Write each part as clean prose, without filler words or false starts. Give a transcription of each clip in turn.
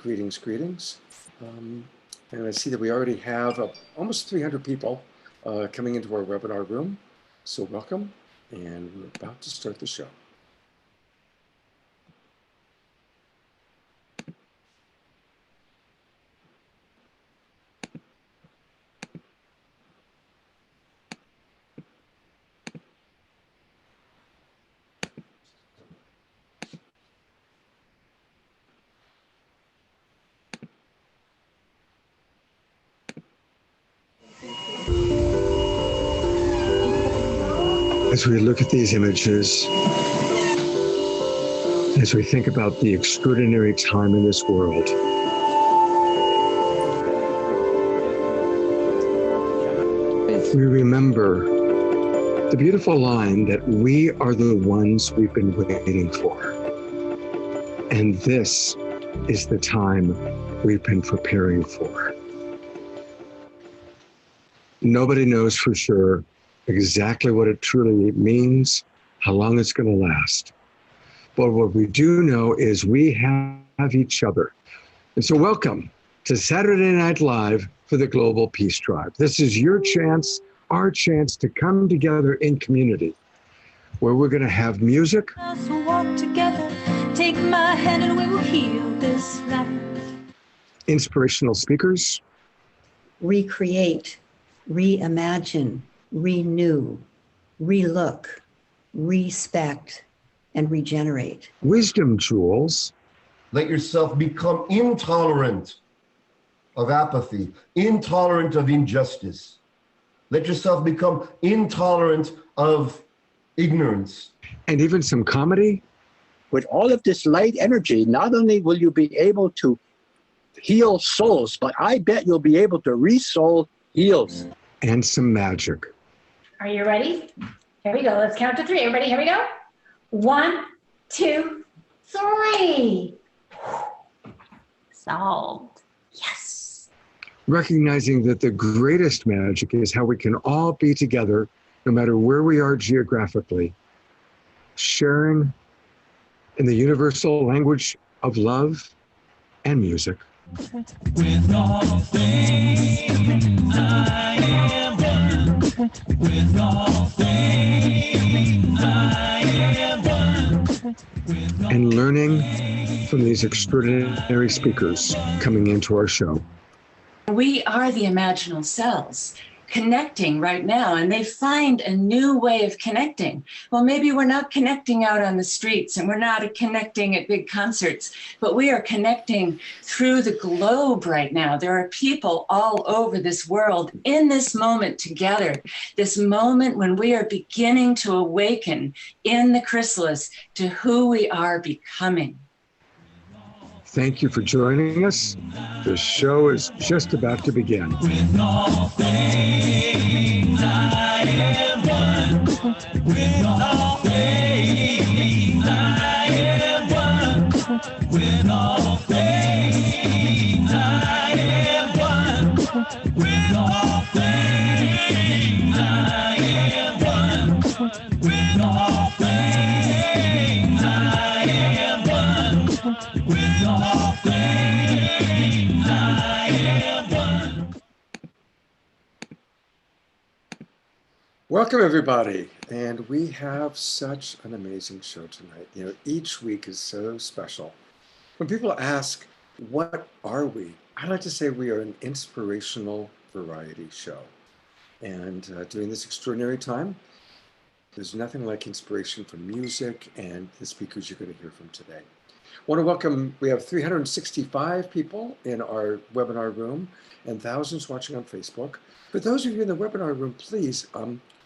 Greetings, greetings. And I see that we already have almost 300 people coming into our webinar room. So welcome, and we're about to start the show. As we look at these images, as we think about the extraordinary time in this world, we remember the beautiful line that we are the ones we've been waiting for. And this is the time we've been preparing for. Nobody knows for sure exactly what it truly means, how long it's going to last. But what we do know is we have each other. And so welcome to Saturday Night Live for the Global Peace Tribe. This is your chance, our chance to come together in community, where we're going to have music. Let's walk together, take my hand and we will heal this land. Inspirational speakers. Recreate, reimagine, renew, relook, respect, and regenerate. Wisdom jewels. Let yourself become intolerant of apathy, intolerant of injustice. Let yourself become intolerant of ignorance. And even some comedy. With all of this light energy, not only will you be able to heal souls, but I bet you'll be able to re-soul heals. And some magic. Are you ready? Here we go. Let's count to 3. Everybody, here we go. 1, 2, 3. Solved. Yes. Recognizing that the greatest magic is how we can all be together, no matter where we are geographically, sharing in the universal language of love and music. With all things I am one. With all things I am one. And learning from these extraordinary speakers coming into our show. We are the imaginal cells connecting right now, and they find a new way of connecting. Well, maybe we're not connecting out on the streets and we're not connecting at big concerts, but we are connecting through the globe right now. There are people all over this world in this moment together, this moment when we are beginning to awaken in the chrysalis to who we are becoming. Thank you for joining us. The show is just about to begin. With all things I am one. With all things I am one. With all things I am one. With all things I am one. With all things I am one. With all things I am one. Welcome, everybody. And we have such an amazing show tonight. You know, each week is so special. When people ask, what are we? I like to say we are an inspirational variety show. And during this extraordinary time, there's nothing like inspiration from music and the speakers you're going to hear from today. I want to welcome, we have 365 people in our webinar room and thousands watching on Facebook. For those of you in the webinar room, please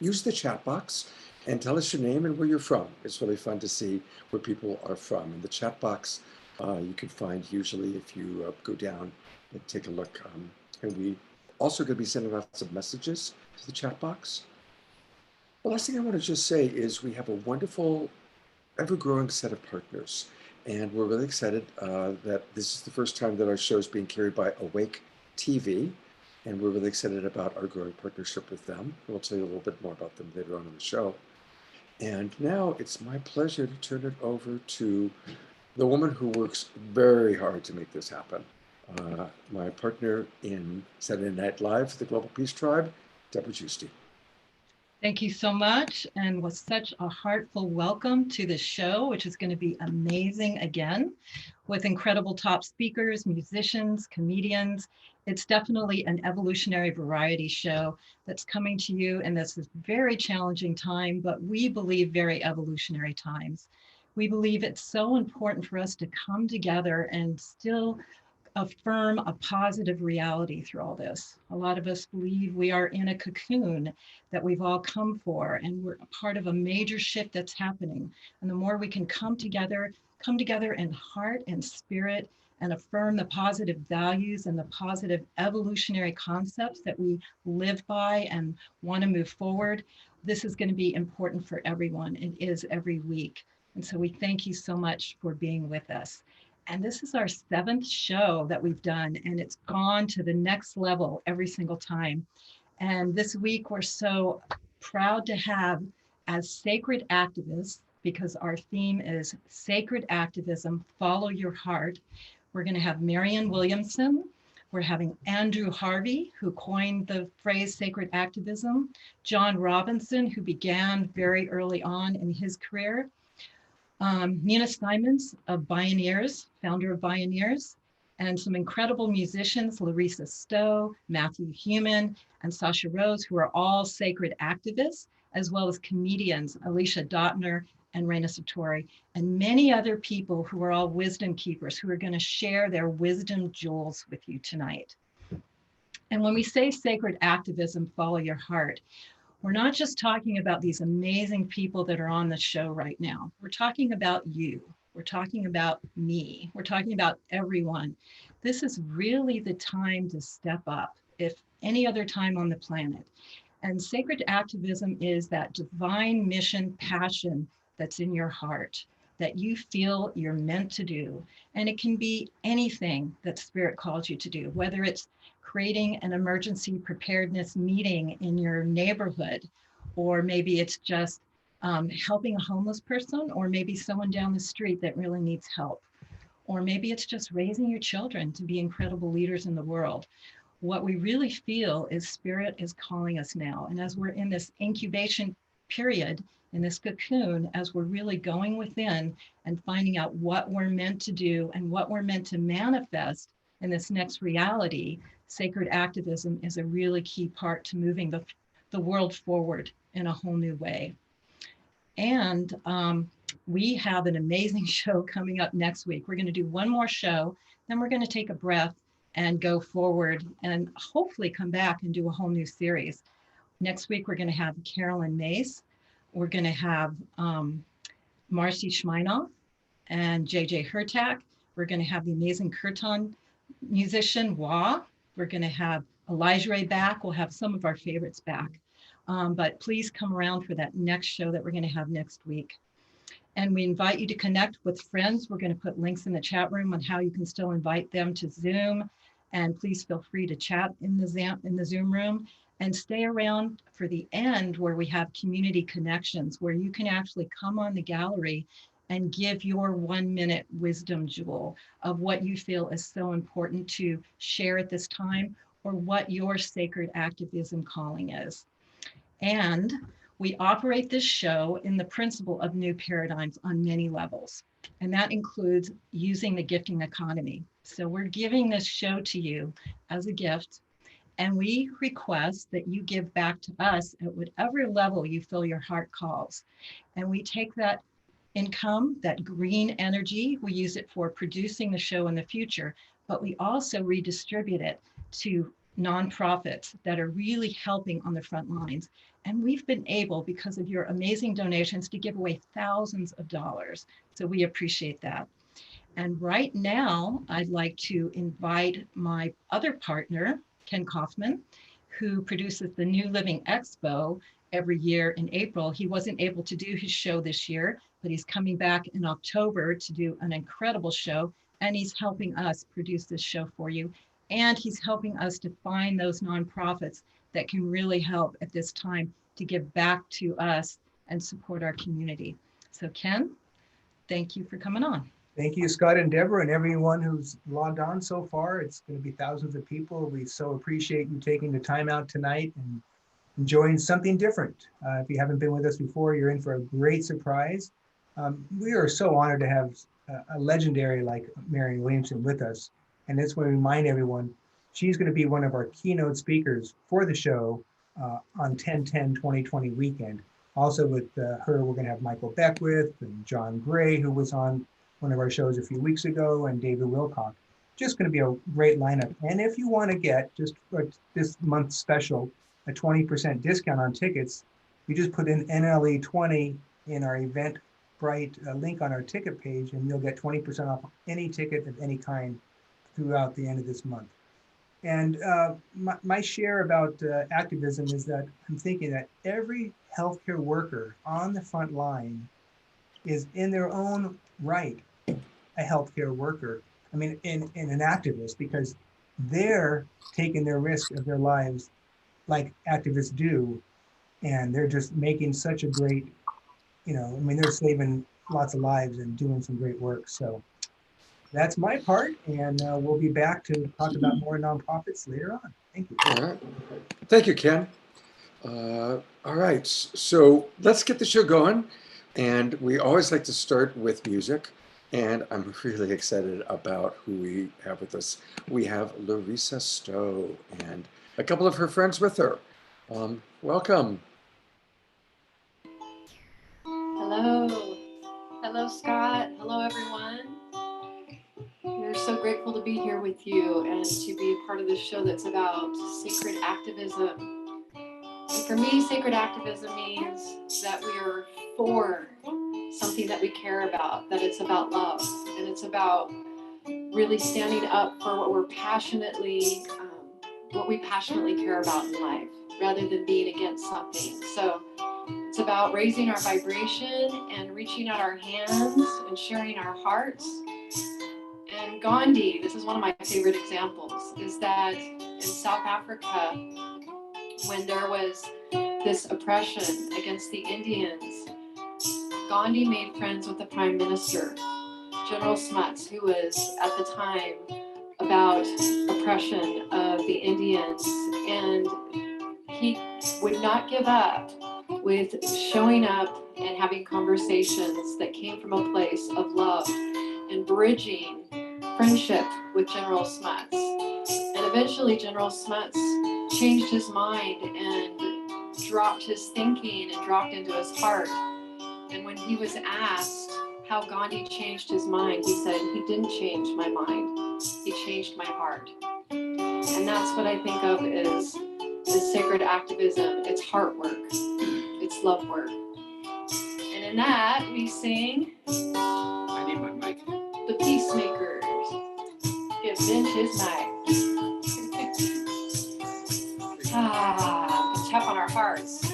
use the chat box and tell us your name and where you're from. It's really fun to see where people are from. In the chat box, you can find usually if you go down and take a look. And we also going to be sending lots of messages to the chat box. The last thing I want to just say is we have a wonderful, ever-growing set of partners. And we're really excited that this is the first time that our show is being carried by Awake TV. And we're really excited about our growing partnership with them. We'll tell you a little bit more about them later on in the show. And now it's my pleasure to turn it over to the woman who works very hard to make this happen. My partner in Saturday Night Live for the Global Peace Tribe, Deborah Giusti. Thank you so much, and with such a heartful welcome to the show, which is going to be amazing again, with incredible top speakers, musicians, comedians. It's definitely an evolutionary variety show that's coming to you in this very challenging time, but we believe very evolutionary times. We believe it's so important for us to come together and still affirm a positive reality through all this. A lot of us believe we are in a cocoon that we've all come for, and we're a part of a major shift that's happening. And the more we can come together in heart and spirit and affirm the positive values and the positive evolutionary concepts that we live by and want to move forward, this is going to be important for everyone. It is every week. And so we thank you so much for being with us. And this is our 7th show that we've done, and it's gone to the next level every single time. And this week, we're so proud to have as sacred activists, because our theme is sacred activism, follow your heart. We're going to have Marianne Williamson. We're having Andrew Harvey, who coined the phrase sacred activism, John Robinson, who began very early on in his career, Nina Simons of Bioneers, founder of Bioneers, and some incredible musicians, Larissa Stowe, Matthew Human, and Sasha Rose, who are all sacred activists, as well as comedians, Alicia Dotner and Reina Sartori, and many other people who are all wisdom keepers who are going to share their wisdom jewels with you tonight. And when we say sacred activism, follow your heart, we're not just talking about these amazing people that are on the show right now. We're talking about you. We're talking about me. We're talking about everyone. This is really the time to step up, if any other time on the planet. And sacred activism is that divine mission passion that's in your heart, that you feel you're meant to do. And it can be anything that Spirit calls you to do, whether it's creating an emergency preparedness meeting in your neighborhood, or maybe it's just helping a homeless person, or maybe someone down the street that really needs help, or maybe it's just raising your children to be incredible leaders in the world. What we really feel is Spirit is calling us now. And as we're in this incubation period, in this cocoon, as we're really going within and finding out what we're meant to do and what we're meant to manifest in this next reality, sacred activism is a really key part to moving the world forward in a whole new way. And we have an amazing show coming up next week. We're going to do one more show, then we're going to take a breath and go forward and hopefully come back and do a whole new series. Next week, we're going to have Carolyn Mace. We're going to have Marcy Schmeinoff and JJ Hurtak. We're going to have the amazing Kirtan musician, Wah. We're going to have Elijah Ray back. We'll have some of our favorites back. But please come around for that next show that we're going to have next week. And we invite you to connect with friends. We're going to put links in the chat room on how you can still invite them to Zoom. And please feel free to chat in the Zoom room, and stay around for the end where we have community connections, where you can actually come on the gallery and give your 1-minute wisdom jewel of what you feel is so important to share at this time, or what your sacred activism calling is. And we operate this show in the principle of new paradigms on many levels. And that includes using the gifting economy. So we're giving this show to you as a gift, and we request that you give back to us at whatever level you feel your heart calls. And we take that income, that green energy, we use it for producing the show in the future, but we also redistribute it to nonprofits that are really helping on the front lines. And we've been able, because of your amazing donations, to give away thousands of dollars. So we appreciate that. And right now, I'd like to invite my other partner, Ken Kaufman, who produces the New Living Expo every year in April. He wasn't able to do his show this year, but he's coming back in October to do an incredible show. And he's helping us produce this show for you. And he's helping us to find those nonprofits that can really help at this time to give back to us and support our community. So Ken, thank you for coming on. Thank you, Scott and Deborah, and everyone who's logged on so far. It's going to be thousands of people. We so appreciate you taking the time out tonight and enjoying something different. If you haven't been with us before, you're in for a great surprise. We are so honored to have a legendary like Marianne Williamson with us. And that's when we remind everyone, she's going to be one of our keynote speakers for the show on 10/10/2020 weekend. Also with her, we're going to have Michael Beckwith and John Gray, who was on one of our shows a few weeks ago, and David Wilcock. Just going to be a great lineup. And if you want to get, just for this month's special, a 20% discount on tickets, you just put in NLE20 in our Eventbrite link on our ticket page, and you'll get 20% off any ticket of any kind throughout the end of this month. And my share about activism is that I'm thinking that every healthcare worker on the front line is in their own right a healthcare worker. I mean, in an activist, because they're taking their risk of their lives like activists do, and they're just making such a great, I mean, they're saving lots of lives and doing some great work. So that's my part, and we'll be back to talk about more nonprofits later on. Thank you. All right. Thank you, Ken. All right, so let's get the show going. And we always like to start with music. And I'm really excited about who we have with us. We have Larissa Stowe and a couple of her friends with her. Welcome. Hello. Hello, Scott. Hello, everyone. We're so grateful to be here with you and to be a part of this show that's about sacred activism. And for me, sacred activism means that we are for something that we care about, that it's about love, and it's about really standing up for what we passionately care about in life, rather than being against something. So it's about raising our vibration and reaching out our hands and sharing our hearts. And Gandhi, this is one of my favorite examples, is that in South Africa, when there was this oppression against the Indians, Gandhi made friends with the Prime Minister, General Smuts, who was at the time about oppression of the Indians. And he would not give up with showing up and having conversations that came from a place of love and bridging friendship with General Smuts. And eventually General Smuts changed his mind and dropped his thinking and dropped into his heart. And when he was asked how Gandhi changed his mind, he said, "He didn't change my mind, he changed my heart." And that's what I think of as sacred activism. It's heart work, it's love work. And in that, we sing, I need my mic. The Peacemakers. Give Vince his mic. Tap on our hearts.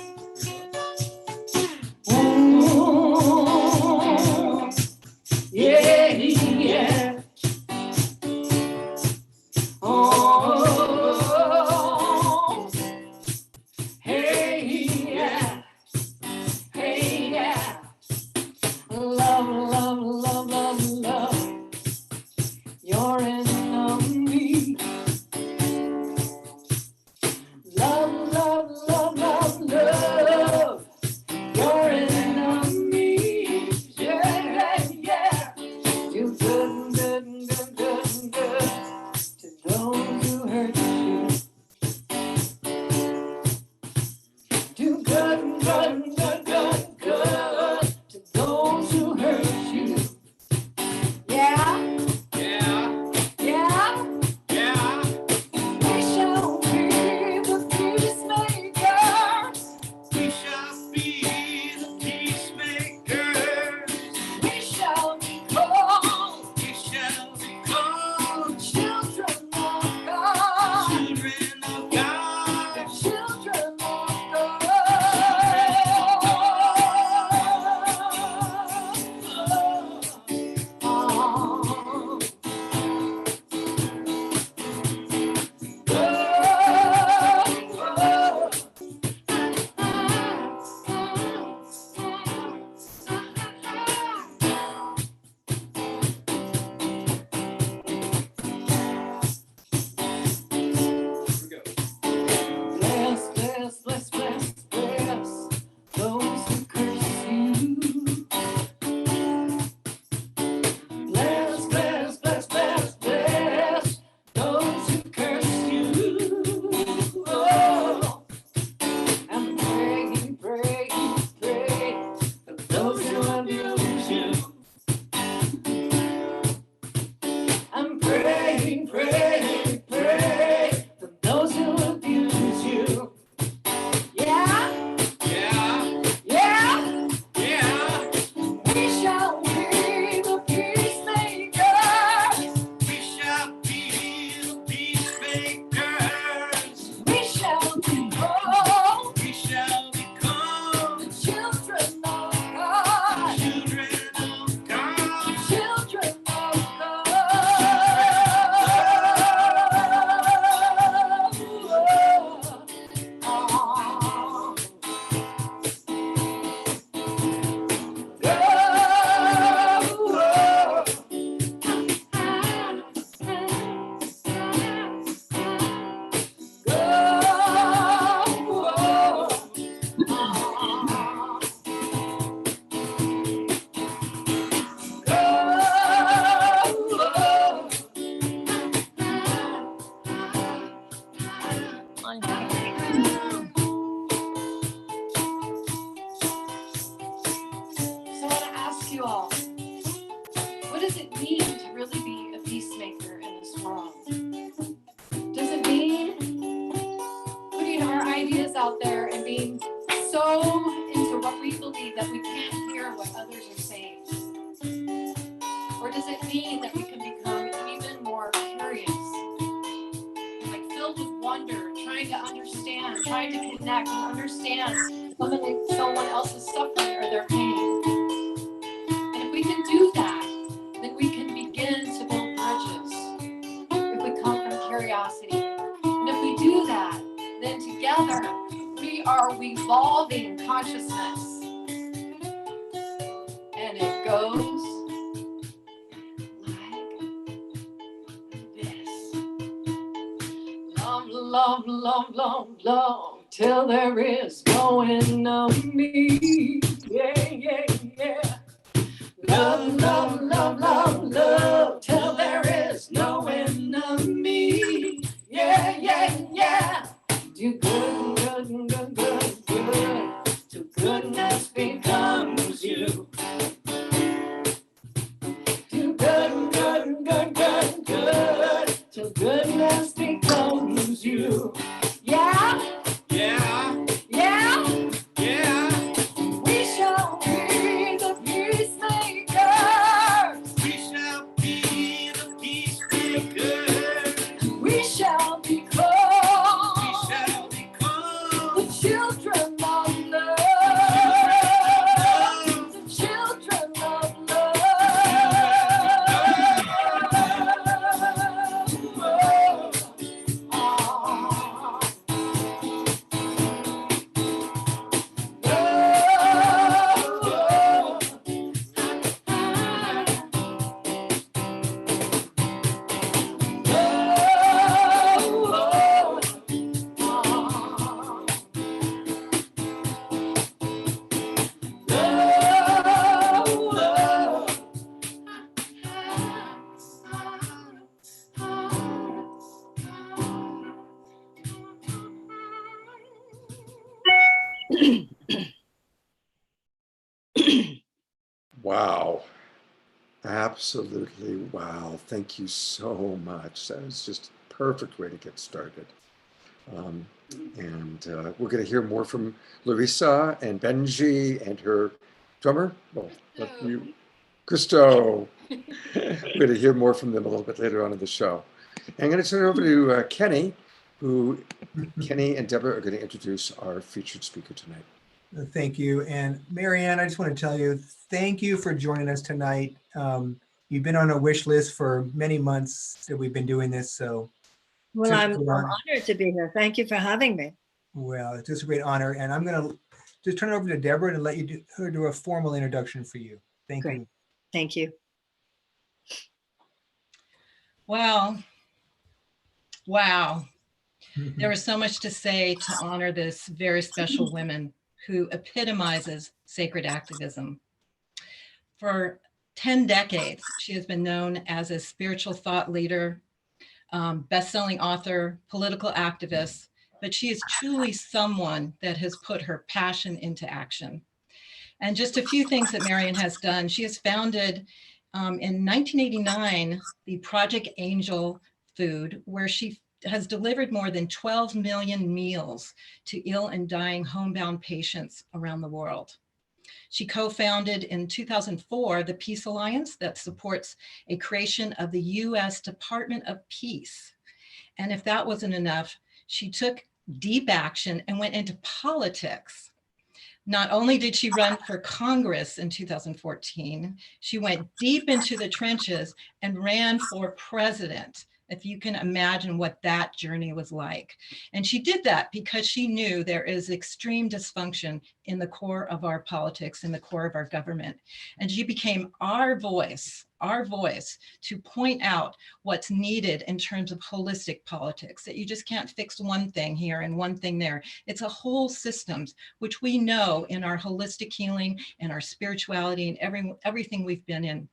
Yeah, yeah. Oh, hey, yeah. Hey, yeah. Love, love, love, love, love. You're in me. Love, love, love, love, love. out there and being so into what we believe that we can't hear what others are saying? Or does it mean that we can become even more curious, like filled with wonder, trying to understand, trying to connect and understand someone else's suffering or their pain? And if we can do that, then we can begin to build bridges if we come from curiosity. And if we do that, then together we are evolving consciousness. And it goes like this. Love, love, love, love, till there is no end of me. Yeah, yeah, yeah. Love, love, love, love, love, till there is no end of me. Yeah, yeah, yeah. Do good, good, good, good, good, till goodness becomes you. Do good, good, good, good, good, till goodness becomes you. Yeah, yeah, yeah, yeah. We shall be the peacemakers. We shall be the peacemakers. We shall become. We shall become the children of love. The children of love. Wow. Absolutely. Wow. Thank you so much. That was just a perfect way to get started. We're going to hear more from Larissa and Benji and her drummer. Well, Christo. We're going to hear more from them a little bit later on in the show. And I'm going to turn it over to Kenny and Deborah are going to introduce our featured speaker tonight. Thank you. And Marianne, I just want to tell you, thank you for joining us tonight. You've been on a wish list for many months that we've been doing this. So, well, I'm honored to be here. Thank you for having me. Well, it's just a great honor. And I'm going to just turn it over to Deborah and let you do a formal introduction for you. Thank you. Thank you. Well, wow. There was so much to say to honor this very special woman who epitomizes sacred activism. For 10 decades, she has been known as a spiritual thought leader, best-selling author, political activist, but she is truly someone that has put her passion into action. And just a few things that Marianne has done. She has founded in 1989, the Project Angel Food, where she has delivered more than 12 million meals to ill and dying homebound patients around the world. She co-founded in 2004 the Peace Alliance that supports a creation of the US Department of Peace. And if that wasn't enough, she took deep action and went into politics. Not only did she run for Congress in 2014, she went deep into the trenches and ran for president, if you can imagine what that journey was like. And she did that because she knew there is extreme dysfunction in the core of our politics, in the core of our government. And she became our voice to point out what's needed in terms of holistic politics, that you just can't fix one thing here and one thing there. It's a whole systems, which we know in our holistic healing and our spirituality and everything we've been in.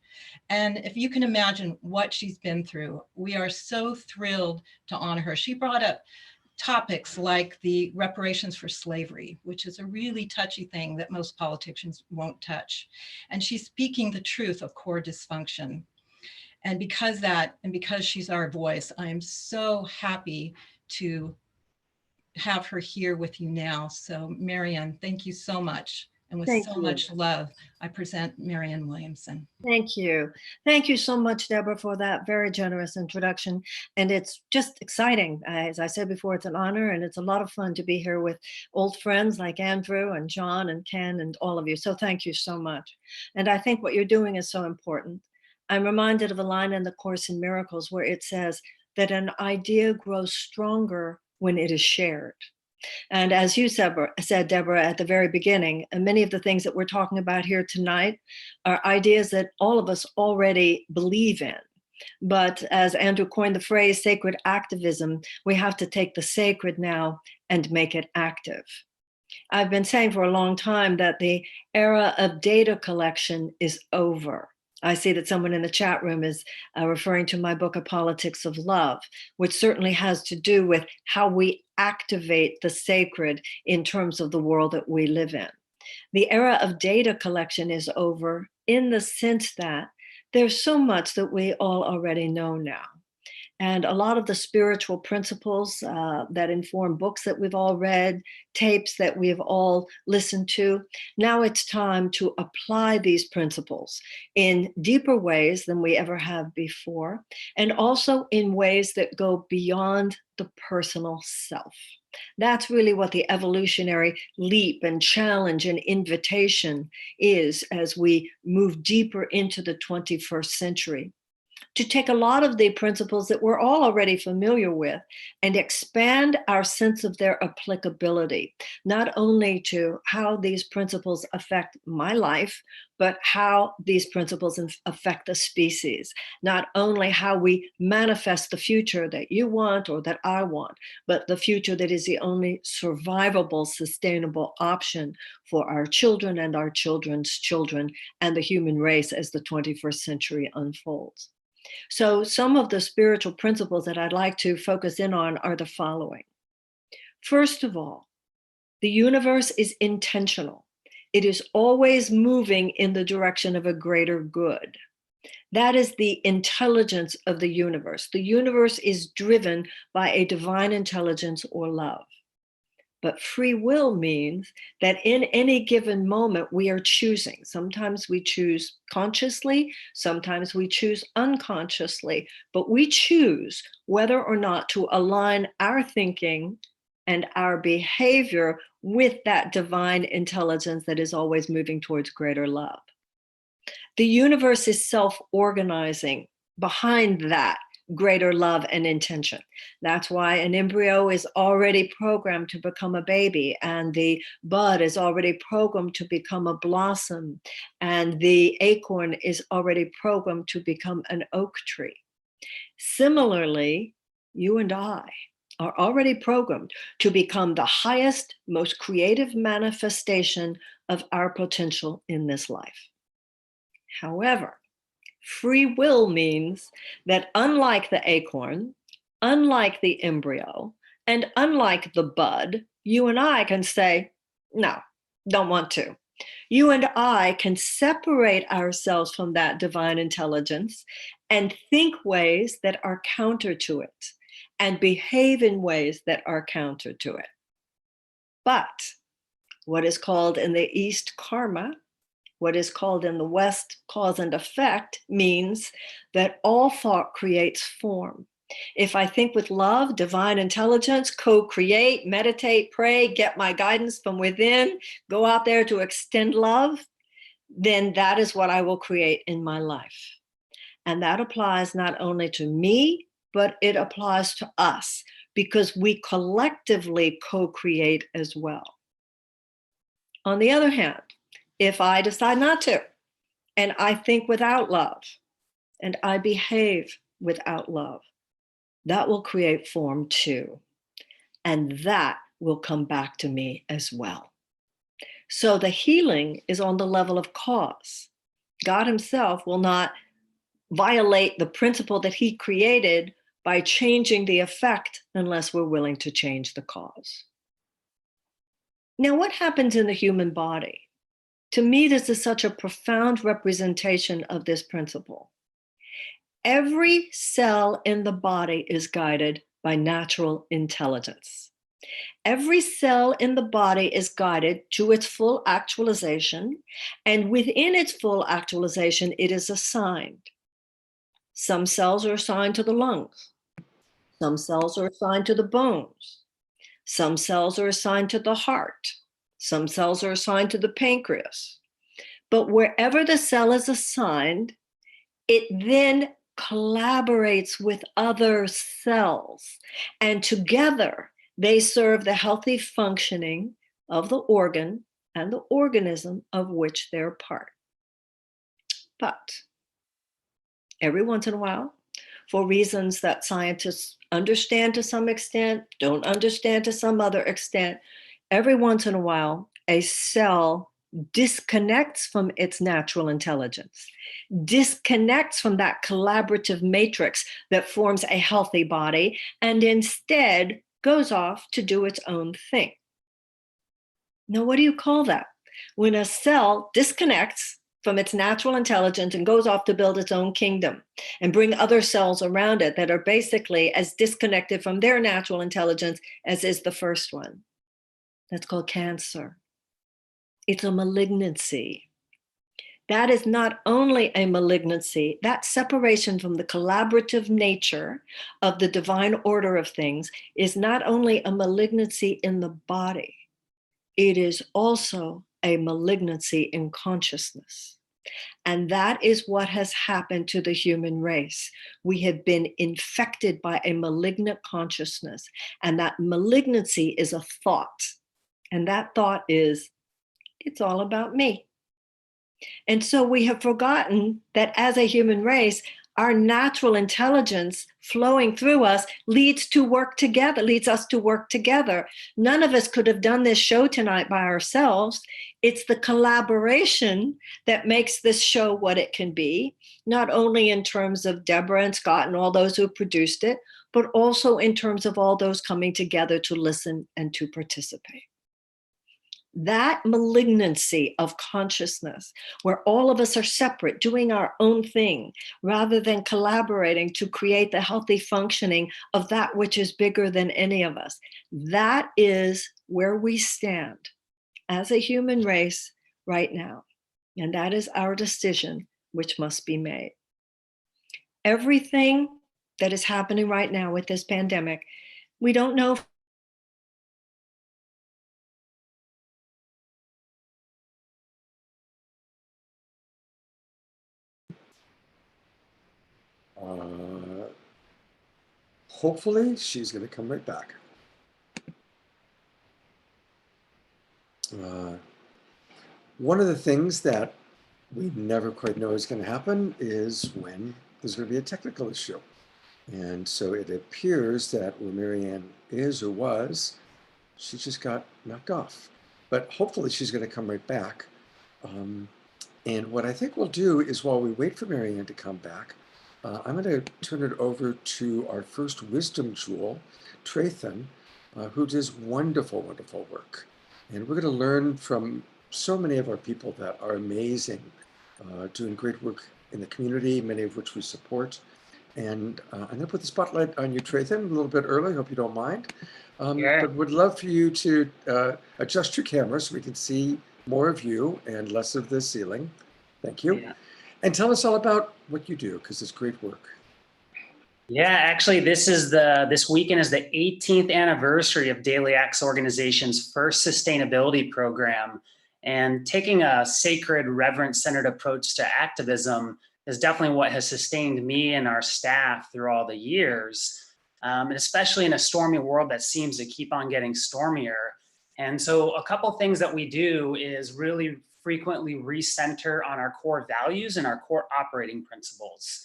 And if you can imagine what she's been through, we are so thrilled to honor her. She brought up topics like the reparations for slavery, which is a really touchy thing that most politicians won't touch. And she's speaking the truth of core dysfunction. And because she's our voice, I am so happy to have her here with you now. So Marianne, thank you so much. And with Thank so you. much love, I present Marianne Williamson. Thank you. Thank you so much, Deborah, for that very generous introduction. And it's just exciting. As I said before, it's an honor and it's a lot of fun to be here with old friends like Andrew and John and Ken and all of you. So thank you so much. And I think what you're doing is so important. I'm reminded of a line in the Course in Miracles where it says that an idea grows stronger when it is shared. And as you said, Deborah, at the very beginning, and many of the things that we're talking about here tonight are ideas that all of us already believe in. But as Andrew coined the phrase sacred activism, we have to take the sacred now and make it active. I've been saying for a long time that the era of data collection is over. I see that someone in the chat room is referring to my book, A Politics of Love, which certainly has to do with how we activate the sacred in terms of the world that we live in. The era of data collection is over in the sense that there's so much that we all already know now. And a lot of the spiritual principles that inform books that we've all read, tapes that we've all listened to, now it's time to apply these principles in deeper ways than we ever have before, and also in ways that go beyond the personal self. That's really what the evolutionary leap and challenge and invitation is as we move deeper into the 21st century. To take a lot of the principles that we're all already familiar with and expand our sense of their applicability, not only to how these principles affect my life, but how these principles affect the species. Not only how we manifest the future that you want or that I want, but the future that is the only survivable, sustainable option for our children and our children's children and the human race as the 21st century unfolds. So some of the spiritual principles that I'd like to focus in on are the following. First of all, the universe is intentional. It is always moving in the direction of a greater good. That is the intelligence of the universe. The universe is driven by a divine intelligence or love. But free will means that in any given moment, we are choosing. Sometimes we choose consciously, sometimes we choose unconsciously, but we choose whether or not to align our thinking and our behavior with that divine intelligence that is always moving towards greater love. The universe is self-organizing behind that greater love and intention. That's why an embryo is already programmed to become a baby, and the bud is already programmed to become a blossom, and the acorn is already programmed to become an oak tree. Similarly, you and I are already programmed to become the highest, most creative manifestation of our potential in this life. However, free will means that unlike the acorn, unlike the embryo, and unlike the bud, you and I can say, no, don't want to. You and I can separate ourselves from that divine intelligence and think ways that are counter to it and behave in ways that are counter to it. But what is called in the East karma, what is called in the West cause and effect, means that all thought creates form. If I think with love, divine intelligence, co-create, meditate, pray, get my guidance from within, go out there to extend love, then that is what I will create in my life. And that applies not only to me, but it applies to us because we collectively co-create as well. On the other hand, if I decide not to, and I think without love, and I behave without love, that will create form too. And that will come back to me as well. So the healing is on the level of cause. God himself will not violate the principle that he created by changing the effect unless we're willing to change the cause. Now, what happens in the human body? To me, this is such a profound representation of this principle. Every cell in the body is guided by natural intelligence. Every cell in the body is guided to its full actualization, and within its full actualization, it is assigned. Some cells are assigned to the lungs. Some cells are assigned to the bones. Some cells are assigned to the heart. Some cells are assigned to the pancreas. But wherever the cell is assigned, it then collaborates with other cells, and together they serve the healthy functioning of the organ and the organism of which they're part. But every once in a while, for reasons that scientists understand to some extent, don't understand to some other extent, every once in a while, a cell disconnects from its natural intelligence, disconnects from that collaborative matrix that forms a healthy body, and instead goes off to do its own thing. Now, what do you call that? When a cell disconnects from its natural intelligence and goes off to build its own kingdom and bring other cells around it that are basically as disconnected from their natural intelligence as is the first one. That's called cancer. It's a malignancy. That is not only a malignancy, that separation from the collaborative nature of the divine order of things is not only a malignancy in the body, it is also a malignancy in consciousness. And that is what has happened to the human race. We have been infected by a malignant consciousness, and that malignancy is a thought. And that thought is, it's all about me. And so we have forgotten that as a human race, our natural intelligence flowing through us leads us to work together. None of us could have done this show tonight by ourselves. It's the collaboration that makes this show what it can be, not only in terms of Deborah and Scott and all those who produced it, but also in terms of all those coming together to listen and to participate. That malignancy of consciousness, where all of us are separate, doing our own thing, rather than collaborating to create the healthy functioning of that which is bigger than any of us, that is where we stand as a human race right now. And that is our decision, which must be made. Everything that is happening right now with this pandemic, we don't know if hopefully she's going to come right back. One of the things that we never quite know is going to happen is when there's going to be a technical issue. And so it appears that where Marianne is or was, she just got knocked off. But hopefully she's going to come right back. And what I think we'll do is, while we wait for Marianne to come back, I'm going to turn it over to our first wisdom jewel, Trathan, who does wonderful, wonderful work. And we're going to learn from so many of our people that are amazing, doing great work in the community, many of which we support. And I'm going to put the spotlight on you, Trathan, a little bit early. Hope you don't mind. But would love for you to adjust your camera so we can see more of you and less of the ceiling. Thank you. Yeah. And tell us all about what you do, because it's great work. Yeah, actually, this weekend is the 18th anniversary of Daily Acts Organization's first sustainability program. And taking a sacred, reverence-centered approach to activism is definitely what has sustained me and our staff through all the years, and especially in a stormy world that seems to keep on getting stormier. And so a couple things that we do is really frequently recenter on our core values and our core operating principles.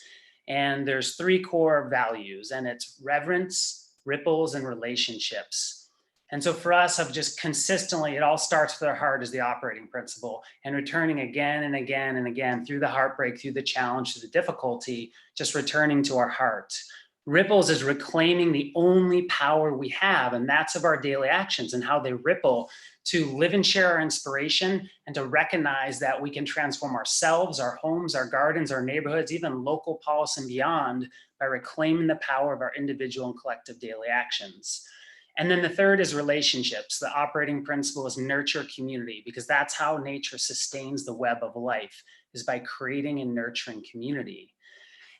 And there's 3 core values, and it's reverence, ripples, and relationships. And so for us, I've just consistently, it all starts with our heart as the operating principle, and returning again and again and again through the heartbreak, through the challenge, through the difficulty, just returning to our heart. Ripples is reclaiming the only power we have, and that's of our daily actions and how they ripple to live and share our inspiration, and to recognize that we can transform ourselves, our homes, our gardens, our neighborhoods, even local polis and beyond, by reclaiming the power of our individual and collective daily actions. And then the third is relationships. The operating principle is nurture community, because that's how nature sustains the web of life, is by creating and nurturing community.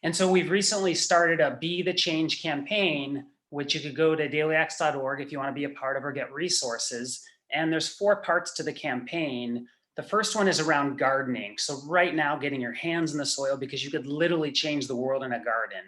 And so we've recently started a Be the Change campaign, which you could go to dailyx.org if you want to be a part of or get resources. And there's 4 parts to the campaign. The first one is around gardening. So right now, getting your hands in the soil, because you could literally change the world in a garden.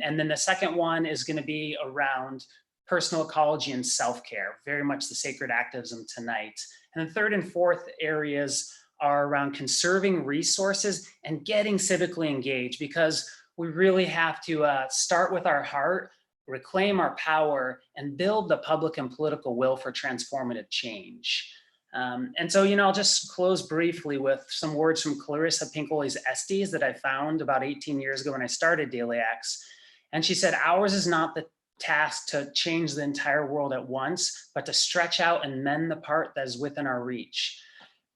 And then the second one is going to be around personal ecology and self-care, very much the sacred activism tonight. And the third and fourth areas are around conserving resources and getting civically engaged, because we really have to start with our heart, reclaim our power, and build the public and political will for transformative change. And so, I'll just close briefly with some words from Clarissa Pinkolay's Estes that I found about 18 years ago when I started Daily X. And she said, ours is not the task to change the entire world at once, but to stretch out and mend the part that is within our reach.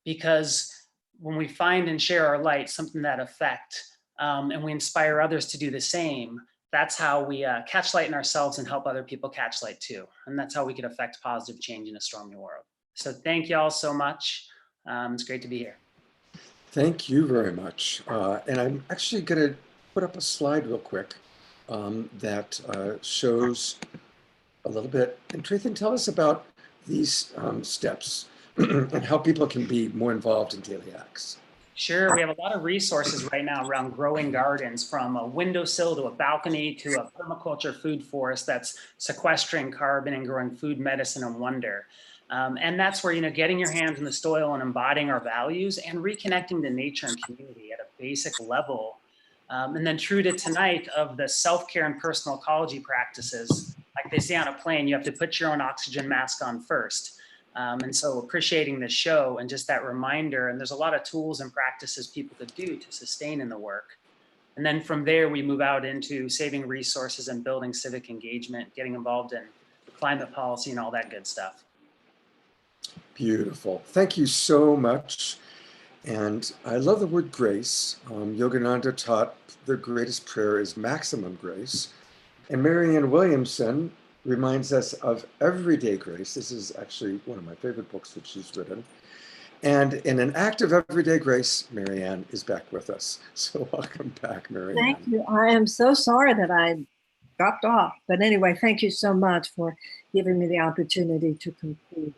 Because when we find and share our light, something that affect, and we inspire others to do the same, that's how we catch light in ourselves and help other people catch light too. And that's how we can affect positive change in a stormy world. So thank you all so much. It's great to be here. Thank you very much. And I'm actually going to put up a slide real quick that shows a little bit. And Trithan, tell us about these steps and how people can be more involved in Daily X. Sure, we have a lot of resources right now around growing gardens, from a windowsill to a balcony to a permaculture food forest that's sequestering carbon and growing food, medicine, and wonder. And that's where, getting your hands in the soil and embodying our values and reconnecting to nature and community at a basic level. And then true to tonight of the self-care and personal ecology practices, like they say on a plane, you have to put your own oxygen mask on first. And so appreciating the show and just that reminder, and there's a lot of tools and practices people could do to sustain in the work. And then from there, we move out into saving resources and building civic engagement, getting involved in climate policy and all that good stuff. Beautiful. Thank you so much. And I love the word grace. Yogananda taught the greatest prayer is maximum grace. And Marianne Williamson reminds us of everyday grace. This is actually one of my favorite books that she's written. And in an act of everyday grace, Marianne is back with us. So welcome back, Marianne. Thank you. I am so sorry that I dropped off. But anyway, thank you so much for giving me the opportunity to conclude.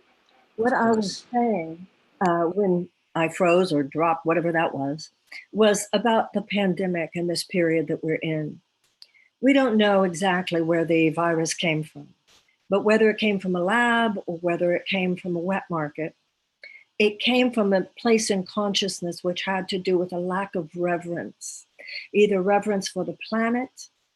What I was saying when I froze or dropped, whatever that was about the pandemic and this period that we're in. We don't know exactly where the virus came from, but whether it came from a lab or whether it came from a wet market, it came from a place in consciousness which had to do with a lack of reverence, either reverence for the planet,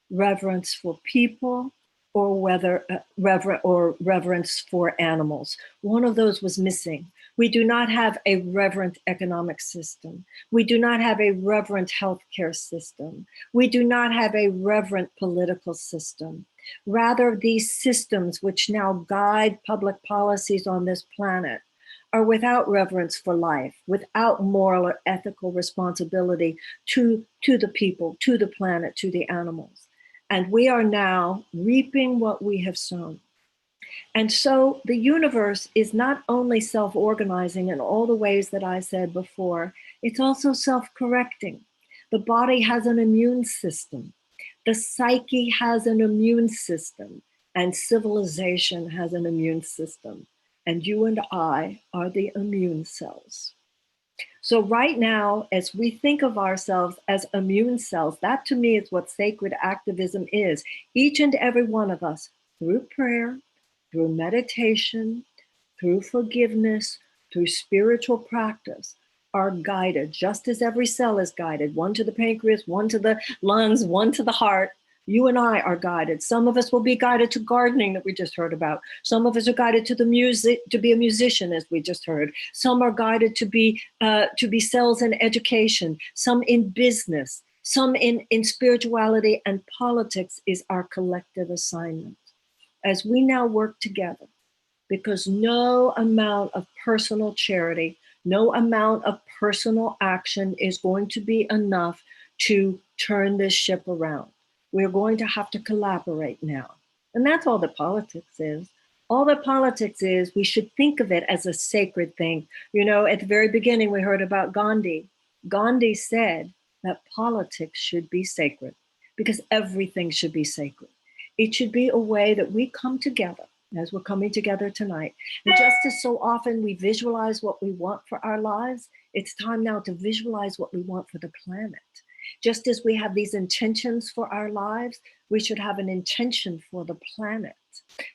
reverence for people, or whether reverence for animals. One of those was missing. We do not have a reverent economic system. We do not have a reverent healthcare system. We do not have a reverent political system. Rather, these systems which now guide public policies on this planet are without reverence for life, without moral or ethical responsibility to the people, to the planet, to the animals. And we are now reaping what we have sown. And so the universe is not only self-organizing in all the ways that I said before, it's also self-correcting. The body has an immune system. The psyche has an immune system, and civilization has an immune system. And you and I are the immune cells. So right now, as we think of ourselves as immune cells, that to me is what sacred activism is. Each and every one of us, through prayer, through meditation, through forgiveness, through spiritual practice, are guided, just as every cell is guided, one to the pancreas, one to the lungs, one to the heart. You and I are guided. Some of us will be guided to gardening that we just heard about. Some of us are guided to the music, to be a musician, as we just heard. Some are guided to be cells in education. Some in business. Some in spirituality, and politics is our collective assignment. As we now work together, because no amount of personal charity, no amount of personal action is going to be enough to turn this ship around. We're going to have to collaborate now. And that's all that politics is. All that politics is, we should think of it as a sacred thing. You know, at the very beginning, we heard about Gandhi. Gandhi said that politics should be sacred because everything should be sacred. It should be a way that we come together as we're coming together tonight. And just as so often we visualize what we want for our lives, it's time now to visualize what we want for the planet. Just as we have these intentions for our lives, we should have an intention for the planet.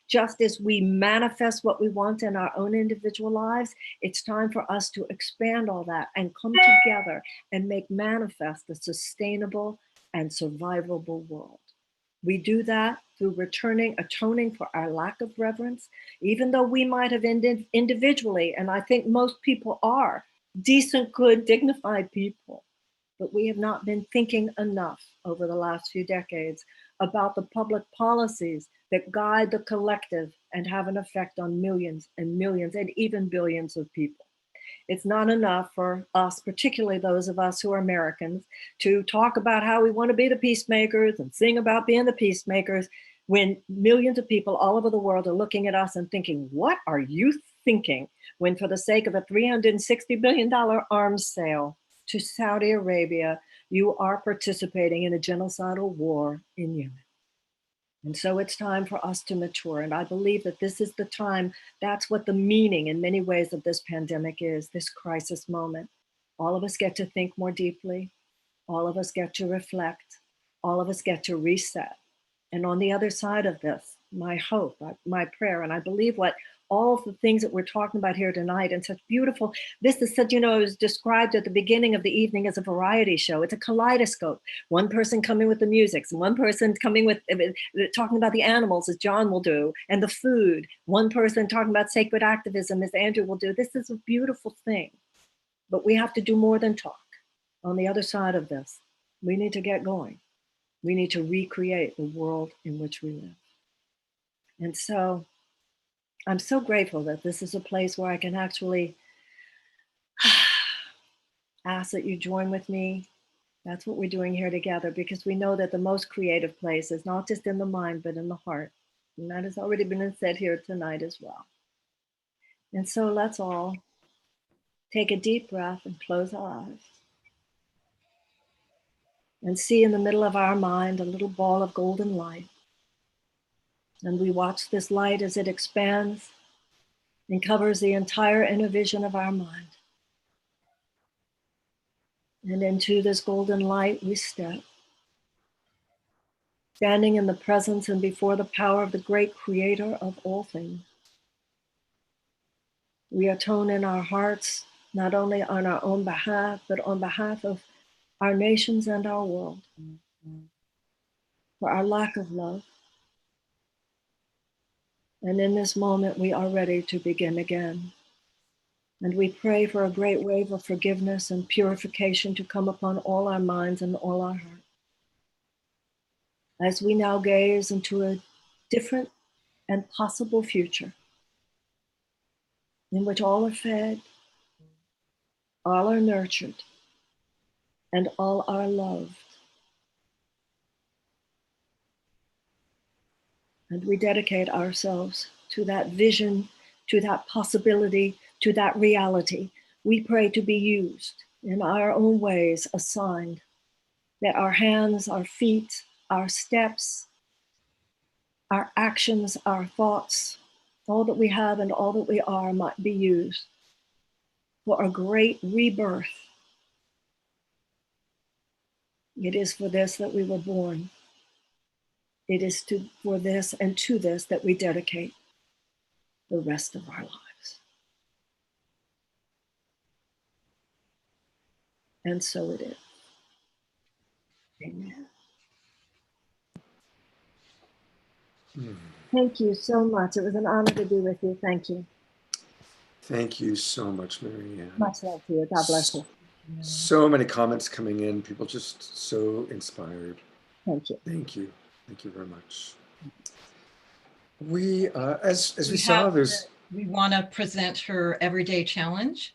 Just as we manifest what we want in our own individual lives, it's time for us to expand all that and come together and make manifest a sustainable and survivable world. We do that through atoning for our lack of reverence, even though we might have ended individually, and I think most people are decent, good, dignified people. But we have not been thinking enough over the last few decades about the public policies that guide the collective and have an effect on millions and millions and even billions of people. It's not enough for us, particularly those of us who are Americans, to talk about how we want to be the peacemakers and sing about being the peacemakers when millions of people all over the world are looking at us and thinking, what are you thinking? When for the sake of a $360 billion arms sale to Saudi Arabia, you are participating in a genocidal war in Yemen. And so it's time for us to mature. And I believe that this is the time, that's what the meaning in many ways of this pandemic is, this crisis moment. All of us get to think more deeply. All of us get to reflect. All of us get to reset. And on the other side of this, my hope, my prayer, and I believe what all of the things that we're talking about here tonight and such beautiful, this is such, you know, it was described at the beginning of the evening as a variety show. It's a kaleidoscope. One person coming with the music, and one person coming with, talking about the animals as John will do, and the food. One person talking about sacred activism as Andrew will do. This is a beautiful thing, but we have to do more than talk. On the other side of this, we need to get going. We need to recreate the world in which we live. And so I'm so grateful that this is a place where I can actually ask that you join with me. That's what we're doing here together, because we know that the most creative place is not just in the mind, but in the heart. And that has already been said here tonight as well. And so let's all take a deep breath and close our eyes. And see in the middle of our mind a little ball of golden light. And we watch this light as it expands and covers the entire inner vision of our mind. And into this golden light we step, standing in the presence and before the power of the great creator of all things. We atone in our hearts, not only on our own behalf, but on behalf of our nations and our world, for our lack of love. And in this moment, we are ready to begin again. And we pray for a great wave of forgiveness and purification to come upon all our minds and all our hearts. As we now gaze into a different and possible future in which all are fed, all are nurtured, and all are loved. And we dedicate ourselves to that vision, to that possibility, to that reality. We pray to be used in our own ways assigned, that our hands, our feet, our steps, our actions, our thoughts, all that we have and all that we are might be used for a great rebirth. It is for this that we were born. It is for this and to this that we dedicate the rest of our lives. And so it is. Amen. Thank you so much. It was an honor to be with you. Thank you. Thank you so much, Marianne. Much love to you. God bless you. So many comments coming in. People just so inspired. Thank you. Thank you. Thank you very much. We, as we saw, we want to present her everyday challenge.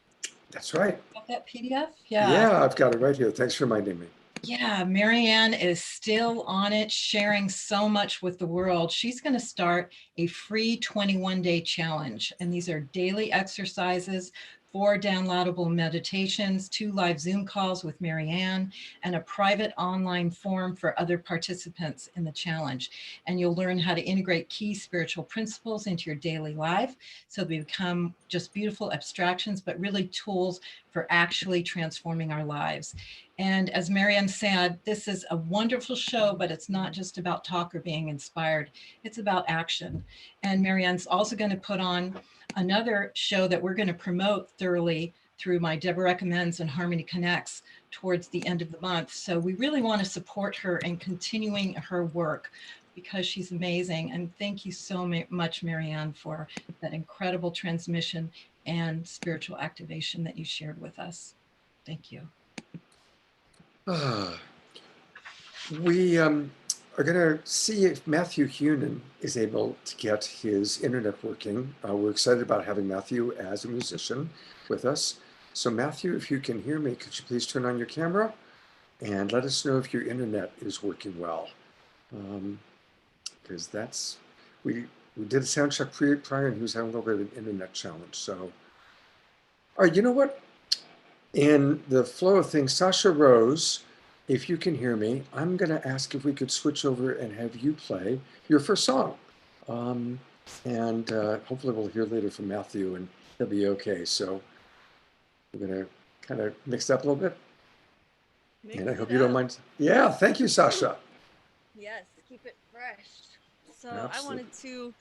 That's right. Got that PDF? Yeah, I've got it right here. Thanks for reminding me. Yeah, Marianne is still on it, sharing so much with the world. She's going to start a free 21-day challenge. And these are daily exercises, 4 downloadable meditations, 2 live Zoom calls with Marianne, and a private online forum for other participants in the challenge. And you'll learn how to integrate key spiritual principles into your daily life so they become just beautiful abstractions, but really tools for actually transforming our lives. And as Marianne said, this is a wonderful show, but it's not just about talk or being inspired. It's about action. And Marianne's also going to put on another show that we're going to promote thoroughly through my Deborah Recommends and Harmony Connects towards the end of the month. So we really want to support her in continuing her work because she's amazing. And thank you so much, Marianne, for that incredible transmission and spiritual activation that you shared with us. Thank you. We are going to see if Matthew Hunan is able to get his internet working. We're excited about having Matthew as a musician with us. So Matthew, if you can hear me, could you please turn on your camera and let us know if your internet is working well? Because we did a sound check prior and he was having a little bit of an internet challenge. So, all right, you know what? In the flow of things, Sasha Rose, if you can hear me, I'm going to ask if we could switch over and have you play your first song. And hopefully we'll hear later from Matthew and he'll be okay. So we're going to kind of mix it up a little bit. And I hope you don't mind. Yeah, thank you, Sasha. Yes, keep it fresh. So Absolutely. I wanted to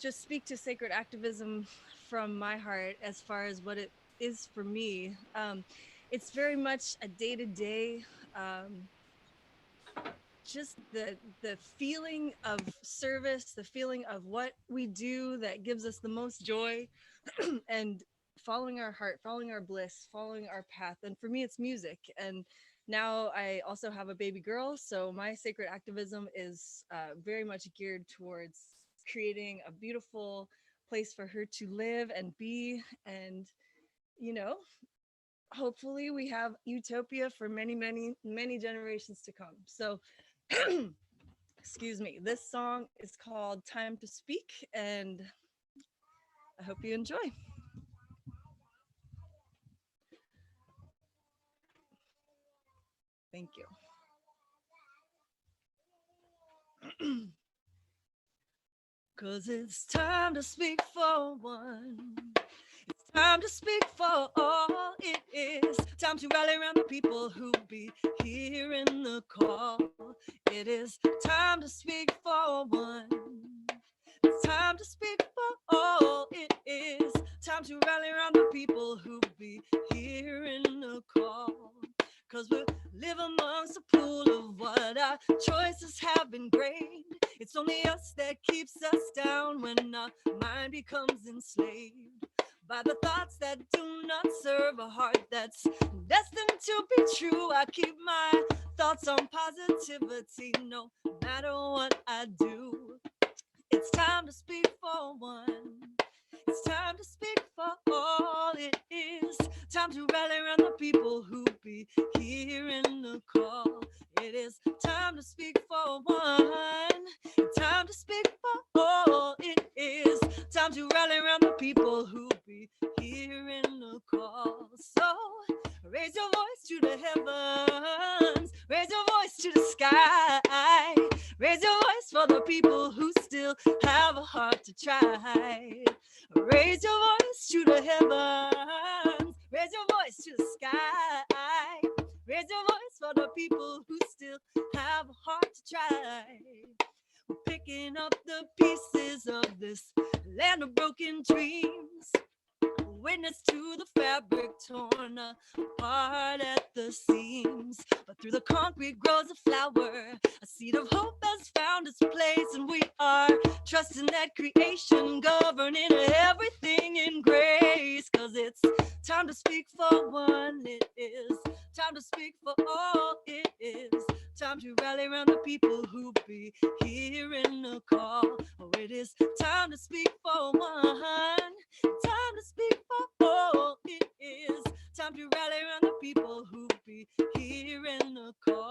just speak to sacred activism from my heart as far as what it is for me. It's very much a day-to-day, just the feeling of service, the feeling of what we do that gives us the most joy, and following our heart, following our bliss, following our path. And for me, it's music. And now I also have a baby girl, so my sacred activism is very much geared towards creating a beautiful place for her to live and be, and hopefully we have utopia for many, many, many generations to come. So excuse me, this song is called Time to Speak, and I hope you enjoy. Thank you. 'Cause it's time to speak for one. It's time to speak for all. It is time to rally around the people who be hearing the call. It is time to speak for one. It's time to speak for all. It is time to rally around the people who be hearing the call. 'Cause we live amongst a pool of what our choices have ingrained. It's only us that keeps us down when our mind becomes enslaved by the thoughts that do not serve a heart that's destined to be true. I keep my thoughts on positivity no matter what I do. It's time to speak for one. It's time to speak for all. It is time to rally around the people who be hearing the call. It is time to speak for one. Time to speak for all. It is time to rally around the people who be hearing the call. So raise your voice to the heavens. Raise your voice to the sky. Raise your voice for the people who still have a heart to try. Raise your voice to the heavens. Raise your voice to the sky. Raise your voice for the people who still have a heart to try. We're picking up the pieces of this land of broken dreams. Witness to the fabric torn apart at the seams. But through the concrete grows a flower. A seed of hope has found its place, and we are trusting that creation governing everything in grace. 'Cause it's time to speak for one. It is time to speak for all. It is time to rally around the people who be hearing the call. Oh, it is time to speak for one. Time to speak for all. It is time to rally around the people who be hearing the call.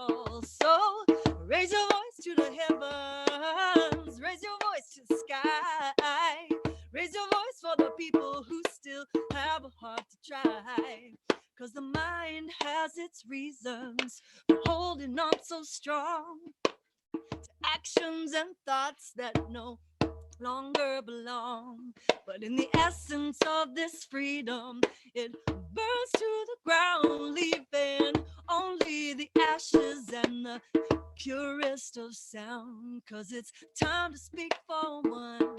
sky. Raise your voice for the people who still have a heart to try. Cause the mind has its reasons for holding on so strong to actions and thoughts that no longer belong. But in the essence of this freedom, it burns to the ground, leaving only the ashes and the purest of sound. Cause it's time to speak for one.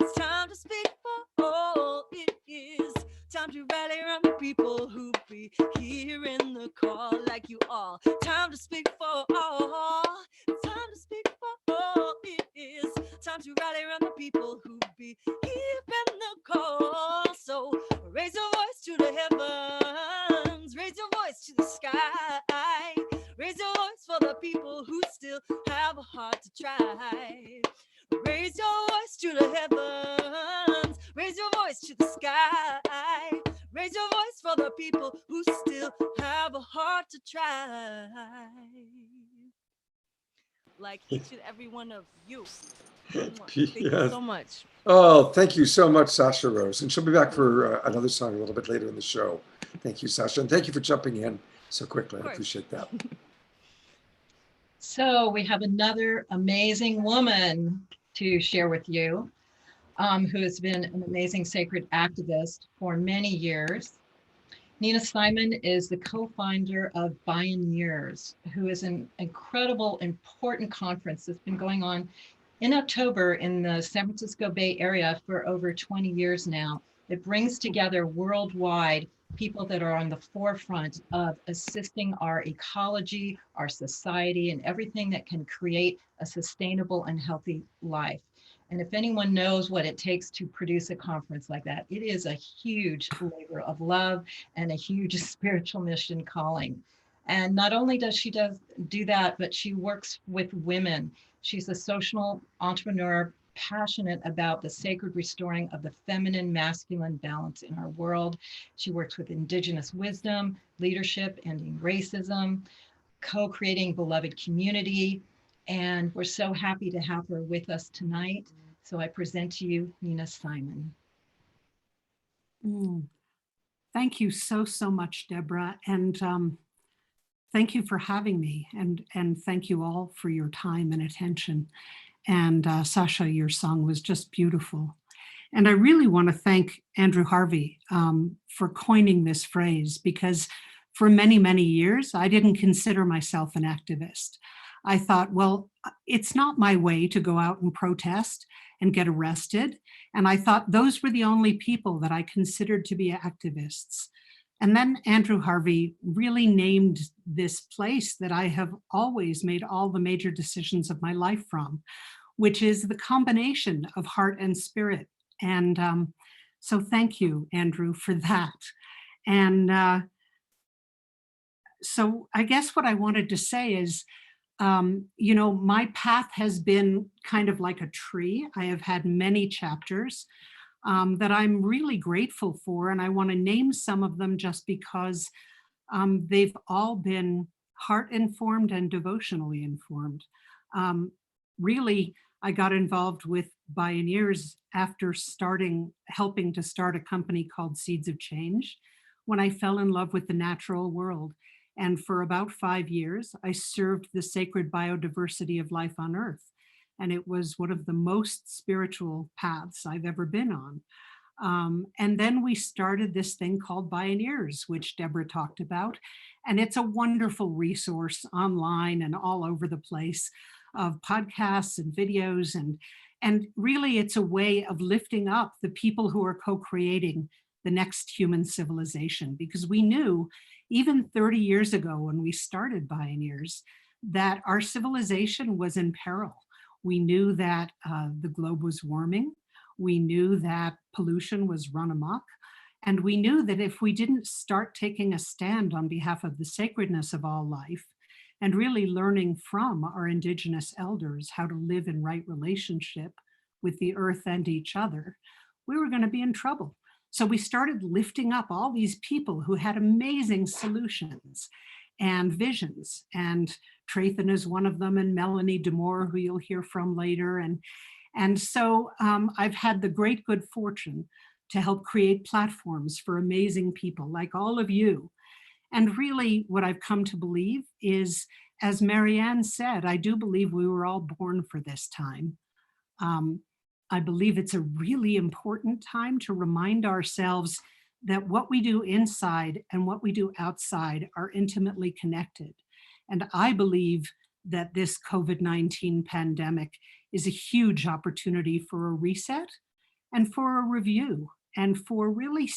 It's time to speak for all. It is time to rally around the people who be hearing the call like you all. Time to speak for all. It's time to speak for all. It is time to rally around the people who be hearing the call. So raise your voice to the heavens. Raise your voice to the sky. Raise your voice for the people who still have a heart to try. Raise your voice to the heavens. Raise your voice to the sky. Raise your voice for the people who still have a heart to try. Like each and every one of you. Thank you Yes. so much. Oh, thank you so much, Sasha Rose. And she'll be back for another song a little bit later in the show. Thank you, Sasha. And thank you for jumping in so quickly. I appreciate that. So we have another amazing woman to share with you, who has been an amazing sacred activist for many years. Nina Simon is the co-founder of Pioneers, who is an incredible, important conference that's been going on in October in the San Francisco Bay Area for over 20 years now. It brings together worldwide people that are on the forefront of assisting our ecology, our society, and everything that can create a sustainable and healthy life. And if anyone knows what it takes to produce a conference like that, it is a huge labor of love and a huge spiritual mission calling. And not only does she do that, but she works with women. She's a social entrepreneur, passionate about the sacred restoring of the feminine masculine balance in our world. She works with Indigenous wisdom, leadership, ending racism, co-creating beloved community. And we're so happy to have her with us tonight. So I present to you Nina Simon. Thank you so much, Deborah. And thank you for having me. And thank you all for your time and attention. And Sasha, your song was just beautiful. And I really want to thank Andrew Harvey for coining this phrase, because for many, many years, I didn't consider myself an activist. I thought, well, it's not my way to go out and protest and get arrested. And I thought those were the only people that I considered to be activists. And then Andrew Harvey really named this place that I have always made all the major decisions of my life from, which is the combination of heart and spirit. And so thank you, Andrew, for that. And so I guess what I wanted to say is, you know, my path has been kind of like a tree. I have had many chapters that I'm really grateful for, and I want to name some of them just because they've all been heart-informed and devotionally informed. Really, I got involved with Pioneers after helping to start a company called Seeds of Change, when I fell in love with the natural world. And for about 5 years, I served the sacred biodiversity of life on Earth. And it was one of the most spiritual paths I've ever been on. And then we started this thing called Pioneers, which Deborah talked about. And it's a wonderful resource online and all over the place of podcasts and videos. And really, it's a way of lifting up the people who are co-creating the next human civilization, because we knew even 30 years ago when we started Pioneers that our civilization was in peril. We knew that the globe was warming. We knew that pollution was run amok. And we knew that if we didn't start taking a stand on behalf of the sacredness of all life and really learning from our Indigenous elders how to live in right relationship with the earth and each other, we were going to be in trouble. So we started lifting up all these people who had amazing solutions and visions. And Trathan is one of them, and Melanie DeMore, who you'll hear from later. And so I've had the great good fortune to help create platforms for amazing people like all of you. And really what I've come to believe is, as Marianne said, I do believe we were all born for this time. I believe it's a really important time to remind ourselves that what we do inside and what we do outside are intimately connected. And I believe that this COVID-19 pandemic is a huge opportunity for a reset and for a review and for really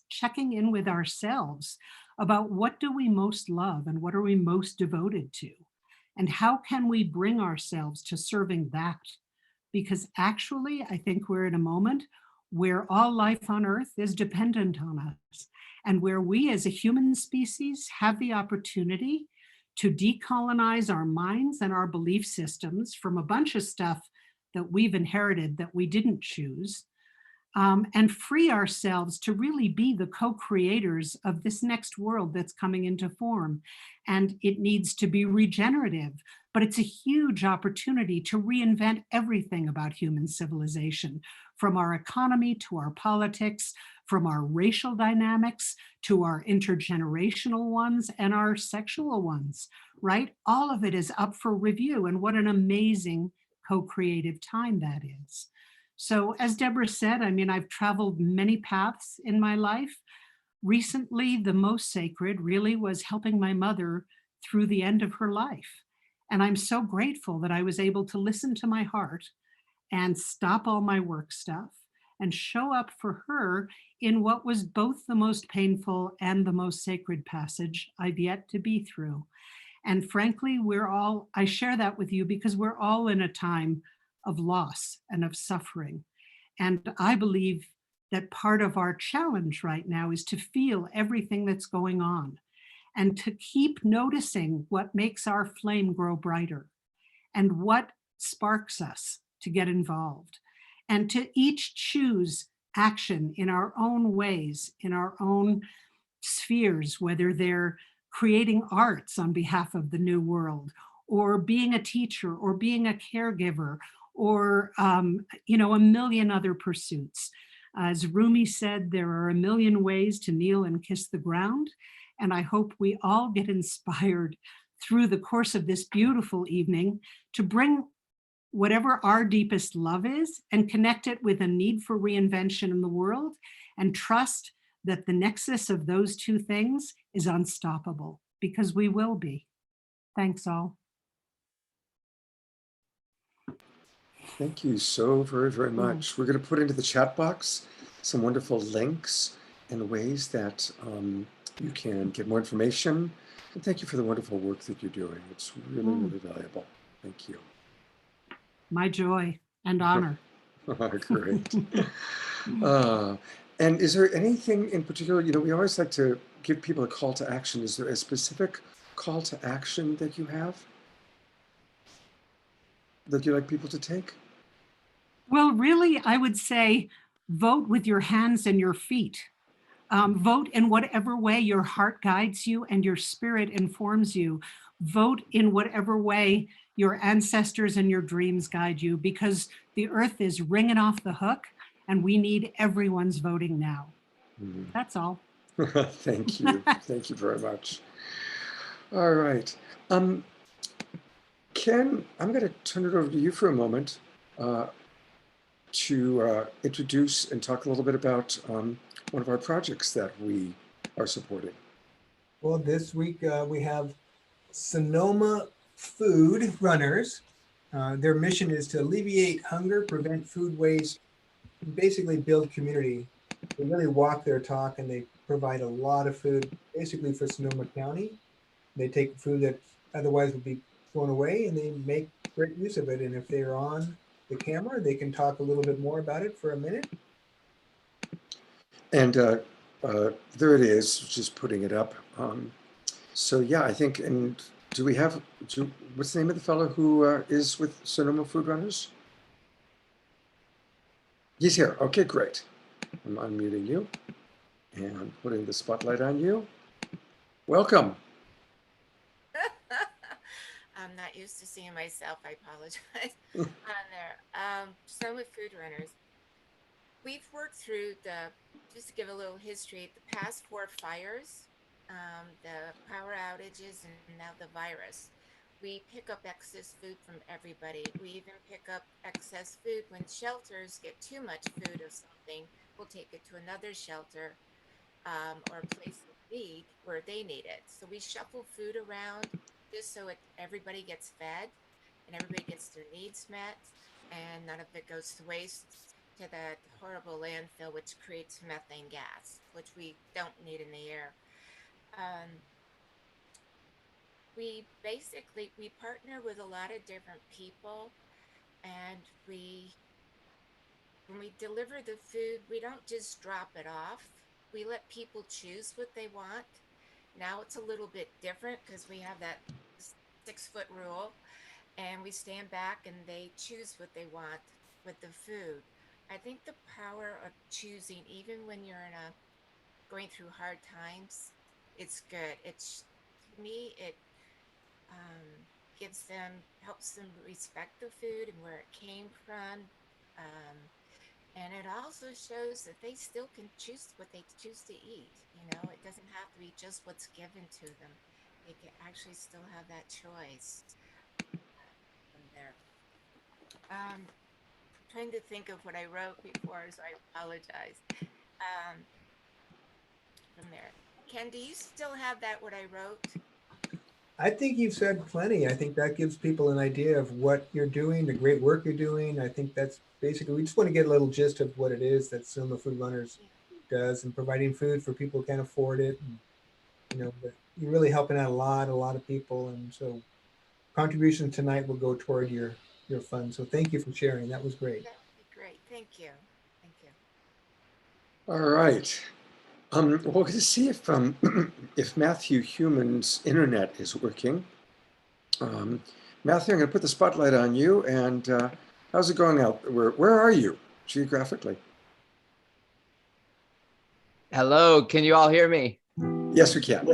checking in with ourselves about what do we most love and what are we most devoted to, and how can we bring ourselves to serving that? Because actually, I think we're in a moment where all life on Earth is dependent on us, and where we as a human species have the opportunity to decolonize our minds and our belief systems from a bunch of stuff that we've inherited that we didn't choose, and free ourselves to really be the co-creators of this next world that's coming into form. And it needs to be regenerative, but it's a huge opportunity to reinvent everything about human civilization, from our economy to our politics, from our racial dynamics to our intergenerational ones and our sexual ones, right? All of it is up for review, and what an amazing co-creative time that is. So as Deborah said, I mean, I've traveled many paths in my life. Recently, the most sacred really was helping my mother through the end of her life. And I'm so grateful that I was able to listen to my heart and stop all my work stuff and show up for her in what was both the most painful and the most sacred passage I've yet to be through. And frankly, I share that with you because we're all in a time of loss and of suffering. And I believe that part of our challenge right now is to feel everything that's going on and to keep noticing what makes our flame grow brighter and what sparks us to get involved, and to each choose action in our own ways, in our own spheres, whether they're creating arts on behalf of the new world, or being a teacher, or being a caregiver, or a million other pursuits. As Rumi said, there are a million ways to kneel and kiss the ground. And I hope we all get inspired through the course of this beautiful evening to bring whatever our deepest love is and connect it with a need for reinvention in the world, and trust that the nexus of those two things is unstoppable, because we will be. Thanks all. Thank you so very, very much. We're going to put into the chat box some wonderful links and ways that you can get more information. And thank you for the wonderful work that you're doing. It's really, really valuable. Thank you. My joy and honor. Great. And is there anything in particular, we always like to give people a call to action. Is there a specific call to action that you have that you'd like people to take? Well, really, I would say vote with your hands and your feet. Vote in whatever way your heart guides you and your spirit informs you. Vote in whatever way your ancestors and your dreams guide you, because the earth is ringing off the hook and we need everyone's voting now. That's all. Thank you. Thank you very much. All right. Ken, I'm going to turn it over to you for a moment to introduce and talk a little bit about one of our projects that we are supporting. Well, this week we have Sonoma Food Runners. Their mission is to alleviate hunger, prevent food waste, and basically build community. They really walk their talk, and they provide a lot of food basically for Sonoma County. They take food that otherwise would be thrown away, and they make great use of it. And if they're on the camera, they can talk a little bit more about it for a minute. And there it is, just putting it up. So yeah, I think, and what's the name of the fellow who is with Sonoma Food Runners? He's here. Okay, great. I'm unmuting you and putting the spotlight on you. Welcome. not used to seeing myself. I apologize on there. So with food runners, we've worked through just to give a little history, the past 4 fires, the power outages, and now the virus. We pick up excess food from everybody. We even pick up excess food when shelters get too much food of something. We'll take it to another shelter or place of need where they need it. So we shuffle food around just so everybody gets fed and everybody gets their needs met, and none of it goes to waste to that horrible landfill, which creates methane gas, which we don't need in the air. Um, we partner with a lot of different people, and when we deliver the food, we don't just drop it off. We let people choose what they want. Now it's a little bit different because we have that 6-foot rule, and we stand back and they choose what they want with the food. I think the power of choosing, even when you're going through hard times, it's good. To me, it helps them respect the food and where it came from. Um, and it also shows that they still can choose what they choose to eat. It doesn't have to be just what's given to them. They can actually still have that choice from there. Trying to think of what I wrote before, so I apologize. From there. Ken, do you still have that, what I wrote? I think you've said plenty. I think that gives people an idea of what you're doing, the great work you're doing. I think that's basically, we just want to get a little gist of what it is that Soma Food Runners does, and providing food for people who can't afford it. And, but you're really helping out a lot of people. And so contribution tonight will go toward your fund. So thank you for sharing. That was great. That would be great. Thank you. Thank you. All right. Well, to see if if Matthew Human's internet is working. Matthew, I'm going to put the spotlight on you. And how's it going out? Where are you geographically? Hello, can you all hear me? Yes, we can.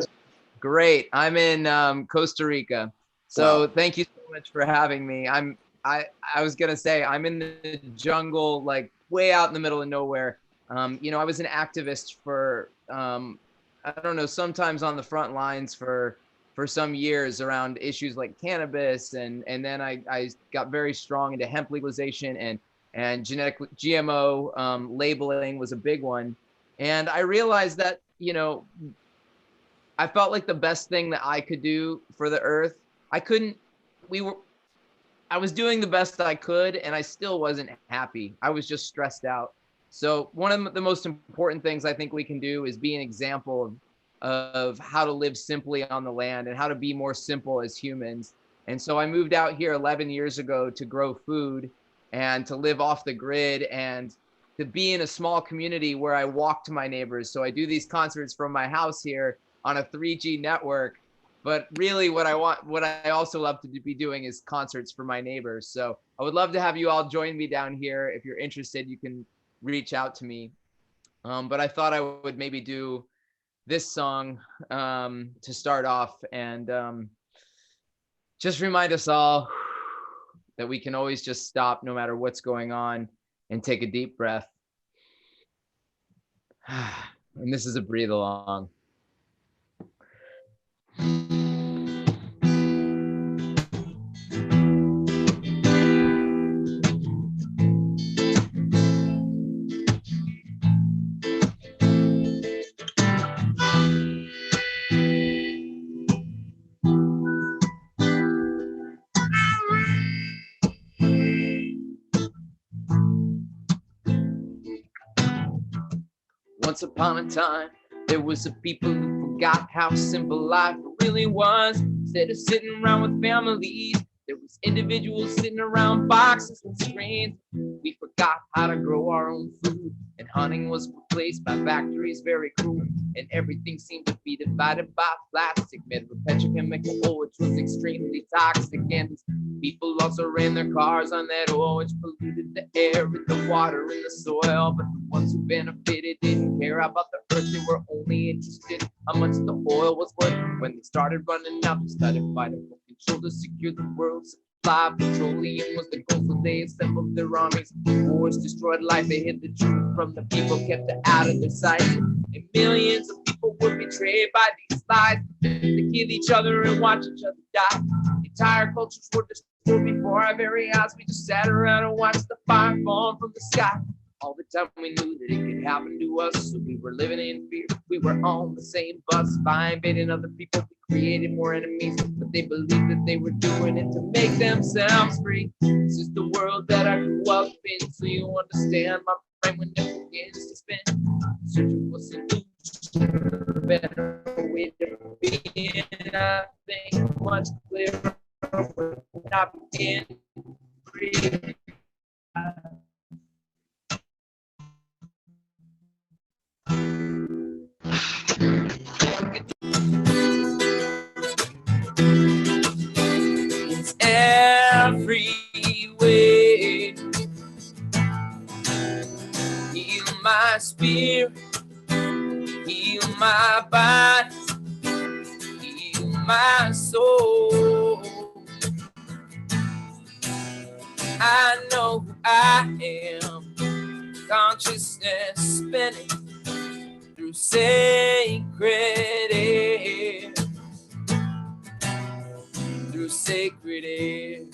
Great. I'm in Costa Rica. So Thank you so much for having me. I was gonna say I'm in the jungle, like way out in the middle of nowhere. I was an activist for I don't know, sometimes on the front lines for some years around issues like cannabis, and then I got very strong into hemp legalization, and genetic GMO labeling was a big one. And I realized that, I felt like the best thing that I could do for the earth, I was doing the best I could, and I still wasn't happy. I was just stressed out. So one of the most important things I think we can do is be an example of how to live simply on the land and how to be more simple as humans. And so I moved out here 11 years ago to grow food and to live off the grid and to be in a small community where I walk to my neighbors. So I do these concerts from my house here on a 3G network. But really what I also love to be doing is concerts for my neighbors. So I would love to have you all join me down here. If you're interested, you can reach out to me. But I thought I would maybe do this song to start off, and just remind us all that we can always just stop no matter what's going on and take a deep breath. And this is a breathe along. Once upon a time, there was a people who forgot how simple life really was. Instead of sitting around with families, there was individuals sitting around boxes and screens. We forgot how to grow our own food, and hunting was replaced by factories very cruel. And everything seemed to be divided by plastic, made with petrochemical oil, which was extremely toxic. And people also ran their cars on that oil, which polluted the air and the water and the soil. But the ones who benefited didn't care about the earth. They were only interested how much the oil was worth. When they started running out, they started fighting for control to secure the world's supply. Petroleum was the goal, so they assembled their armies. Wars destroyed life, they hid the truth from the people, kept it out of their sight. And millions of people were betrayed by these lies. They kill each other and watch each other die. Entire cultures were destroyed before our very eyes. We just sat around and watched the fire fall from the sky. All the time we knew that it could happen to us, so we were living in fear. We were on the same bus, by invading other people. We created more enemies, but they believed that they were doing it to make themselves free. This is the world that I grew up in, so you understand my brain when it begins to spin. Searching for solutions, a better way to be, and I think much clearer when I begin to breathe. It's every way. Heal my spirit, heal my body, heal my soul. I know who I am, consciousness spinning through sacred air, through sacred air.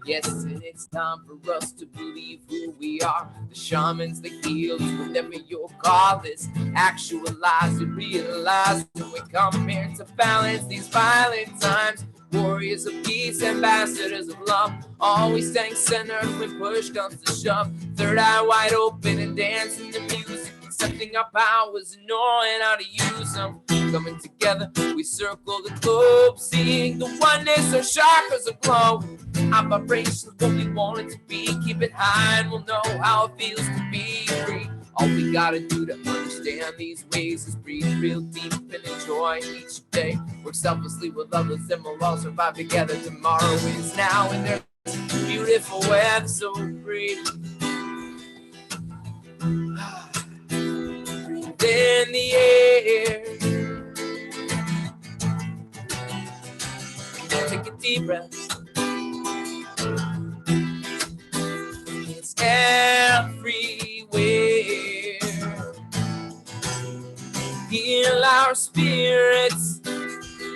Yes, and it's time for us to believe who we are. The shamans, the healers, whatever you'll call this. Actualize and realize that we come here to balance these violent times. Warriors of peace, ambassadors of love, always staying centered when push comes to shove. Third eye wide open and dancing to music, accepting our powers and knowing how to use them. Coming together, we circle the globe, seeing the oneness, our chakras aglow. Our vibrations what we want it to be. Keep it high and we'll know how it feels to be free. All we gotta do to understand these ways is breathe real deep and enjoy each day. Work selflessly with others and we'll all survive together. Tomorrow is now and there's beautiful weather, so breathe. Breathe in the air. Take a deep breath. It's everywhere. Heal our spirits,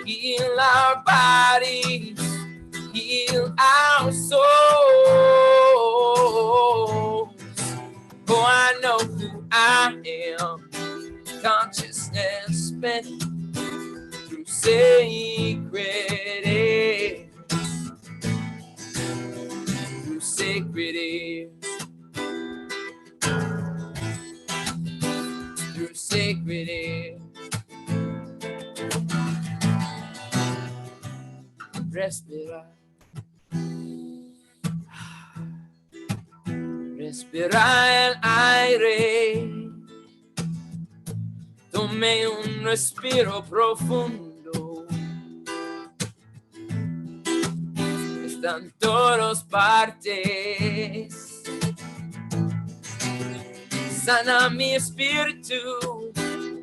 heal our bodies, heal our souls. Oh, I know who I am. Consciousness spinning through sacred air. Through sacred air. Through sacred air. Respirar. Respirar el aire. Tome un respiro profundo. Están todos partes. Sana mi espíritu,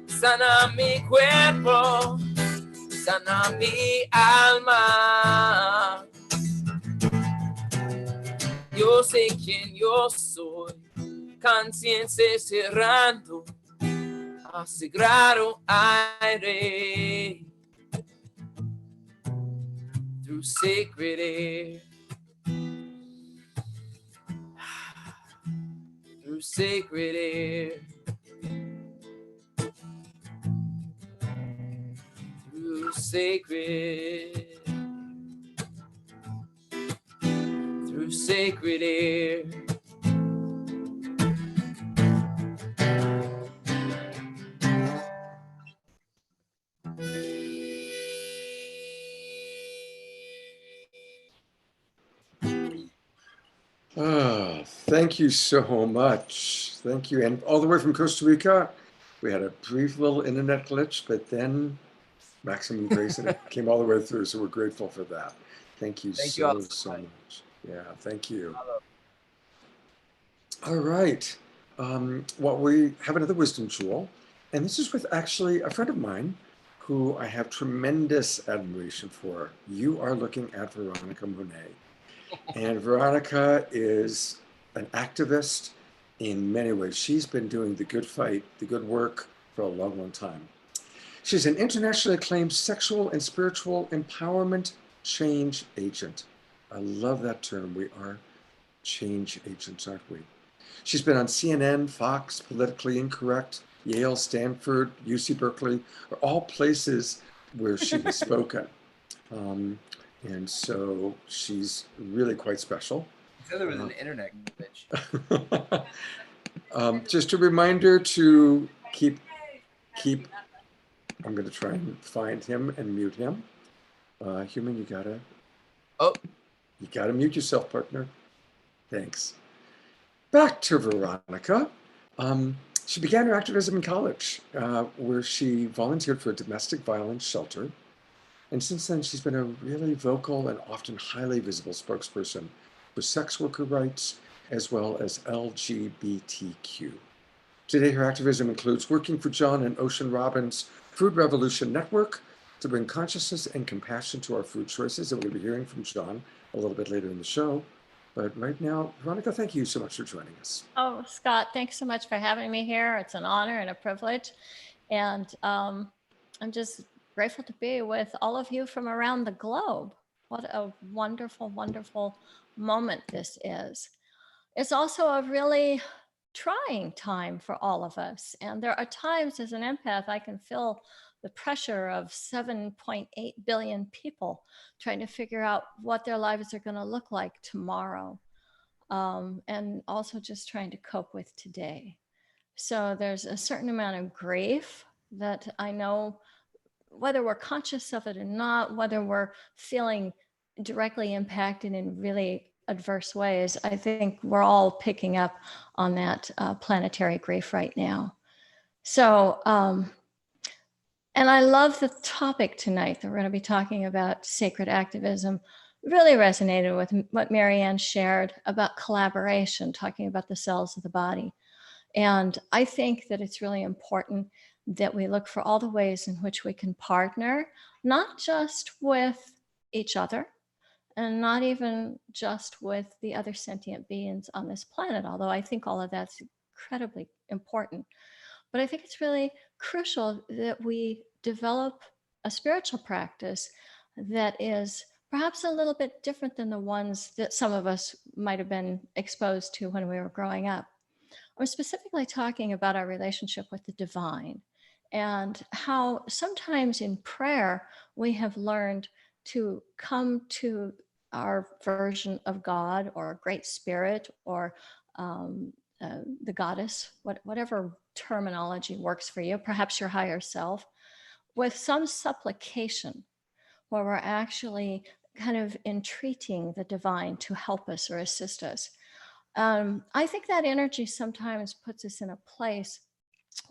sana mi cuerpo, sana mi alma. Yo sé quién yo soy, conciencia cerrando a sagrado aire. Through sacred air. Through sacred air. Through sacred. Through sacred air. Thank you so much. Thank you. And all the way from Costa Rica, We had a brief little internet glitch, but then maximum grace and it came all the way through. So we're grateful for that. Thank you Thank you all so much. Yeah, thank you. All right. Well, we have another wisdom jewel, and this is with actually a friend of mine who I have tremendous admiration for. You are looking at Veronica Monet. And Veronica is an activist in many ways. She's been doing the good fight, the good work for a long, long time. She's an internationally acclaimed sexual and spiritual empowerment change agent. I love that term. We are change agents, aren't we? She's been on CNN, Fox, Politically Incorrect, Yale, Stanford, UC Berkeley, are all places where she has spoken. And so she's really quite special. So there was an internet glitch. Just a reminder to keep, I'm going to try and find him and mute him. Human, you gotta mute yourself, partner. Thanks. Back to Veronica. She began her activism in college, where she volunteered for a domestic violence shelter. And since then, she's been a really vocal and often highly visible spokesperson for sex worker rights, as well as LGBTQ. Today, her activism includes working for John and Ocean Robbins' Food Revolution Network to bring consciousness and compassion to our food choices. And we're going to be hearing from John a little bit later in the show. But right now, Veronica, thank you so much for joining us. Oh, Scott, thanks so much for having me here. It's an honor and a privilege. And I'm just grateful to be with all of you from around the globe. What a wonderful, wonderful moment this is. It's also a really trying time for all of us. And there are times as an empath, I can feel the pressure of 7.8 billion people trying to figure out what their lives are going to look like tomorrow. And also just trying to cope with today. So there's a certain amount of grief that I know, whether we're conscious of it or not, whether we're feeling directly impacted in really adverse ways, I think we're all picking up on that planetary grief right now. So, and I love the topic tonight that we're going to be talking about, sacred activism. Really resonated with what Marianne shared about collaboration, talking about the cells of the body. And I think that it's really important that we look for all the ways in which we can partner, not just with each other, and not even just with the other sentient beings on this planet, although I think all of that's incredibly important. But I think it's really crucial that we develop a spiritual practice that is perhaps a little bit different than the ones that some of us might have been exposed to when we were growing up. I'm specifically talking about our relationship with the divine and how sometimes in prayer we have learned to come to our version of God or a great spirit or the goddess, whatever terminology works for you, perhaps your higher self, with some supplication where we're actually kind of entreating the divine to help us or assist us. I think that energy sometimes puts us in a place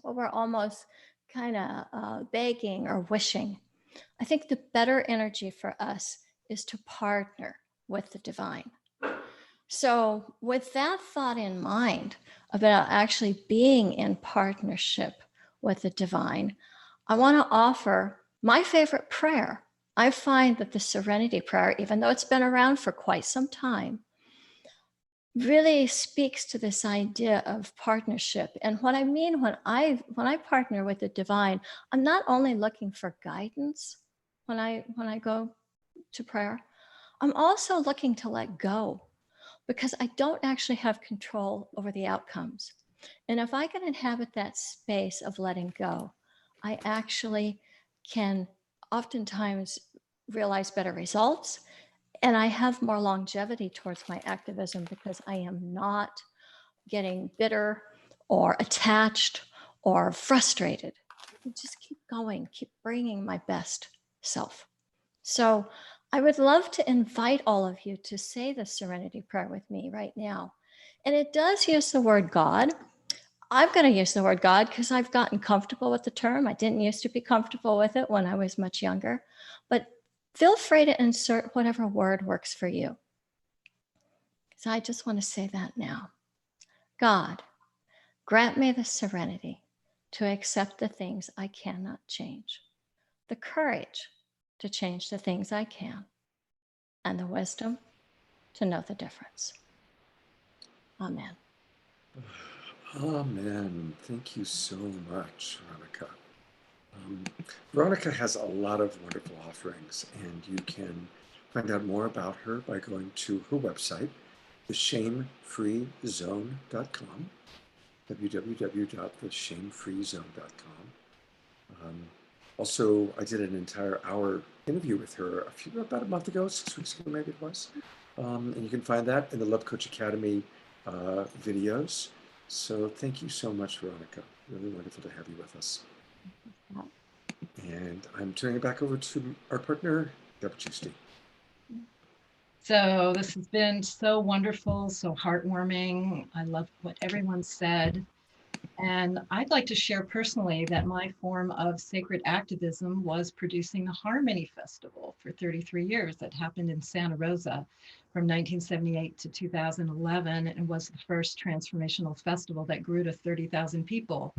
where we're almost kind of begging or wishing. I think the better energy for us is to partner with the divine. So with that thought in mind about actually being in partnership with the divine, I want to offer my favorite prayer. I find that the Serenity Prayer, even though it's been around for quite some time, really speaks to this idea of partnership. And what I mean when I partner with the divine, I'm not only looking for guidance when I go to prayer, I'm also looking to let go because I don't actually have control over the outcomes. And if I can inhabit that space of letting go, I actually can oftentimes realize better results. And I have more longevity towards my activism because I am not getting bitter or attached or frustrated. I just keep going, keep bringing my best self. So I would love to invite all of you to say the Serenity Prayer with me right now. And it does use the word God. I'm going to use the word God because I've gotten comfortable with the term. I didn't used to be comfortable with it when I was much younger, but feel free to insert whatever word works for you. So I just want to say that now. God, grant me the serenity to accept the things I cannot change, the courage to change the things I can, and the wisdom to know the difference. Amen. Amen. Thank you so much, Veronica. Veronica has a lot of wonderful offerings, and you can find out more about her by going to her website, theshamefreezone.com, www.theshamefreezone.com. Also, I did an entire hour interview with her about a month ago, 6 weeks ago, maybe it was. And you can find that in the Love Coach Academy videos. So thank you so much, Veronica. Really wonderful to have you with us. And I'm turning it back over to our partner, Deborah Giusti. So this has been so wonderful, so heartwarming. I love what everyone said. And I'd like to share personally that my form of sacred activism was producing the Harmony Festival for 33 years that happened in Santa Rosa from 1978 to 2011, and was the first transformational festival that grew to 30,000 people.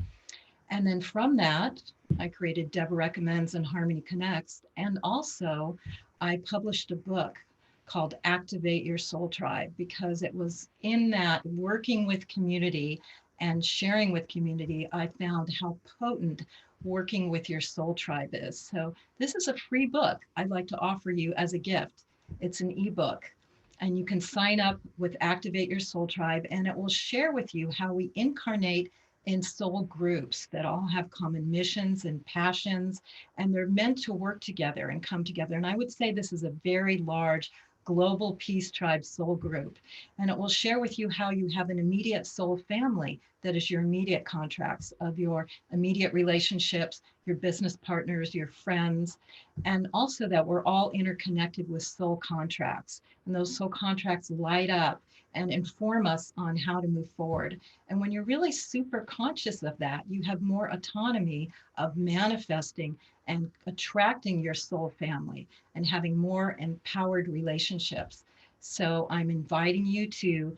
And then from that, I created Deborah Recommends and Harmony Connects. And also I published a book called Activate Your Soul Tribe, because it was in that working with community and sharing with community, I found how potent working with your soul tribe is. So this is a free book I'd like to offer you as a gift. It's an ebook, and you can sign up with Activate Your Soul Tribe, and it will share with you how we incarnate in soul groups that all have common missions and passions, and they're meant to work together and come together. And I would say this is a very large global peace tribe soul group. And it will share with you how you have an immediate soul family that is your immediate contracts of your immediate relationships, your business partners, your friends, and also that we're all interconnected with soul contracts. And those soul contracts light up and inform us on how to move forward. And when you're really super conscious of that, you have more autonomy of manifesting and attracting your soul family and having more empowered relationships. So I'm inviting you to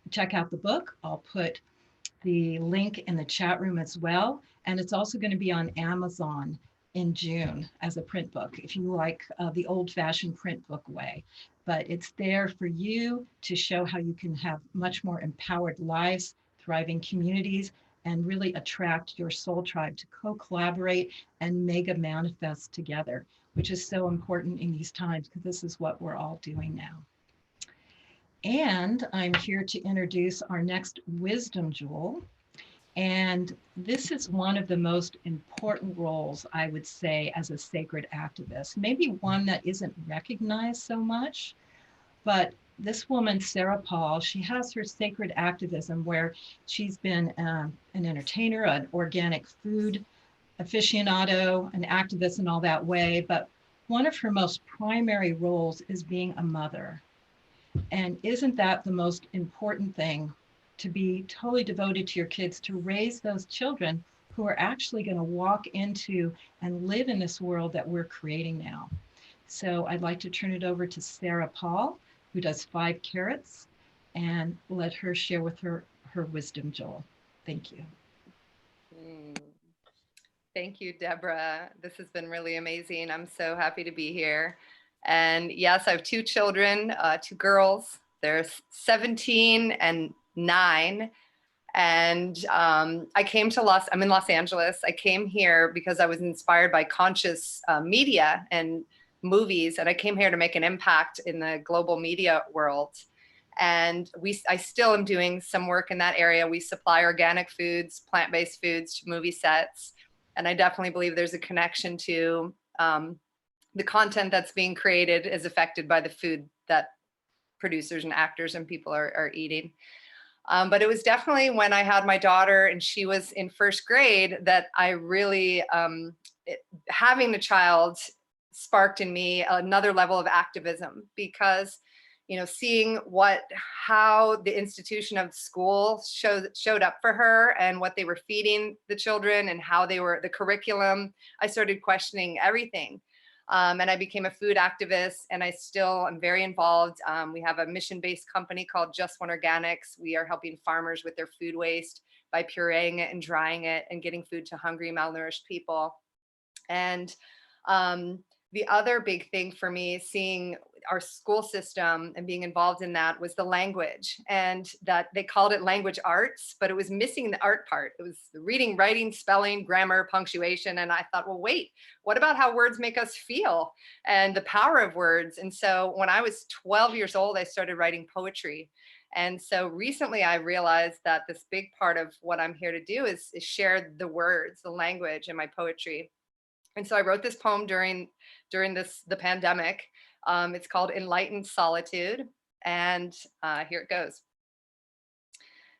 check out the book. I'll put the link in the chat room as well. And it's also going to be on Amazon in June as a print book, if you like the old-fashioned print book way. But it's there for you to show how you can have much more empowered lives, thriving communities, and really attract your soul tribe to co-collaborate and mega manifest together, which is so important in these times, because this is what we're all doing now. And I'm here to introduce our next wisdom jewel. And this is one of the most important roles, I would say, as a sacred activist, maybe one that isn't recognized so much, but this woman, Sarah Paul, she has her sacred activism where she's been an entertainer, an organic food aficionado, an activist in all that way. But one of her most primary roles is being a mother. And isn't that the most important thing, to be totally devoted to your kids, to raise those children who are actually going to walk into and live in this world that we're creating now? So I'd like to turn it over to Sarah Paul, who does 5 carats, and let her share with her wisdom jewel. Thank you. Thank you, Deborah. This has been really amazing. I'm so happy to be here. And yes, I have 2 children, 2 girls. They're 17 and 9. And I'm in Los Angeles. I came here because I was inspired by conscious media and movies. And I came here to make an impact in the global media world. And I still am doing some work in that area. We supply organic foods, plant-based foods to movie sets. And I definitely believe there's a connection to the content that's being created is affected by the food that producers and actors and people are eating. But it was definitely when I had my daughter and she was in 1st grade that I really, having a child sparked in me another level of activism, because you know, seeing how the institution of school showed up for her and what they were feeding the children and how the curriculum, I started questioning everything. And I became a food activist, and I still am very involved. We have a mission-based company called Just One Organics. We are helping farmers with their food waste by pureeing it and drying it and getting food to hungry, malnourished people. And the other big thing for me, seeing our school system and being involved in that, was the language, and that they called it language arts, but it was missing the art part. It was the reading, writing, spelling, grammar, punctuation. And I thought, well, wait, what about how words make us feel and the power of words? And so when I was 12 years old, I started writing poetry. And so recently I realized that this big part of what I'm here to do is share the words, the language in my poetry. And so I wrote this poem during the pandemic. It's called Enlightened Solitude. And here it goes.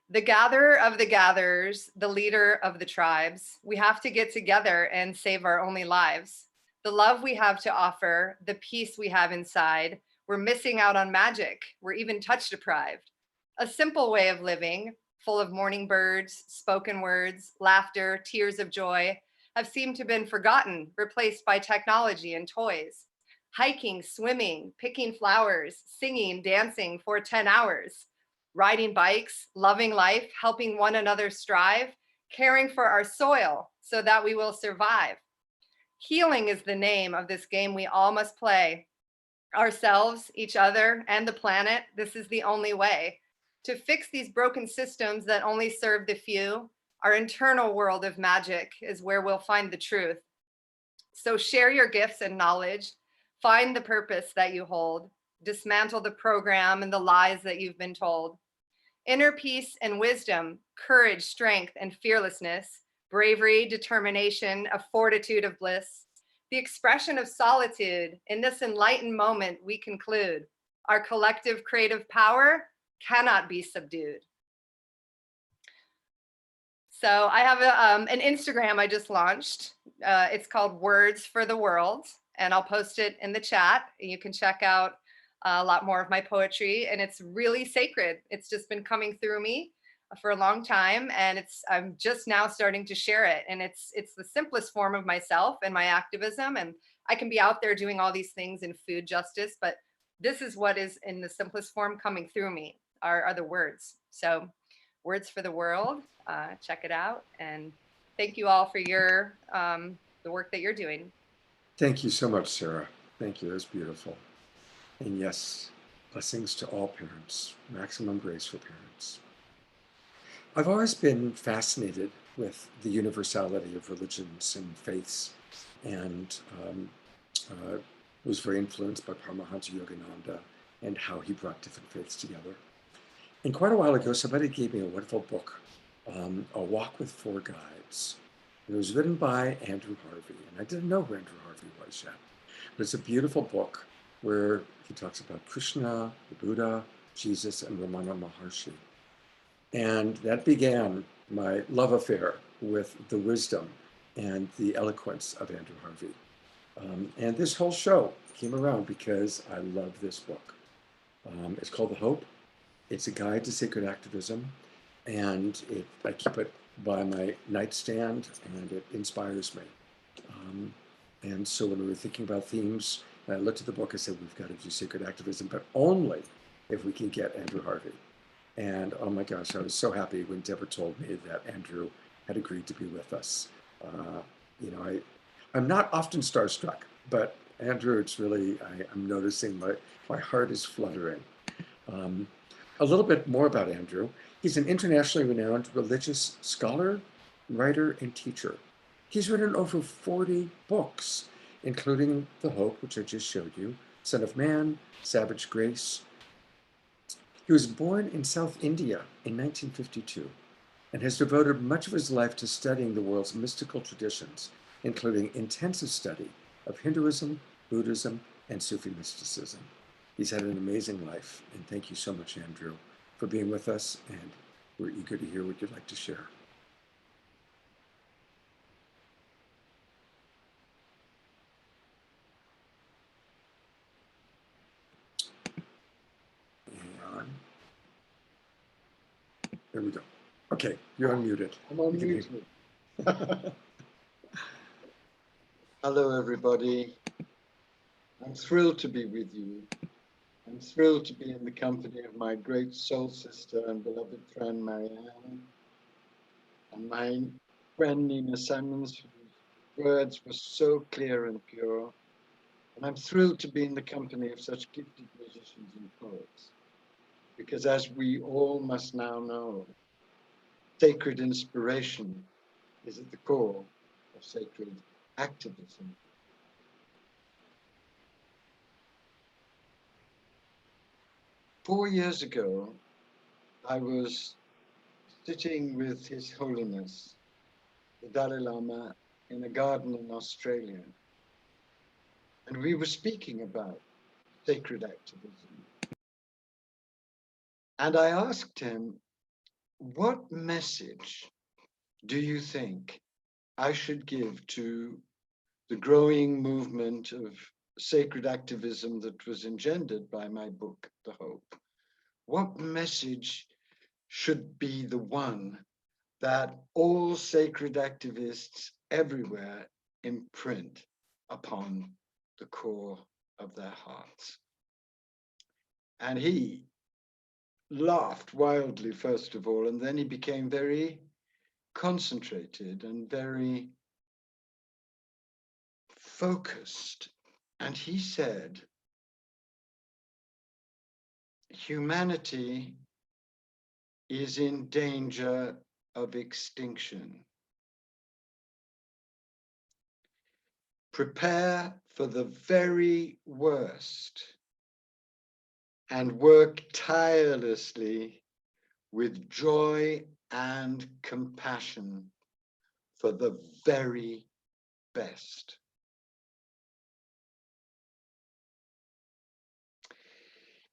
The gatherer of the gatherers, the leader of the tribes, we have to get together and save our only lives. The love we have to offer, the peace we have inside, we're missing out on magic. We're even touch deprived. A simple way of living, full of morning birds, spoken words, laughter, tears of joy, have seemed to have been forgotten, replaced by technology and toys. Hiking, swimming, picking flowers, singing, dancing for 10 hours. Riding bikes, loving life, helping one another strive, caring for our soil so that we will survive. Healing is the name of this game we all must play. Ourselves, each other, and the planet, this is the only way. To fix these broken systems that only serve the few, our internal world of magic is where we'll find the truth. So share your gifts and knowledge, find the purpose that you hold, dismantle the program and the lies that you've been told. Inner peace and wisdom, courage, strength, and fearlessness, bravery, determination, a fortitude of bliss. The expression of solitude, in this enlightened moment we conclude, our collective creative power cannot be subdued. So I have an Instagram I just launched. It's called Words for the World, and I'll post it in the chat. You can check out a lot more of my poetry, and it's really sacred. It's just been coming through me for a long time, and I'm just now starting to share it. And it's the simplest form of myself and my activism. And I can be out there doing all these things in food justice, but this is what is in the simplest form coming through me are the words. So Words for the World, check it out. And thank you all for the work that you're doing. Thank you so much, Sarah. Thank you. That's beautiful. And yes, blessings to all parents, maximum grace for parents. I've always been fascinated with the universality of religions and faiths, and was very influenced by Paramahansa Yogananda and how he brought different faiths together. And quite a while ago, somebody gave me a wonderful book, A Walk with Four Guides. It was written by Andrew Harvey, and I didn't know who Andrew Harvey was yet. But it's a beautiful book where he talks about Krishna, the Buddha, Jesus, and Ramana Maharshi. And that began my love affair with the wisdom and the eloquence of Andrew Harvey. And this whole show came around because I love this book. It's called The Hope. It's a guide to sacred activism, and I keep it by my nightstand, and it inspires me. And so when we were thinking about themes, I looked at the book, I said, we've got to do sacred activism, but only if we can get Andrew Harvey. And oh my gosh, I was so happy when Deborah told me that Andrew had agreed to be with us. I'm not often starstruck, but Andrew, it's really, I'm noticing my heart is fluttering. A little bit more about Andrew. He's an internationally renowned religious scholar, writer, and teacher. He's written over 40 books, including The Hope, which I just showed you, Son of Man, Savage Grace. He was born in South India in 1952 and has devoted much of his life to studying the world's mystical traditions, including intensive study of Hinduism, Buddhism, and Sufi mysticism. He's had an amazing life, and thank you so much, Andrew, for being with us, and we're eager to hear what you'd like to share. There we go. Okay, you're unmuted. I'm unmuted. Hello, everybody. I'm thrilled to be with you. I'm thrilled to be in the company of my great soul sister and beloved friend, Marianne, and my friend, Nina Simons, whose words were so clear and pure. And I'm thrilled to be in the company of such gifted musicians and poets, because as we all must now know, sacred inspiration is at the core of sacred activism. Four years ago, I was sitting with His Holiness, the Dalai Lama, in a garden in Australia. And we were speaking about sacred activism. And I asked him, what message do you think I should give to the growing movement of sacred activism that was engendered by my book, The Hope? What message should be the one that all sacred activists everywhere imprint upon the core of their hearts? And he laughed wildly, first of all, and then he became very concentrated and very focused. And he said, humanity is in danger of extinction. Prepare for the very worst and work tirelessly with joy and compassion for the very best.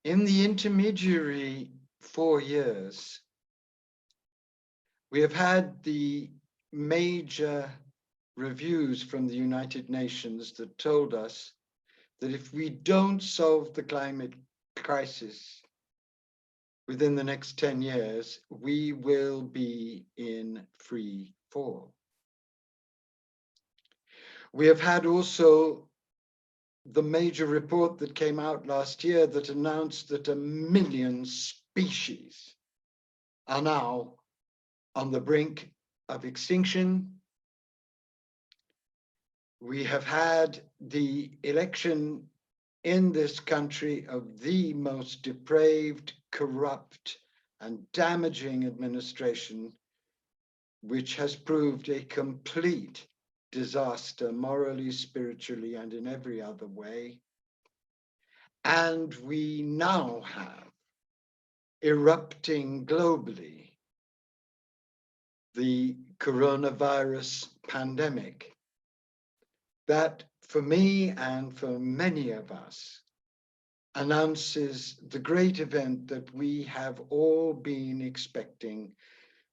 In the intermediary 4 years, we have had the major reviews from the United Nations that told us that if we don't solve the climate crisis within the next 10 years, we will be in free fall. We have had also the major report that came out last year that announced that 1 million species are now on the brink of extinction. We have had the election in this country of the most depraved, corrupt, and damaging administration, which has proved a complete disaster morally, spiritually, and in every other way. And we now have erupting globally the coronavirus pandemic that, for me and for many of us, announces the great event that we have all been expecting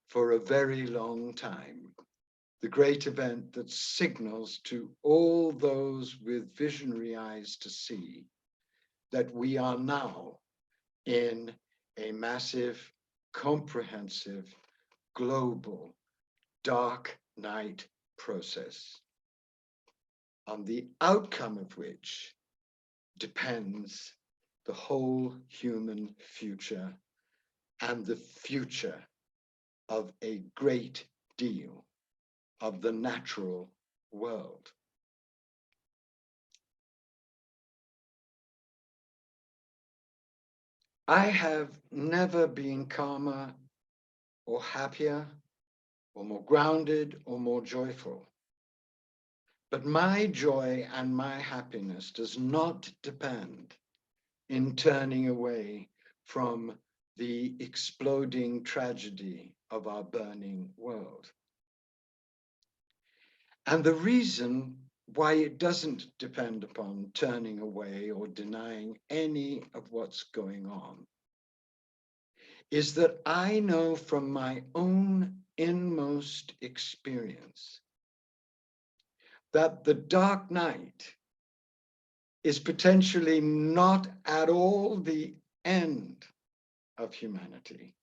for a very long time. The great event that signals to all those with visionary eyes to see that we are now in a massive, comprehensive, global, dark night process, on the outcome of which depends the whole human future and the future of a great deal of the natural world. I have never been calmer or happier or more grounded or more joyful. But my joy and my happiness does not depend in turning away from the exploding tragedy of our burning world. And the reason why it doesn't depend upon turning away or denying any of what's going on is that I know from my own inmost experience that the dark night is potentially not at all the end of humanity,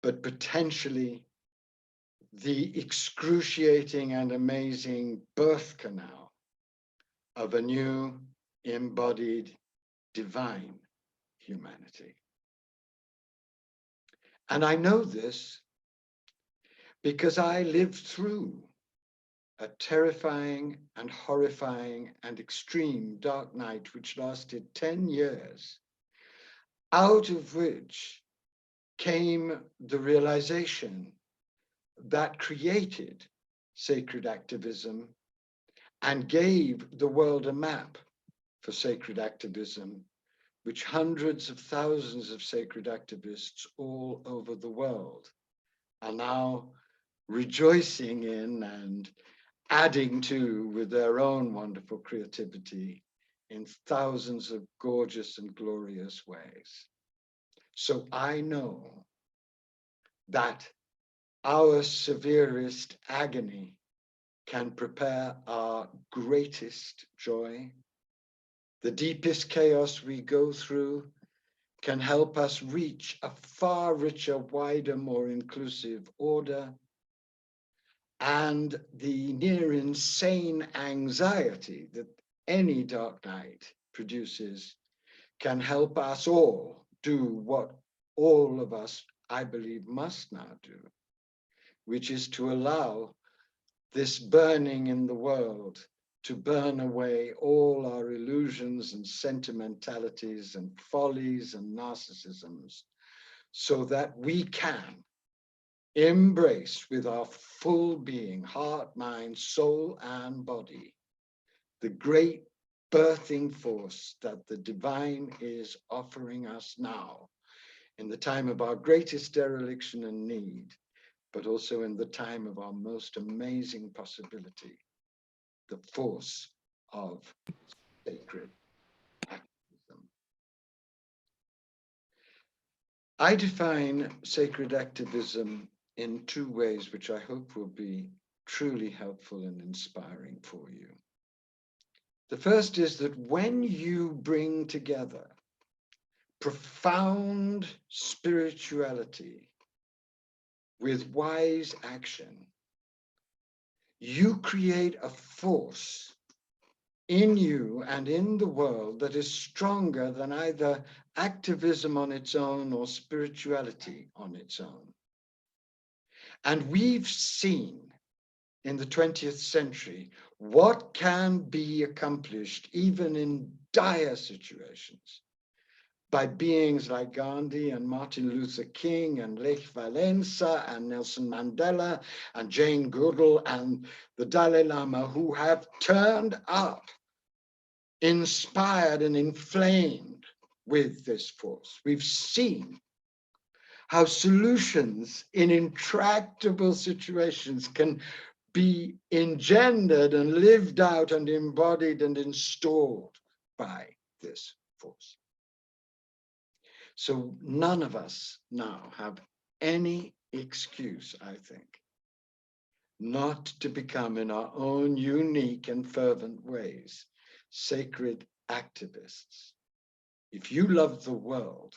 but potentially the excruciating and amazing birth canal of a new embodied divine humanity. And I know this because I lived through a terrifying and horrifying and extreme dark night which lasted 10 years, out of which came the realization that created sacred activism and gave the world a map for sacred activism, which hundreds of thousands of sacred activists all over the world are now rejoicing in and adding to with their own wonderful creativity in thousands of gorgeous and glorious ways. So I know that our severest agony can prepare our greatest joy. The deepest chaos we go through can help us reach a far richer, wider, more inclusive order. And the near insane anxiety that any dark night produces can help us all do what all of us, I believe, must now do, which is to allow this burning in the world to burn away all our illusions and sentimentalities and follies and narcissisms, so that we can embrace with our full being, heart, mind, soul, and body, the great birthing force that the divine is offering us now in the time of our greatest dereliction and need, but also in the time of our most amazing possibility, the force of sacred activism. I define sacred activism in two ways, which I hope will be truly helpful and inspiring for you. The first is that when you bring together profound spirituality with wise action, you create a force in you and in the world that is stronger than either activism on its own or spirituality on its own. And we've seen in the 20th century what can be accomplished even in dire situations by beings like Gandhi and Martin Luther King and Lech Walesa and Nelson Mandela and Jane Goodall and the Dalai Lama, who have turned up, inspired and inflamed with this force. We've seen how solutions in intractable situations can be engendered and lived out and embodied and installed by this force. So none of us now have any excuse, I think, not to become in our own unique and fervent ways sacred activists. If you love the world,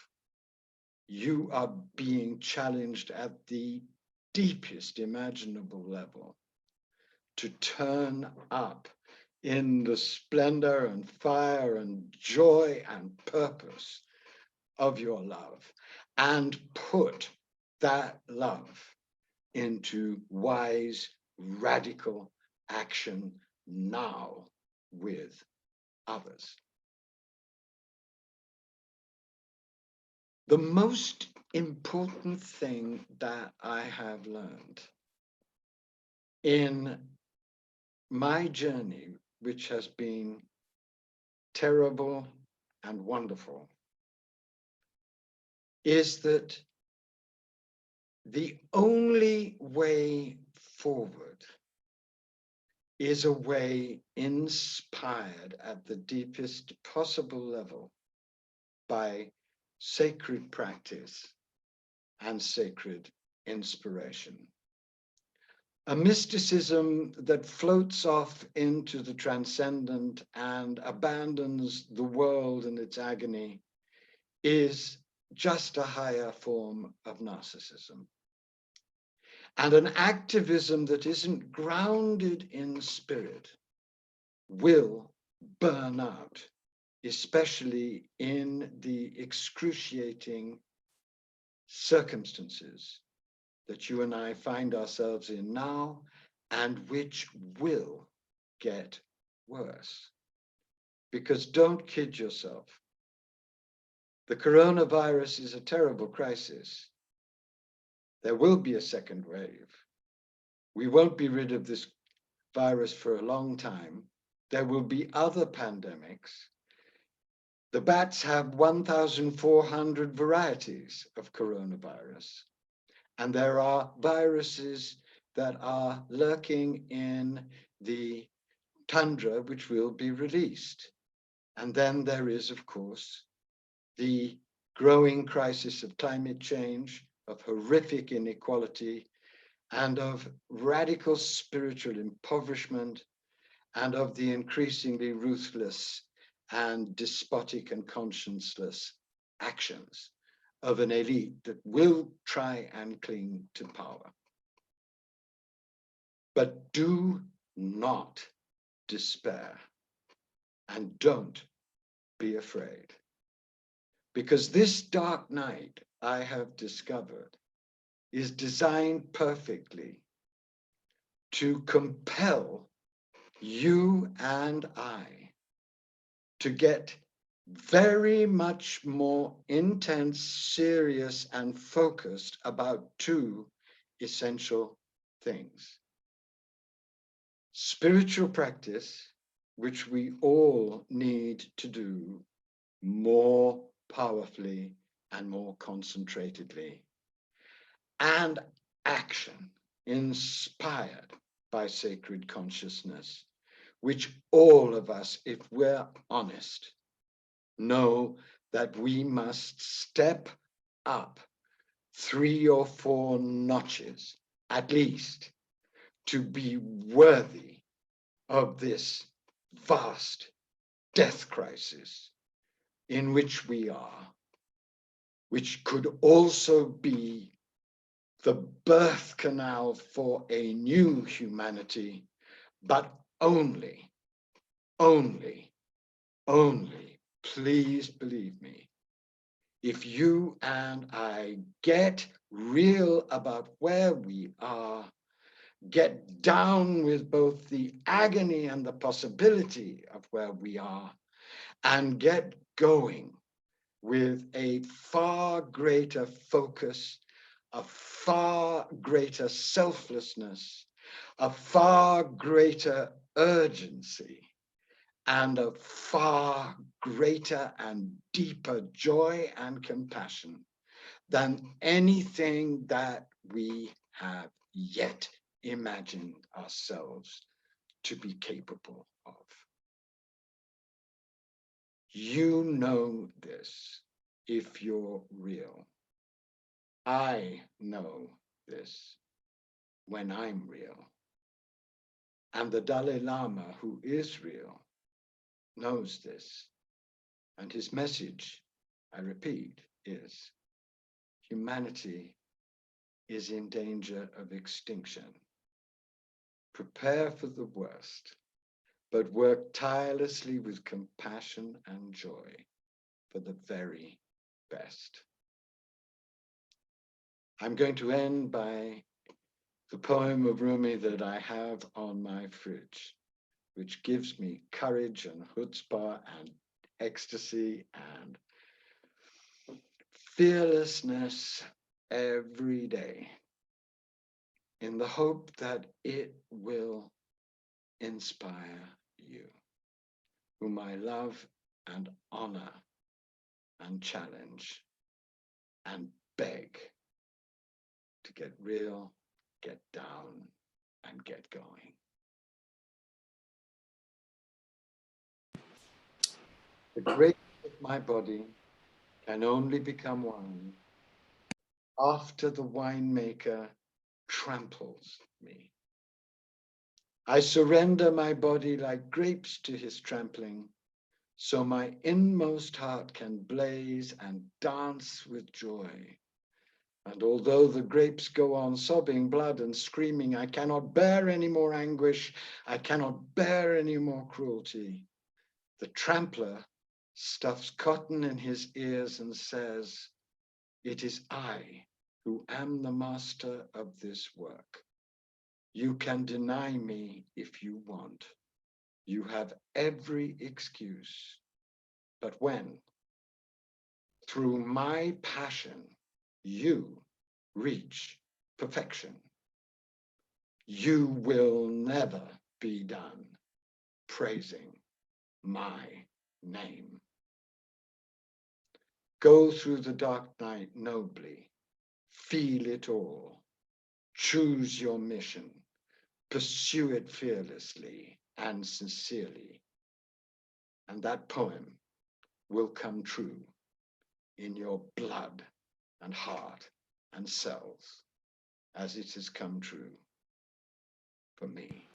you are being challenged at the deepest imaginable level to turn up in the splendor and fire and joy and purpose of your love and put that love into wise, radical action now with others. The most important thing that I have learned in my journey, which has been terrible and wonderful, is that the only way forward is a way inspired at the deepest possible level by sacred practice and sacred inspiration. A mysticism that floats off into the transcendent and abandons the world in its agony is just a higher form of narcissism. And an activism that isn't grounded in spirit will burn out, especially in the excruciating circumstances that you and I find ourselves in now, and which will get worse. Because don't kid yourself. The coronavirus is a terrible crisis. There will be a second wave. We won't be rid of this virus for a long time. There will be other pandemics. The bats have 1,400 varieties of coronavirus. And there are viruses that are lurking in the tundra, which will be released. And then there is, of course, the growing crisis of climate change, of horrific inequality, and of radical spiritual impoverishment, and of the increasingly ruthless and despotic and conscienceless actions of an elite that will try and cling to power. But do not despair, and don't be afraid. Because this dark night, I have discovered, is designed perfectly to compel you and I to get very much more intense, serious, and focused about two essential things. Spiritual practice, which we all need to do more powerfully and more concentratedly, and action inspired by sacred consciousness, which all of us, if we're honest, know that we must step up 3 or 4 notches, at least, to be worthy of this vast death crisis in which we are, which could also be the birth canal for a new humanity, but only, please believe me, if you and I get real about where we are, get down with both the agony and the possibility of where we are, and get going with a far greater focus, a far greater selflessness, a far greater urgency, and a far greater and deeper joy and compassion than anything that we have yet imagined ourselves to be capable of. You know this if you're real. I know this when I'm real. And the Dalai Lama, who is real, knows this. And his message, I repeat, is humanity is in danger of extinction. Prepare for the worst, but work tirelessly with compassion and joy for the very best. I'm going to end by the poem of Rumi that I have on my fridge, which gives me courage and chutzpah and ecstasy and fearlessness every day, in the hope that it will inspire you, whom I love and honor and challenge and beg to get real, get down, and get going. The grace of my body can only become wine after the winemaker tramples me. I surrender my body like grapes to his trampling, so my inmost heart can blaze and dance with joy, And although the grapes go on sobbing blood and screaming, I cannot bear any more anguish, I cannot bear any more cruelty, the trampler stuffs cotton in his ears and says, it is I who am the master of this work. You can deny me if you want. You have every excuse. But when, through my passion, you reach perfection, you will never be done praising my name. Go through the dark night nobly, feel it all, choose your mission, pursue it fearlessly and sincerely, and that poem will come true in your blood and heart and cells, as it has come true for me.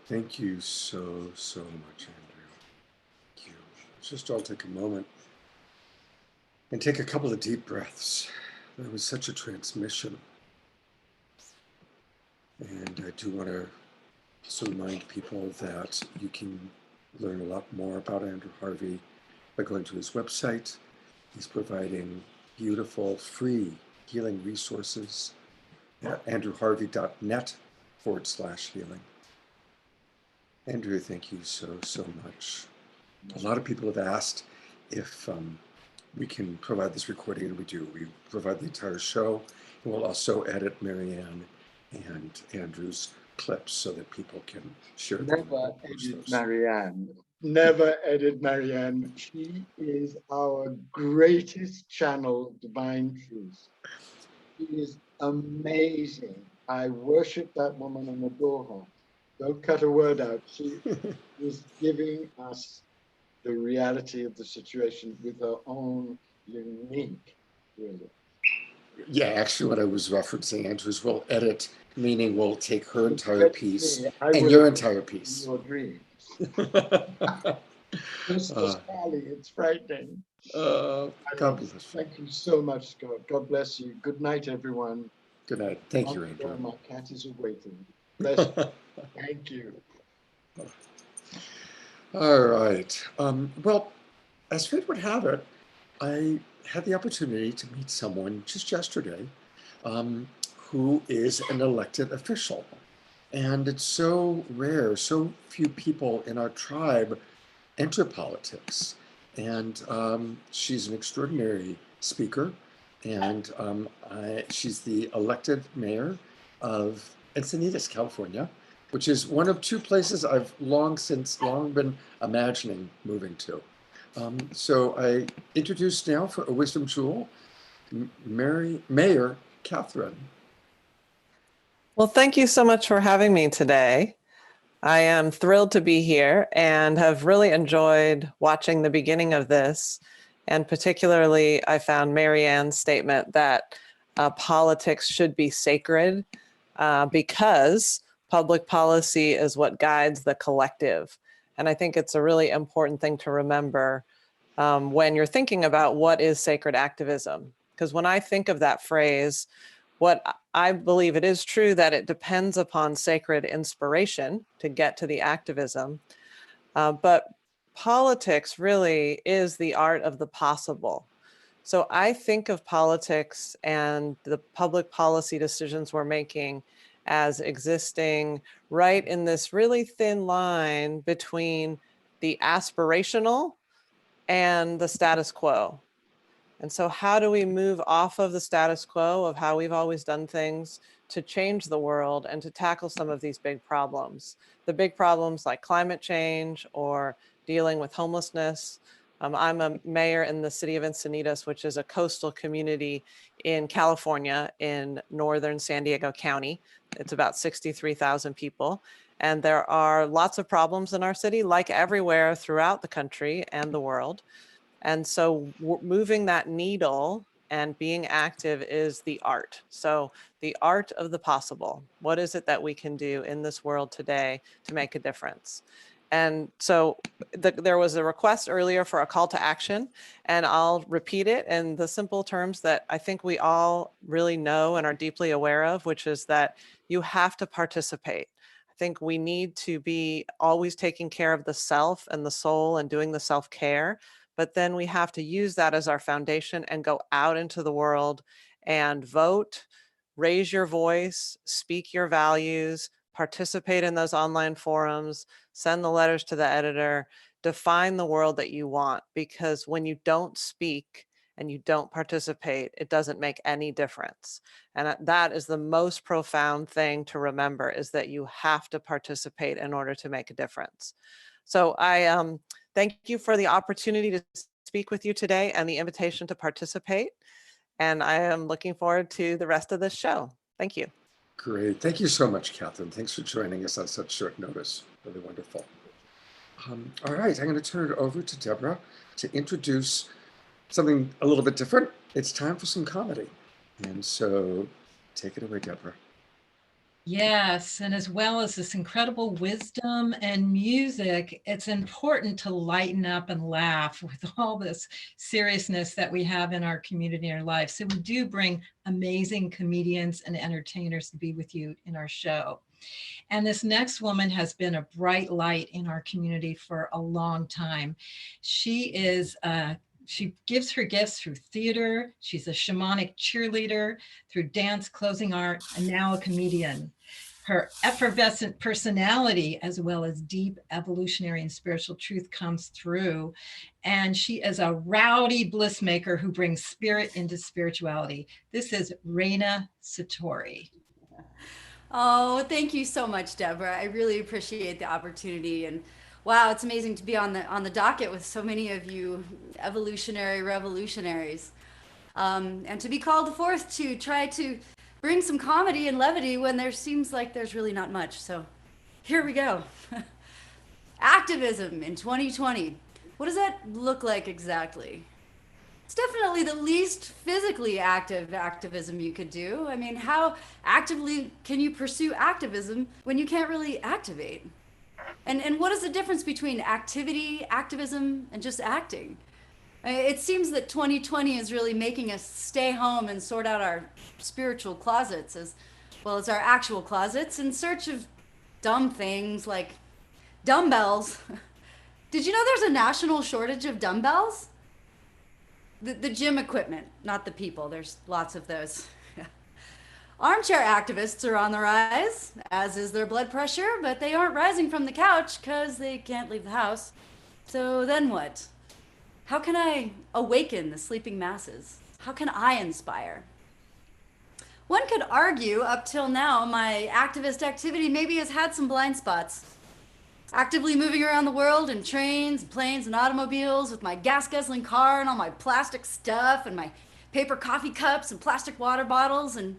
Thank you so much, Andrew. Thank you. Let's just all take a moment and take a couple of deep breaths. That was such a transmission. And I do want to also remind people that you can learn a lot more about Andrew Harvey by going to his website. He's providing beautiful, free healing resources at andrewharvey.net/healing. Andrew, thank you so much. A lot of people have asked if we can provide this recording, and we do. We provide the entire show, and we'll also edit Marianne and Andrew's clips so that people can share them. Never edit Marianne. Never edit Marianne. She is our greatest channel of divine truth. She is amazing. I worship that woman and adore her. Don't cut a word out. She is giving us the reality of the situation with her own unique brilliance. Yeah, actually what I was referencing, Andrews, will edit, meaning we'll take her entire piece and your entire piece. Your dreams. Sally, it's frightening. God bless you. Thank you so much, Scott. God bless you. Good night, everyone. Good night. Thank you, Andrew. My cat is awaiting. Bless you. Thank you. All right. Well, as fate would have it, I had the opportunity to meet someone just yesterday who is an elected official. And it's so rare, so few people in our tribe enter politics. And she's an extraordinary speaker. And she's the elected mayor of Encinitas, California, which is one of two places I've long been imagining moving to. So I introduce now for a wisdom jewel, Mayor Catherine. Well, thank you so much for having me today. I am thrilled to be here and have really enjoyed watching the beginning of this. And particularly, I found Marianne's statement that politics should be sacred because public policy is what guides the collective. And I think it's a really important thing to remember when you're thinking about what is sacred activism. Because when I think of that phrase, what I believe it is true that it depends upon sacred inspiration to get to the activism. But politics really is the art of the possible. So I think of politics and the public policy decisions we're making as existing right in this really thin line between the aspirational and the status quo. And so how do we move off of the status quo of how we've always done things to change the world and to tackle some of these big problems? The big problems like climate change or dealing with homelessness. I'm a mayor in the city of Encinitas, which is a coastal community in California in northern San Diego County. It's about 63,000 people. And there are lots of problems in our city, like everywhere throughout the country and the world. And so moving that needle and being active is the art. So the art of the possible. What is it that we can do in this world today to make a difference? And so there was a request earlier for a call to action, and I'll repeat it in the simple terms that I think we all really know and are deeply aware of, which is that you have to participate. I think we need to be always taking care of the self and the soul and doing the self-care, but then we have to use that as our foundation and go out into the world and vote, raise your voice, speak your values, participate in those online forums, send the letters to the editor, define the world that you want, because when you don't speak and you don't participate, it doesn't make any difference. And that is the most profound thing to remember, is that you have to participate in order to make a difference. So I thank you for the opportunity to speak with you today and the invitation to participate. And I am looking forward to the rest of this show. Thank you. Great. Thank you so much, Catherine. Thanks for joining us on such short notice. Really wonderful. All right, I'm going to turn it over to Deborah to introduce something a little bit different. It's time for some comedy. And so take it away, Deborah. Yes, and as well as this incredible wisdom and music, it's important to lighten up and laugh with all this seriousness that we have in our community and our life. So we do bring amazing comedians and entertainers to be with you in our show. And this next woman has been a bright light in our community for a long time. She gives her gifts through theater. She's a shamanic cheerleader, through dance, closing art, and now a comedian. Her effervescent personality, as well as deep evolutionary and spiritual truth, comes through. And she is a rowdy bliss maker who brings spirit into spirituality. This is Raina Satori. Oh, thank you so much, Deborah. I really appreciate the opportunity. And wow, it's amazing to be on the docket with so many of you evolutionary revolutionaries. And to be called forth to try to bring some comedy and levity when there seems like there's really not much. So here we go. Activism in 2020. What does that look like exactly? It's definitely the least physically active activism you could do. I mean, how actively can you pursue activism when you can't really activate? And what is the difference between activity, activism, and just acting? It seems that 2020 is really making us stay home and sort out our spiritual closets as well as our actual closets in search of dumb things like dumbbells. Did you know there's a national shortage of dumbbells? The gym equipment, not the people. There's lots of those. Armchair activists are on the rise, as is their blood pressure, but they aren't rising from the couch because they can't leave the house. So then what? How can I awaken the sleeping masses? How can I inspire? One could argue up till now my activist activity maybe has had some blind spots. Actively moving around the world in trains, planes, and automobiles with my gas-guzzling car and all my plastic stuff and my paper coffee cups and plastic water bottles, and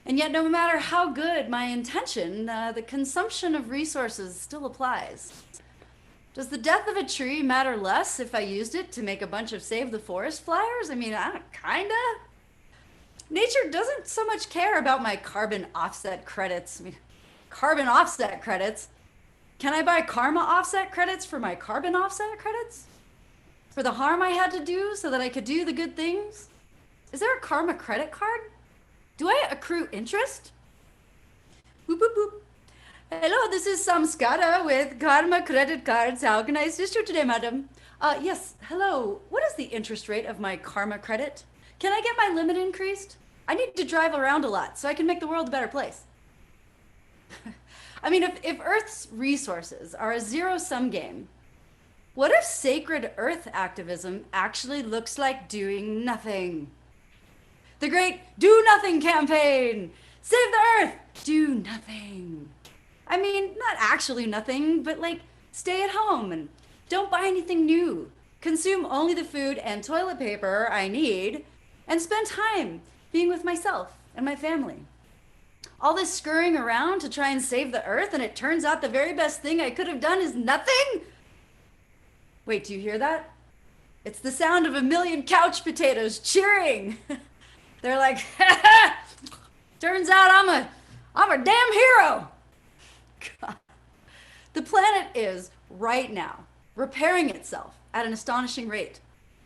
yet no matter how good my intention, the consumption of resources still applies. Does the death of a tree matter less if I used it to make a bunch of Save the Forest flyers? I mean, kinda. Nature doesn't so much care about my carbon offset credits. I mean, carbon offset credits? Can I buy karma offset credits for my carbon offset credits? For the harm I had to do so that I could do the good things? Is there a karma credit card? Do I accrue interest? Boop, boop, boop. Hello, this is Samskara with Karma Credit Cards. How can I assist you today, madam? Yes, hello. What is the interest rate of my karma credit? Can I get my limit increased? I need to drive around a lot so I can make the world a better place. I mean, if Earth's resources are a zero-sum game, what if sacred Earth activism actually looks like doing nothing? The great Do Nothing campaign! Save the Earth! Do nothing. I mean, not actually nothing, but like stay at home and don't buy anything new. Consume only the food and toilet paper I need and spend time being with myself and my family. All this scurrying around to try and save the Earth, and it turns out the very best thing I could have done is nothing? Wait, do you hear that? It's the sound of a million couch potatoes cheering. They're like, turns out I'm a damn hero. God. The planet is right now, repairing itself at an astonishing rate.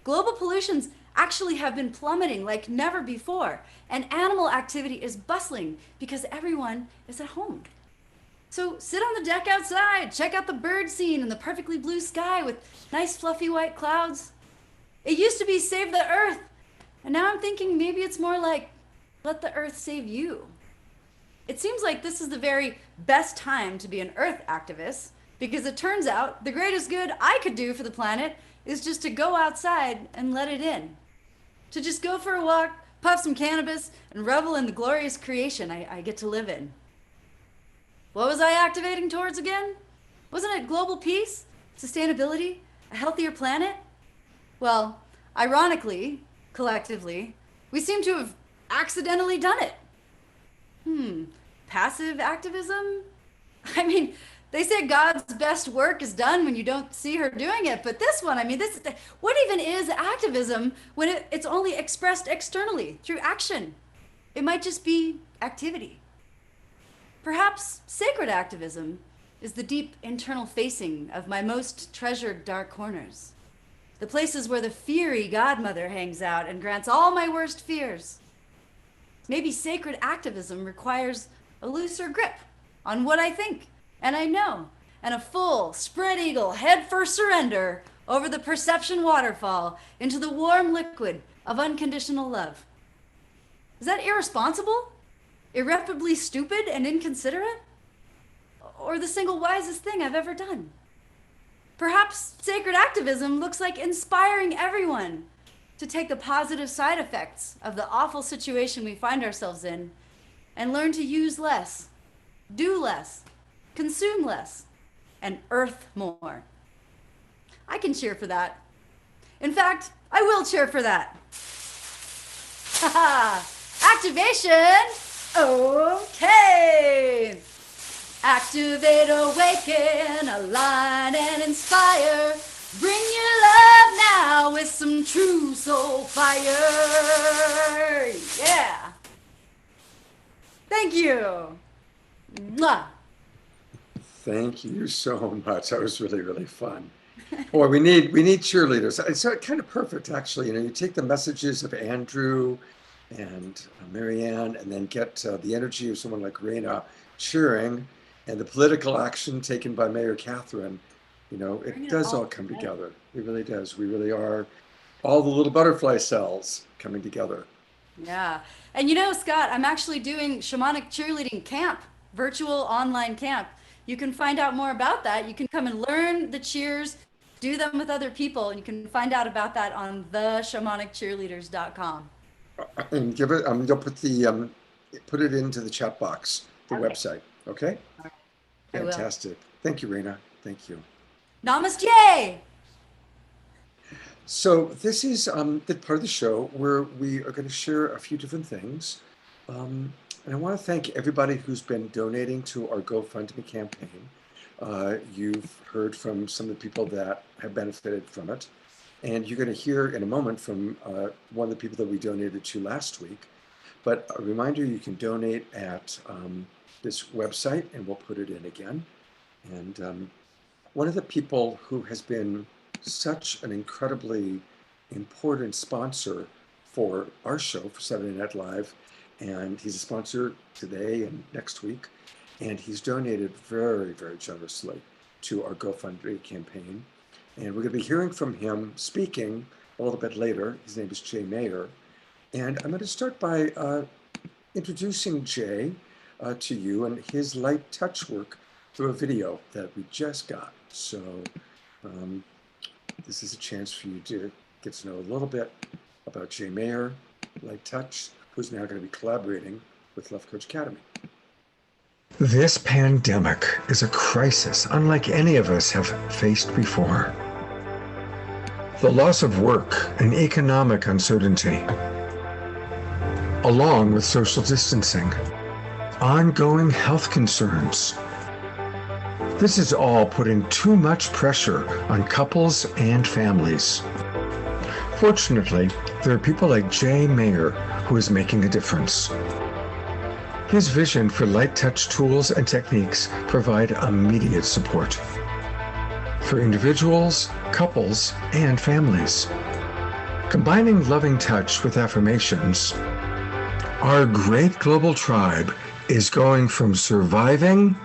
Global pollutions actually have been plummeting like never before, and animal activity is bustling because everyone is at home. So sit on the deck outside, check out the bird scene and the perfectly blue sky with nice fluffy white clouds. It used to be save the earth, and now I'm thinking maybe it's more like let the earth save you. It seems like this is the very best time to be an earth activist, because it turns out the greatest good I could do for the planet is just to go outside and let it in. To just go for a walk, puff some cannabis, and revel in the glorious creation I get to live in. What was I activating towards again? Wasn't it global peace, sustainability, a healthier planet? Well, ironically, collectively, we seem to have accidentally done it. Passive activism? I mean, they say God's best work is done when you don't see her doing it, but this one, I mean, what even is activism when it's only expressed externally through action? It might just be activity. Perhaps sacred activism is the deep internal facing of my most treasured dark corners, the places where the fiery godmother hangs out and grants all my worst fears. Maybe sacred activism requires a looser grip on what I think and I know, and a full spread eagle head-first surrender over the perception waterfall into the warm liquid of unconditional love. Is that irresponsible? Irreparably stupid and inconsiderate? Or the single wisest thing I've ever done? Perhaps sacred activism looks like inspiring everyone to take the positive side effects of the awful situation we find ourselves in and learn to use less, do less, consume less, and earth more. I can cheer for that. In fact, I will cheer for that. Activation! Okay! Activate, awaken, align, and inspire. Bring your love now with some true soul fire. Yeah! Thank you. Mwah. Thank you so much. That was really, really fun. Boy, we need cheerleaders. It's kind of perfect, actually. You know, you take the messages of Andrew and Marianne, and then get the energy of someone like Raina cheering, and the political action taken by Mayor Catherine. You know, it does all come together. It really does. We really are all the little butterfly cells coming together. Yeah. And you know, Scott, I'm actually doing shamanic cheerleading camp, virtual online camp. You can find out more about that. You can come and learn the cheers, do them with other people, and you can find out about that on theshamaniccheerleaders.com. And give it, you'll put the, put it into the chat box, the website, okay? Fantastic. Thank you, Raina. Thank you. Namaste! So this is the part of the show where we are going to share a few different things. And I want to thank everybody who's been donating to our GoFundMe campaign. You've heard from some of the people that have benefited from it. And you're going to hear in a moment from one of the people that we donated to last week. But a reminder, you can donate at this website, and we'll put it in again. And one of the people who has been such an incredibly important sponsor for our show, for Saturday Night Live, and he's a sponsor today and next week, and he's donated very, very generously to our GoFundMe campaign. And we're going to be hearing from him speaking a little bit later. His name is Jay Mayer. And I'm going to start by introducing Jay to you and his light touch work through a video that we just got. So this is a chance for you to get to know a little bit about Jay Mayer, Light Touch, who's now going to be collaborating with Love Coach Academy. This pandemic is a crisis unlike any of us have faced before. The loss of work and economic uncertainty, along with social distancing, ongoing health concerns. This is all putting too much pressure on couples and families. Fortunately, there are people like Jay Mayer who is making a difference. His vision for light touch tools and techniques provide immediate support. for individuals, couples, and families. Combining loving touch with affirmations, our great global tribe is going from surviving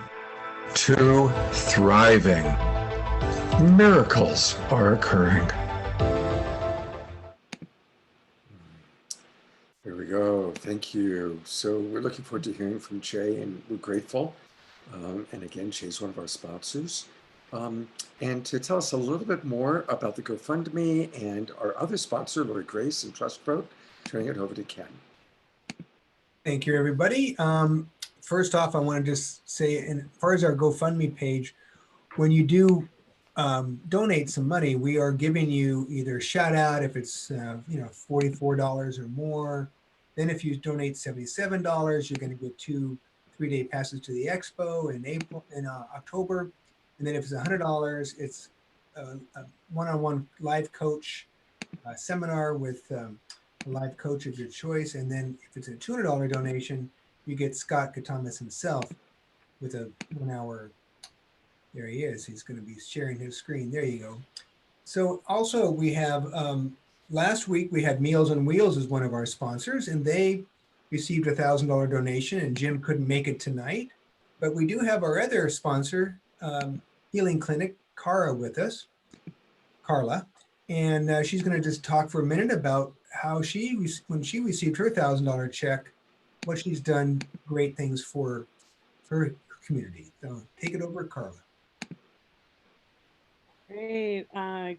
to thriving. Miracles are occurring. There we go. Thank you. So we're looking forward to hearing from Jay, and we're grateful. And again, Jay's one of our sponsors. And to tell us a little bit more about the GoFundMe and our other sponsor, Lori Grace and Trust Vote, turning it over to Ken. Thank you, everybody. First off, I want to just say, as far as our GoFundMe page, when you do donate some money, we are giving you either a shout out if it's $44 or more. Then if you donate $77, you're going to get 2 3-day passes to the expo in October. And then if it's $100, it's a one-on-one live coach seminar with a live coach of your choice. And then if it's a $200 donation, you get Scott Katamas himself with a 1-hour. There he is. He's going to be sharing his screen. There you go. So also we have, last week we had Meals on Wheels as one of our sponsors, and they received a $1,000 donation, and Jim couldn't make it tonight. But we do have our other sponsor, Healing Clinic, Carla, with us, and she's going to just talk for a minute about how when she received her $1,000 check, what she's done great things for her community. So take it over, Carla. Great.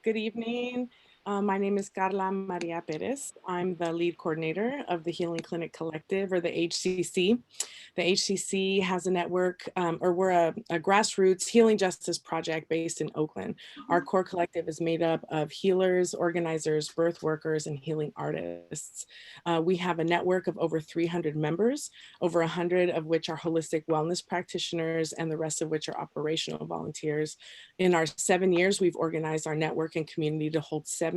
Good evening. My name is Carla Maria Perez. I'm the lead coordinator of the Healing Clinic Collective, or the HCC. The HCC has a network, or we're a grassroots healing justice project based in Oakland. Our core collective is made up of healers, organizers, birth workers, and healing artists. We have a network of over 300 members, over 100 of which are holistic wellness practitioners, and the rest of which are operational volunteers. In our 7 years, we've organized our network and community to hold 17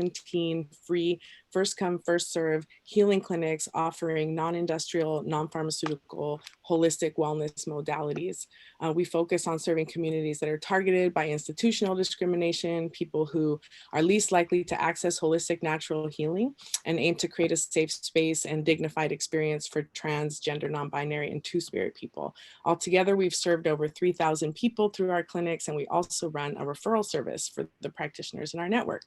free, first come, first serve healing clinics offering non-industrial, non-pharmaceutical, holistic wellness modalities. We focus on serving communities that are targeted by institutional discrimination, people who are least likely to access holistic natural healing, and aim to create a safe space and dignified experience for trans, gender, non-binary, and two-spirit people. Altogether, we've served over 3,000 people through our clinics, and we also run a referral service for the practitioners in our network.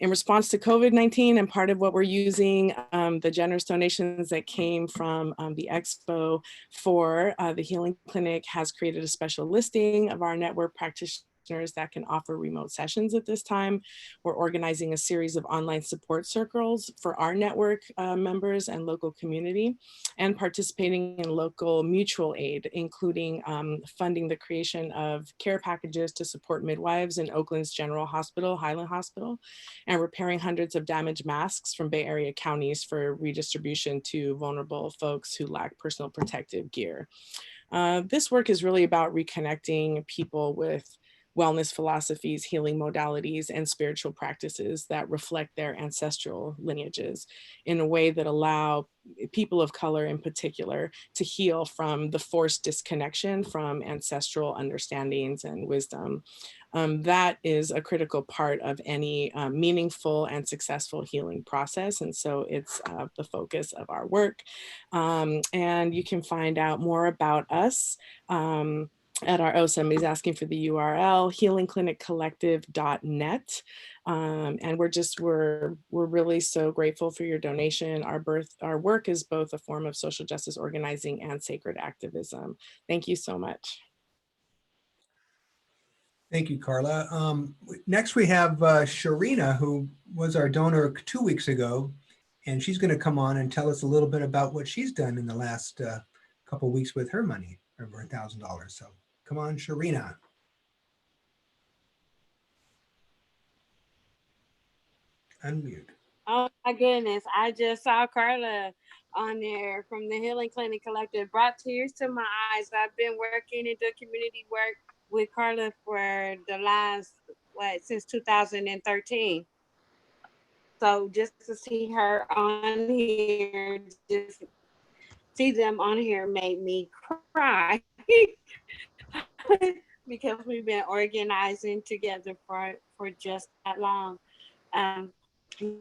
In response to COVID-19, and part of what we're using the generous donations that came from the expo for the Healing Clinic has created a special listing of our network practitioners that can offer remote sessions at this time. We're organizing a series of online support circles for our network members and local community, and participating in local mutual aid, including funding the creation of care packages to support midwives in Oakland's General Hospital, Highland Hospital, and repairing hundreds of damaged masks from Bay Area counties for redistribution to vulnerable folks who lack personal protective gear. This work is really about reconnecting people with wellness philosophies, healing modalities, and spiritual practices that reflect their ancestral lineages in a way that allow people of color in particular to heal from the forced disconnection from ancestral understandings and wisdom. That is a critical part of any meaningful and successful healing process. And so it's the focus of our work. And you can find out more about us at our, somebody's asking for the URL, healingcliniccollective.net. And we're really so grateful for your donation. Our work is both a form of social justice organizing and sacred activism. Thank you so much. Thank you, Carla. Next we have Sharina, who was our donor 2 weeks ago, and she's going to come on and tell us a little bit about what she's done in the last couple of weeks with her money, over $1,000. So come on, Sharina. Unmute. Oh my goodness, I just saw Carla on there from the Healing Clinic Collective, brought tears to my eyes. I've been working and doing community work with Carla for the last, since 2013. So just to see her on here, just see them on here made me cry. because we've been organizing together for just that long. Um,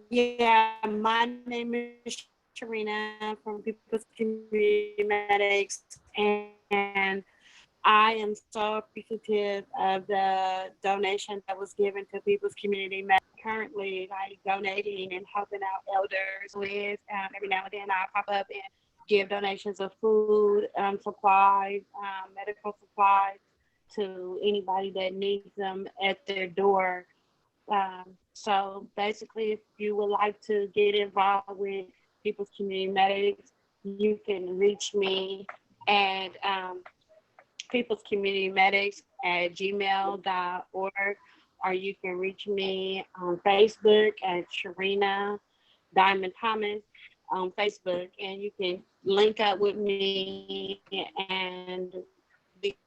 yeah, my name is Sharina from People's Community Medics, and I am so appreciative of the donation that was given to People's Community Medics. Currently, like donating and helping out elders with. Every now and then, I pop up and give donations of food, supplies, medical supplies to anybody that needs them at their door. So basically, if you would like to get involved with People's Community Medics, you can reach me at People's Community Medics at gmail.org, or you can reach me on Facebook at Sharina Diamond Thomas on Facebook, and you can link up with me and we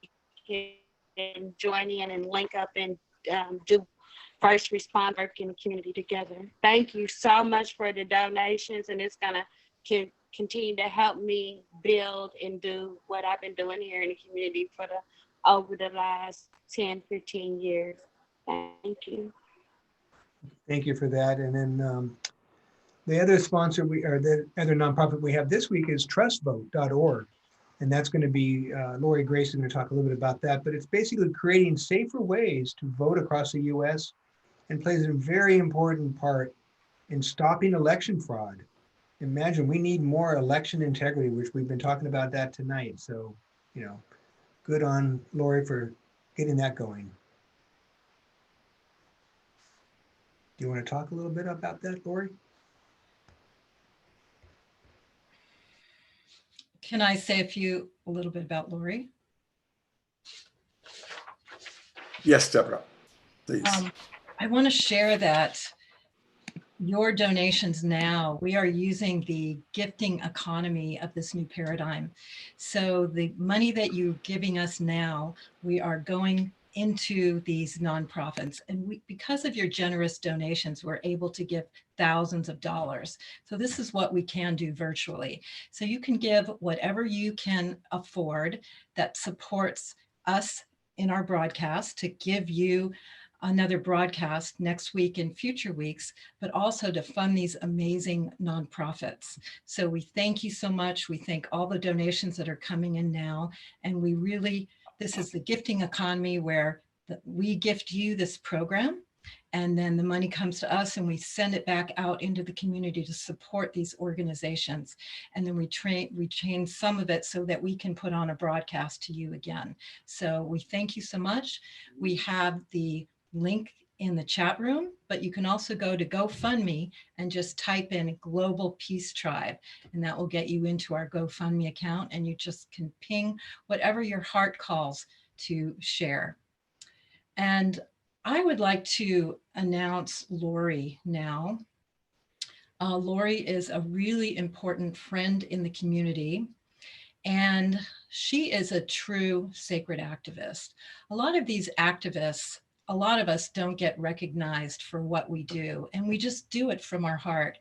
can join in and link up and do first respond work in the community together. Thank you so much for the donations, and it's gonna continue to help me build and do what I've been doing here in the community for over the last 10, 15 years. Thank you. Thank you for that. And then the other sponsor or the other nonprofit we have this week is trustvote.org. And that's going to be, Lori Grace is going to talk a little bit about that, but it's basically creating safer ways to vote across the US and plays a very important part in stopping election fraud. Imagine, we need more election integrity, which we've been talking about that tonight. So, you know, good on Lori for getting that going. Do you want to talk a little bit about that, Lori? Can I say a little bit about Lori? Yes, Deborah, please. I want to share that your donations now, we are using the gifting economy of this new paradigm. So the money that you're giving us now, we are going into these nonprofits. And because of your generous donations, we're able to give thousands of dollars. So this is what we can do virtually. So you can give whatever you can afford that supports us in our broadcast to give you another broadcast next week and future weeks, but also to fund these amazing nonprofits. So we thank you so much. We thank all the donations that are coming in now. And we really, this is the gifting economy where we gift you this program, and then the money comes to us and we send it back out into the community to support these organizations. And then we train some of it so that we can put on a broadcast to you again. So we thank you so much. We have the link in the chat room, but you can also go to GoFundMe and just type in Global Peace Tribe, and that will get you into our GoFundMe account, and you just can ping whatever your heart calls to share. And I would like to announce Lori now. Lori is a really important friend in the community, and she is a true sacred activist. A lot of these activists, a lot of us don't get recognized for what we do, and we just do it from our heart.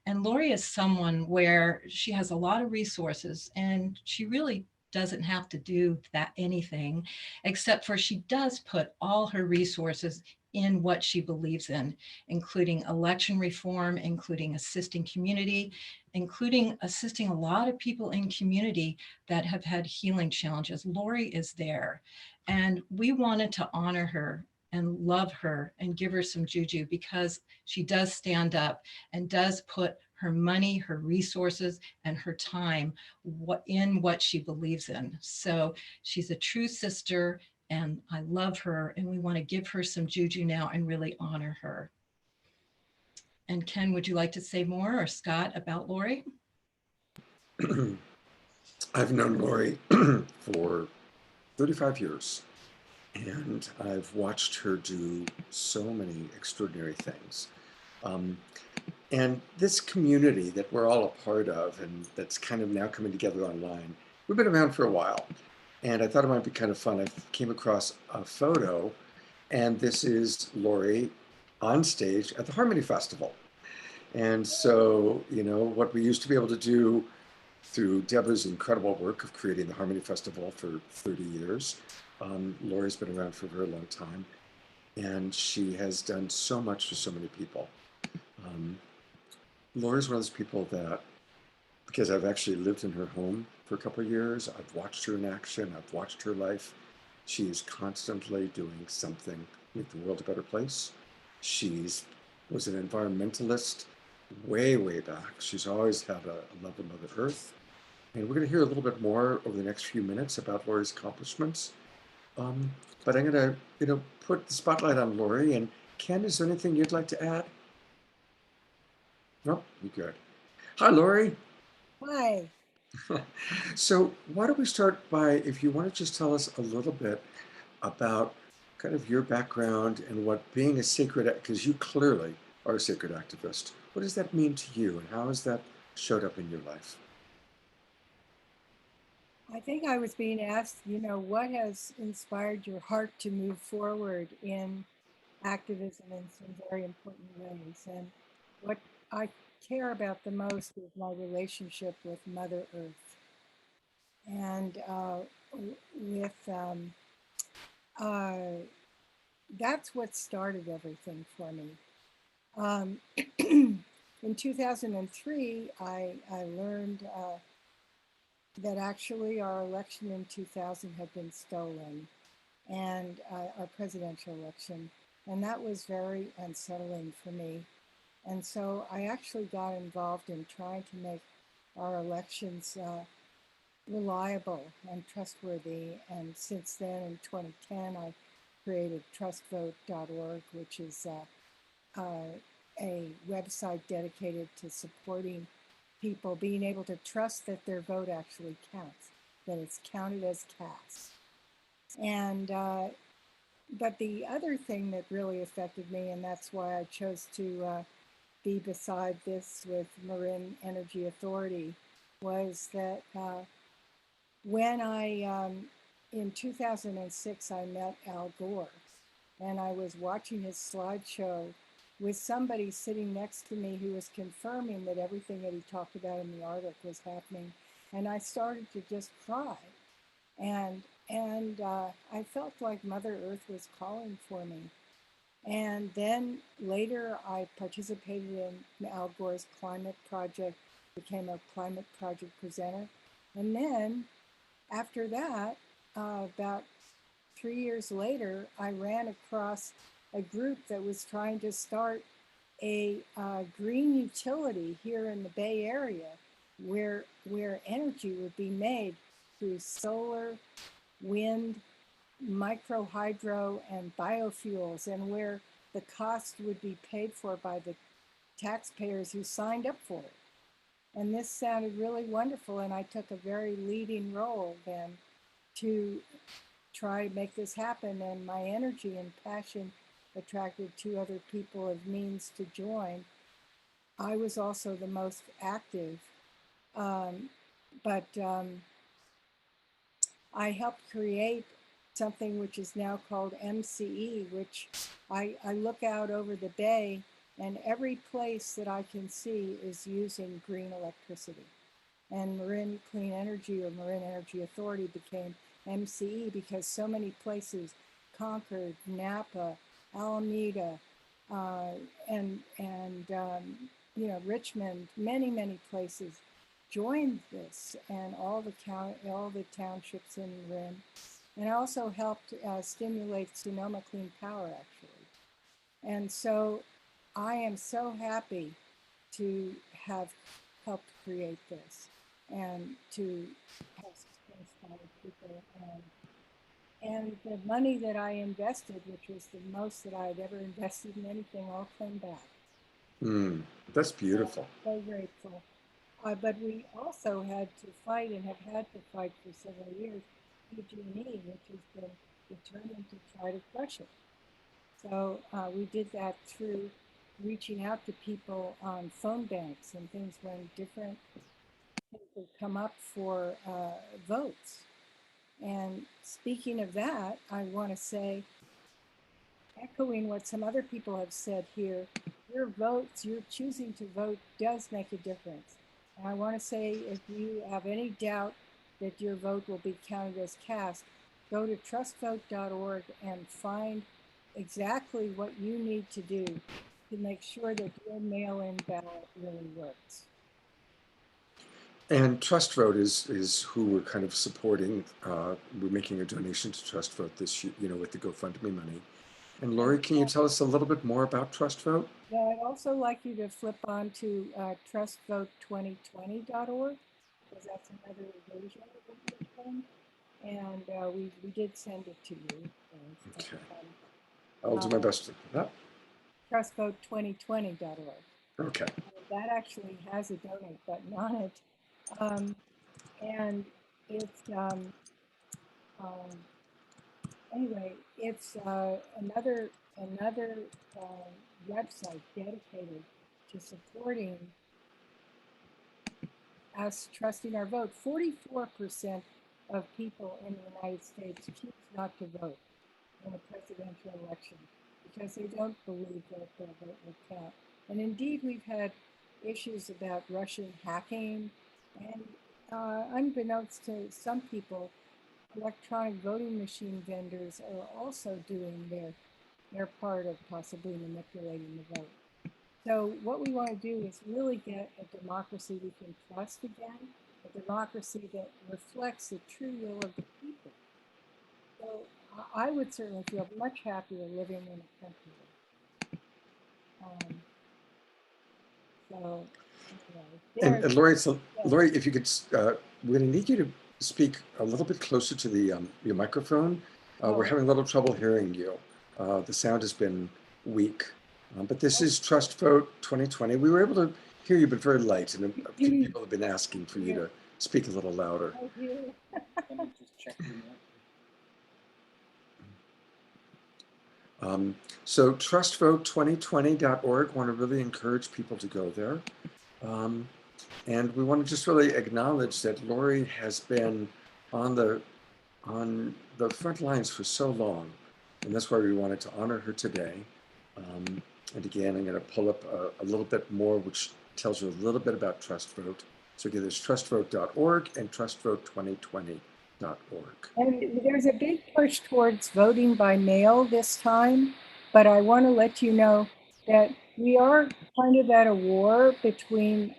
And Lori is someone where she has a lot of resources, and she really doesn't have to do anything, except for she does put all her resources in what she believes in, including election reform, including assisting community, including assisting a lot of people in community that have had healing challenges. Lori is there, and we wanted to honor her and love her and give her some juju because she does stand up and does put her money, her resources, and her time in what she believes in. So she's a true sister, and I love her, and we want to give her some juju now and really honor her. And Ken, would you like to say more, or Scott, about Lori? I've known Lori for 35 years. And I've watched her do so many extraordinary things. And this community that we're all a part of, and that's kind of now coming together online, we've been around for a while. And I thought it might be kind of fun. I came across a photo, and this is Lori on stage at the Harmony Festival. And so, you know, what we used to be able to do through Deborah's incredible work of creating the Harmony Festival for 30 years, Lori's been around for a very long time, and she has done so much for so many people. Lori's one of those people that, because I've actually lived in her home for a couple of years, I've watched her in action, I've watched her life. She is constantly doing something to make the world a better place. She's was an environmentalist way, way back. She's always had a love of Mother Earth. And we're going to hear a little bit more over the next few minutes about Lori's accomplishments. But I'm going to, put the spotlight on Lori. And Ken, is there anything you'd like to add? No, you're good. Hi, Lori. Hi. So why don't we start by, if you want to just tell us a little bit about kind of your background and what being a sacred, because you clearly are a sacred activist. What does that mean to you, and how has that showed up in your life? I think I was being asked, what has inspired your heart to move forward in activism in some very important ways? And what I care about the most is my relationship with Mother Earth. And that's what started everything for me. In 2003, I learned that actually our election in 2000 had been stolen, and our presidential election. And that was very unsettling for me. And so I actually got involved in trying to make our elections reliable and trustworthy. And since then, in 2010, I created trustvote.org, which is a website dedicated to supporting people being able to trust that their vote actually counts, that it's counted as cast. And but the other thing that really affected me, and that's why I chose to be beside this with Marin Energy Authority, was that when in 2006, I met Al Gore, and I was watching his slideshow with somebody sitting next to me who was confirming that everything that he talked about in the article was happening. And I started to just cry. And I felt like Mother Earth was calling for me. And then later I participated in Al Gore's climate project, became a climate project presenter. And then after that, about 3 years later, I ran across a group that was trying to start a green utility here in the Bay Area where energy would be made through solar, wind, micro hydro, and biofuels, and where the cost would be paid for by the taxpayers who signed up for it. And this sounded really wonderful, and I took a very leading role then to try to make this happen, and my energy and passion attracted 2 other people of means to join. I was also the most active, but I helped create something which is now called MCE, which I look out over the bay, and every place that I can see is using green electricity. And Marin Clean Energy, or Marin Energy Authority, became MCE because so many places, Concord, Napa, Alameda, and Richmond, many places joined this, and all the townships in Marin. And I also helped stimulate Sonoma Clean Power, actually. And so I am so happy to have helped create this and to have inspired people. And the money that I invested, which was the most that I had ever invested in anything, all came back. That's beautiful. So grateful. But we also had to fight, and have had to fight for several years, PG&E, which has been determined to try to crush it. So we did that through reaching out to people on phone banks and things when different things would come up for votes. And speaking of that, I want to say, echoing what some other people have said here, your votes, your choosing to vote does make a difference. And I want to say, if you have any doubt that your vote will be counted as cast, go to trustvote.org and find exactly what you need to do to make sure that your mail-in ballot really works. And Trust Vote is who we're kind of supporting. We're making a donation to Trust Vote this year, with the GoFundMe money. And Lori, can you tell us a little bit more about Trust Vote? Yeah, I'd also like you to flip on to trustvote2020.org, because that's another version of the thing. And we did send it to you. Okay. I'll do my best to that. Trustvote2020.org. Okay. That actually has a donate button on it. And it's, anyway, it's another website dedicated to supporting us trusting our vote. 44% of people in the United States choose not to vote in a presidential election because they don't believe that their vote will count. And indeed, we've had issues about Russian hacking, and unbeknownst to some people, electronic voting machine vendors are also doing their part of possibly manipulating the vote. So what we want to do is really get a democracy we can trust again, a democracy that reflects the true will of the people. So I would certainly feel much happier living in a country. And Lori, Lori, if you could, we're going to need you to speak a little bit closer to the your microphone. We're having a little trouble hearing you. The sound has been weak. But this is Trust Vote 2020. We were able to hear you, but very light. And a few people have been asking for you to speak a little louder. Thank you. So trustvote2020.org, want to really encourage people to go there. And we want to just really acknowledge that Lori has been on the front lines for so long. And that's why we wanted to honor her today. And again, I'm going to pull up a little bit more, which tells you a little bit about Trust Vote. So again, there's trustvote.org and trustvote2020.org. And there's a big push towards voting by mail this time, but I want to let you know that we are kind of at a war between,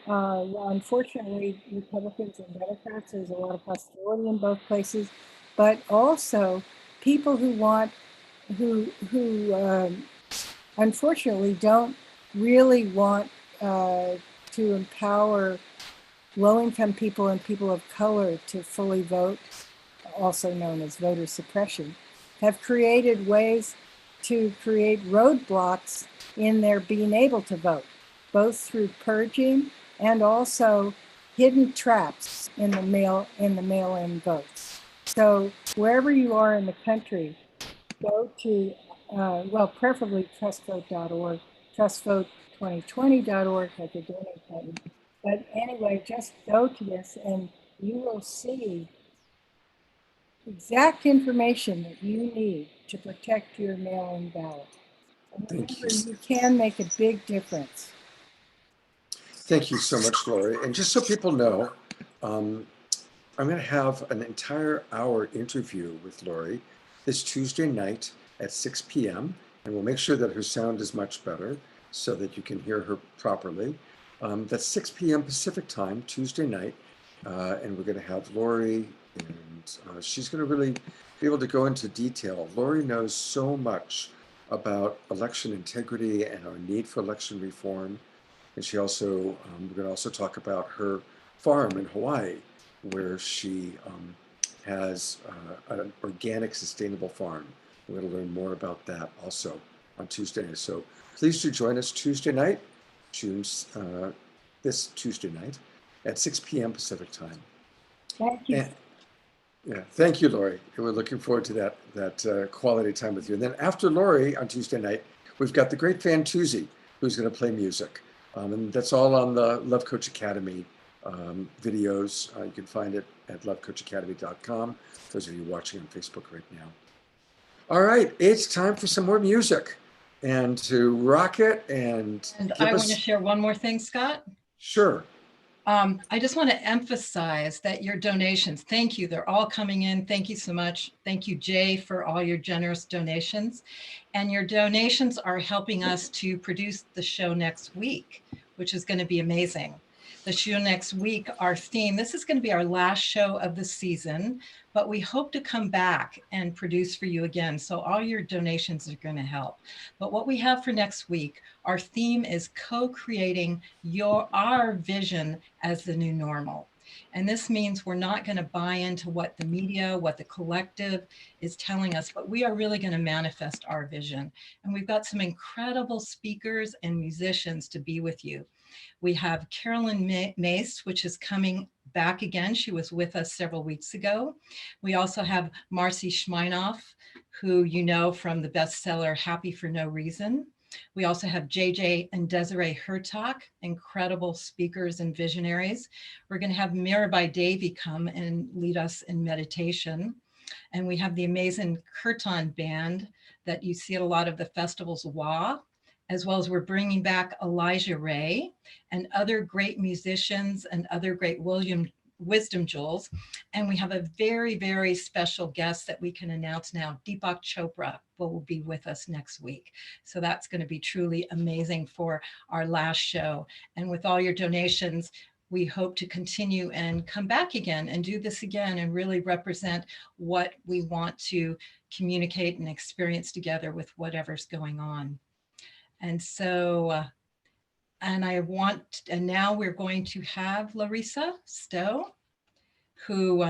unfortunately, Republicans and Democrats. There's a lot of hostility in both places, but also people who unfortunately don't really want to empower low-income people and people of color to fully vote, also known as voter suppression, have created ways to create roadblocks in their being able to vote, both through purging and also hidden traps in the mail-in votes. So wherever you are in the country, go to, preferably trustvote.org, trustvote2020.org at the donate button. But anyway, just go to this and you will see exact information that you need to protect your mail-in ballot. And remember, you can make a big difference. Thank you so much, Lori. And just so people know, I'm going to have an entire hour interview with Lori this Tuesday night at 6 p.m. And we'll make sure that her sound is much better so that you can hear her properly. That's 6 p.m. Pacific time, Tuesday night. And we're going to have Lori, and she's going to really be able to go into detail. Lori knows so much about election integrity and our need for election reform. And she also, we're going to also talk about her farm in Hawaii, where she has an organic, sustainable farm. We're going to learn more about that also on Tuesday. So please do join us Tuesday night, this Tuesday night at 6 p.m. Pacific time. Thank you. Yeah, thank you, Lori. We're looking forward to that quality time with you. And then after Lori on Tuesday night, we've got the great Fantuzzi, who's going to play music. And that's all on the Love Coach Academy videos. You can find it at lovecoachacademy.com. Those of you watching on Facebook right now. All right, it's time for some more music and to rock it and I want to share one more thing, Scott. Sure. I just want to emphasize that your donations, thank you. They're all coming in. Thank you so much. Thank you, Jay, for all your generous donations. And your donations are helping us to produce the show next week, which is going to be amazing. The show next week, our theme, this is going to be our last show of the season, but we hope to come back and produce for you again. So all your donations are going to help. But what we have for next week, our theme is co-creating our vision as the new normal. And this means we're not going to buy into what the media, what the collective is telling us, but we are really going to manifest our vision. And we've got some incredible speakers and musicians to be with you. We have Carolyn Mace, which is coming back again. She was with us several weeks ago. We also have Marcy Schmeinoff, who you know from the bestseller Happy for No Reason. We also have JJ and Desiree Hertak, incredible speakers and visionaries. We're going to have Mirabai Devi come and lead us in meditation. And we have the amazing Kirtan band that you see at a lot of the festivals, WA, as well as we're bringing back Elijah Ray and other great musicians and other great wisdom jewels. And we have a very, very special guest that we can announce now. Deepak Chopra will be with us next week. So that's going to be truly amazing for our last show. And with all your donations, we hope to continue and come back again and do this again and really represent what we want to communicate and experience together with whatever's going on. And so, and now we're going to have Larissa Stowe, who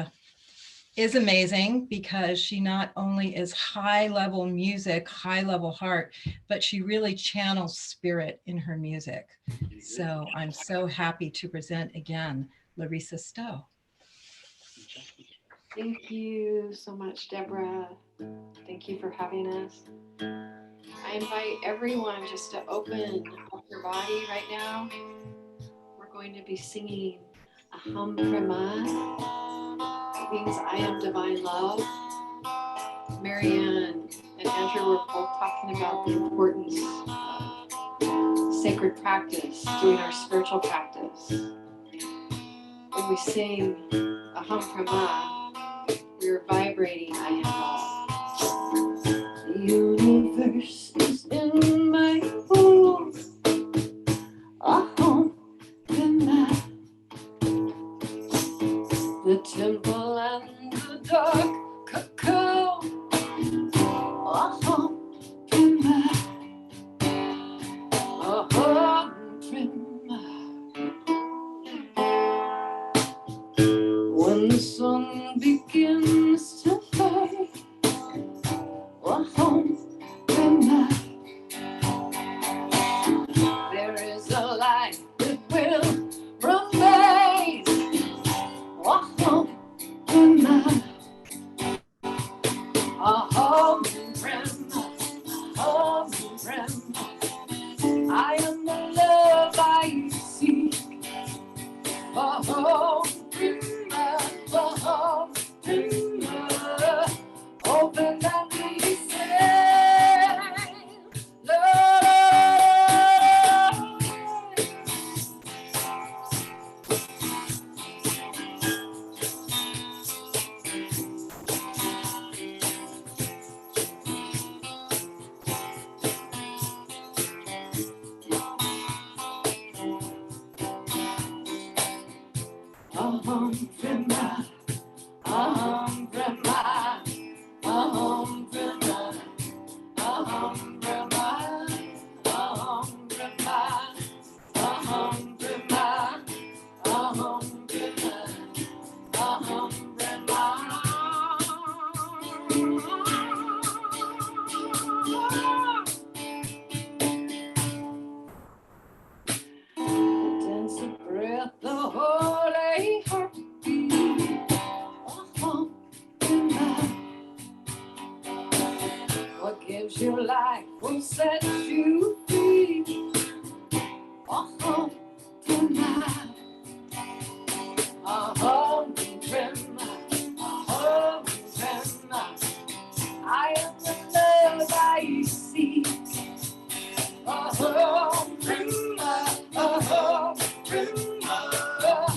is amazing because she not only is high level music, high level heart, but she really channels spirit in her music. So I'm so happy to present again, Larissa Stowe. Thank you so much, Deborah. Thank you for having us. I invite everyone just to open up your body right now. We're going to be singing Aham Brahma. It means I am divine love. Marianne and Andrew were both talking about the importance of sacred practice, doing our spiritual practice. When we sing Aham Brahma, we're vibrating I am love. The universe is in my bones. Aham Brahma. The temple and the dark cacao. Aham Brahma. Aham Brahma. When the sun begins to fade. Aham Brahma. There is a light that will remain. Aham Brahma. Aham Brahma. Aham Brahma. I am the love I seek. Aham Brahma. Aham Brahma. Open and release Aham Brahma. Aham Brahma. Aham Brahma. Aham Brahma. Aham Brahma. Aham Brahma. Aham Brahma. Aham Brahma. The dance of breath, the holy heartbeat. Aham Brahma. What gives you life will set you free. Aham Brahma. Aham Brahma. Aham Brahma. I am the love I seek. Aham Brahma. Aham Brahma.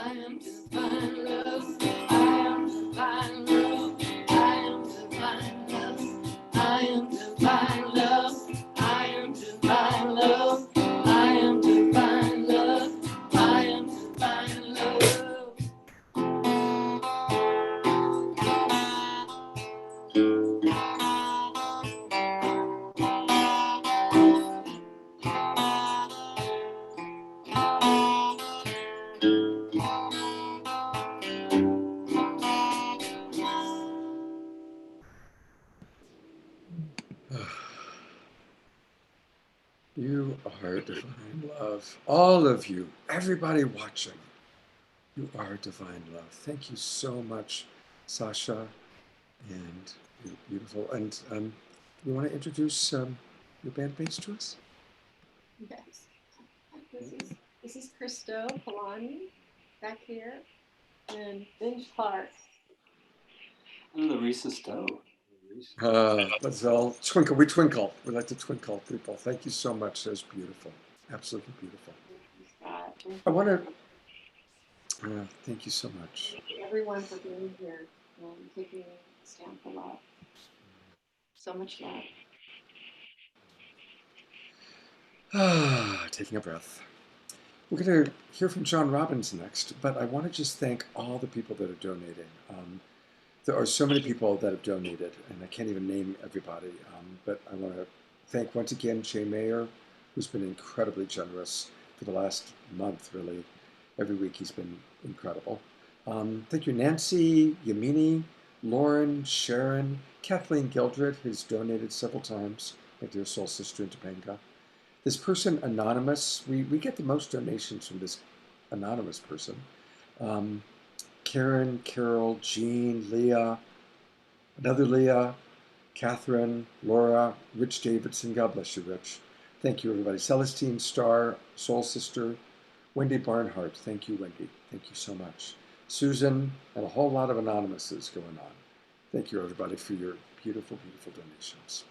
I am divine love. I am divine love. I am divine love. I am divine love. I am divine love. I am divine love. I am divine love. You are divine love. All of you, everybody watching, you are divine love. Thank you so much, Sasha, and you're beautiful. And you want to introduce your bandmates to us? Yes. This is Christo Polani back here, and Benj Clark. I'm Larissa Stowe. Let's all twinkle. We twinkle. We like to twinkle people. Thank you so much. That's beautiful. Absolutely beautiful. I want to thank you so much. Thank you everyone for being here and taking a stand for love. So much love. Taking a breath. We're going to hear from John Robbins next, but I want to just thank all the people that are donating. There are so many people that have donated, and I can't even name everybody, but I want to thank once again Jay Mayer, who's been incredibly generous for the last month, really. Every week he's been incredible. Thank you, Nancy, Yamini, Lauren, Sharon, Kathleen Gildred, who's donated several times, my dear soul sister in Topanga. This person, Anonymous, we get the most donations from this anonymous person. Karen, Carol, Jean, Leah, another Leah, Catherine, Laura, Rich Davidson. God bless you, Rich. Thank you, everybody. Celestine Starr, Soul Sister, Wendy Barnhart. Thank you, Wendy. Thank you so much. Susan, and a whole lot of anonymouses going on. Thank you, everybody, for your beautiful, beautiful donations.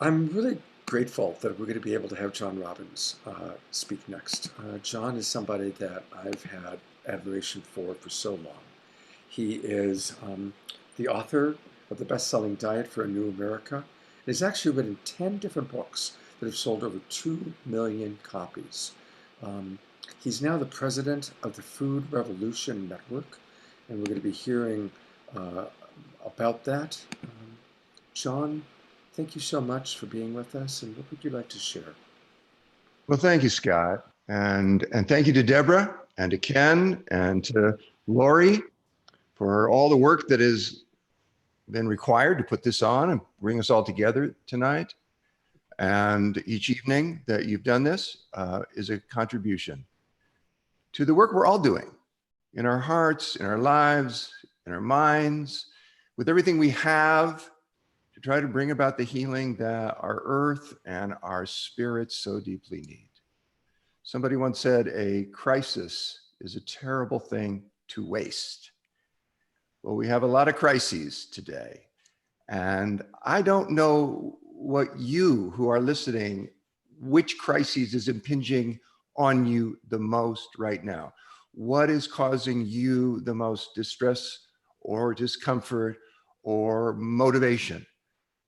I'm really grateful that we're going to be able to have John Robbins speak next. John is somebody that I've had admiration for so long. He is the author of the best-selling Diet for a New America. He's actually written 10 different books that have sold over 2 million copies. He's now the president of the Food Revolution Network, and we're going to be hearing about that. John, thank you so much for being with us, and what would you like to share? Well, thank you, Scott. And thank you to Deborah and to Ken and to Lori for all the work that has been required to put this on and bring us all together tonight. And each evening that you've done this is a contribution to the work we're all doing in our hearts, in our lives, in our minds, with everything we have to try to bring about the healing that our earth and our spirits so deeply need. Somebody once said, a crisis is a terrible thing to waste. Well, we have a lot of crises today. And I don't know what you who are listening, which crisis is impinging on you the most right now. What is causing you the most distress or discomfort or motivation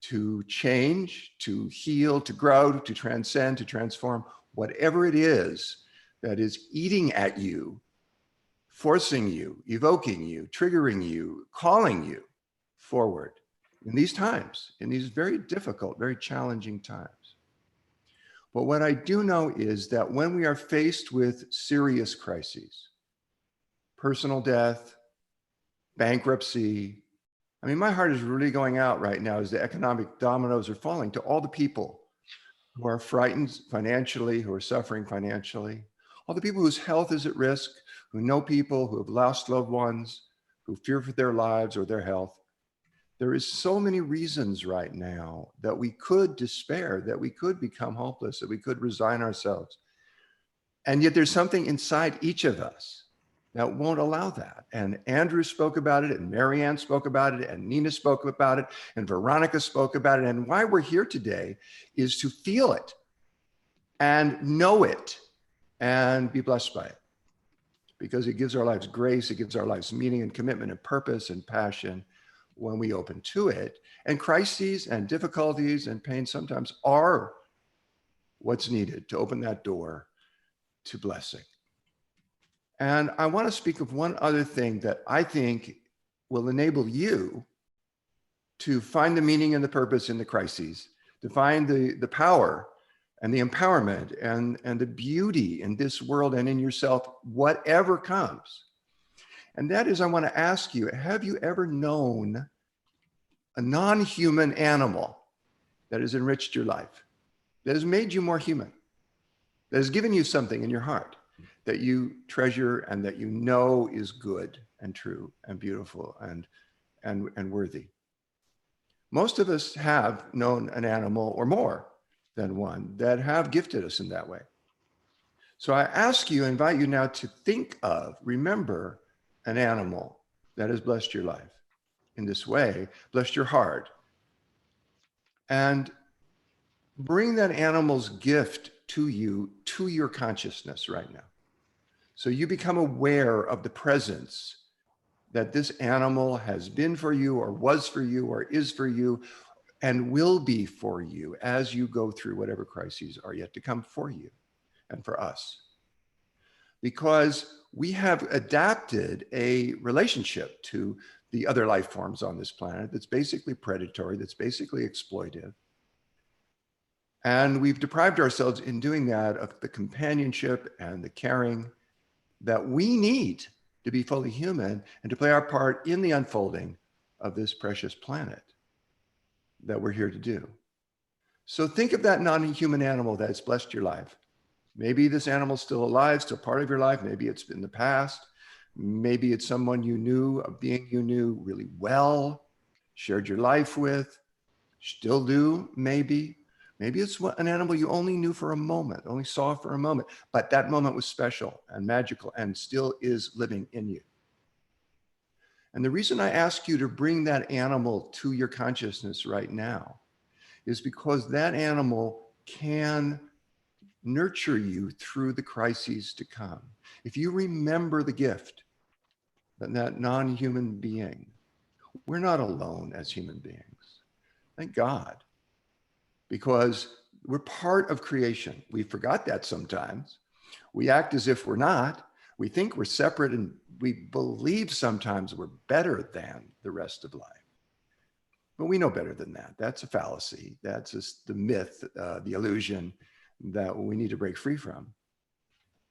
to change, to heal, to grow, to transcend, to transform, whatever it is that is eating at you, forcing you, evoking you, triggering you, calling you forward in these times, in these very difficult, very challenging times. But what I do know is that when we are faced with serious crises, personal death, bankruptcy, I mean, my heart is really going out right now as the economic dominoes are falling to all the people who are frightened financially, who are suffering financially, all the people whose health is at risk, who know people who have lost loved ones, who fear for their lives or their health. There is so many reasons right now that we could despair, that we could become hopeless, that we could resign ourselves. And yet there's something inside each of us that won't allow that. And Andrew spoke about it, and Marianne spoke about it, and Nina spoke about it, and Veronica spoke about it. And why we're here today is to feel it and know it and be blessed by it. because it gives our lives grace, it gives our lives meaning and commitment and purpose and passion when we open to it. And crises and difficulties and pain sometimes are what's needed to open that door to blessing. And I want to speak of one other thing that I think will enable you to find the meaning and the purpose in the crises, to find the power and the empowerment and the beauty in this world and in yourself, whatever comes. And that is, I want to ask you, have you ever known a non-human animal that has enriched your life, that has made you more human, that has given you something in your heart that you treasure and that you know is good and true and beautiful and worthy? Most of us have known an animal or more than one that have gifted us in that way. So I ask you, invite you now to think of, remember an animal that has blessed your life in this way, blessed your heart, and bring that animal's gift to you, to your consciousness right now. So you become aware of the presence that this animal has been for you or was for you or is for you and will be for you as you go through whatever crises are yet to come for you and for us. Because we have adapted a relationship to the other life forms on this planet that's basically predatory, that's basically exploitive. And we've deprived ourselves in doing that of the companionship and the caring that we need to be fully human and to play our part in the unfolding of this precious planet that we're here to do. So think of that non-human animal that's blessed your life. Maybe this animal's still alive, still part of your life. Maybe it's in the past. Maybe it's someone you knew, a being you knew really well, shared your life with, still do, maybe. Maybe it's an animal you only knew for a moment, only saw for a moment, but that moment was special and magical and still is living in you. And the reason I ask you to bring that animal to your consciousness right now is because that animal can nurture you through the crises to come. If you remember the gift, that non-human being, we're not alone as human beings. Thank God. Because we're part of creation. We forgot that sometimes. We act as if we're not. We think we're separate and we believe sometimes we're better than the rest of life. But we know better than that. That's a fallacy. That's just the myth, the illusion that we need to break free from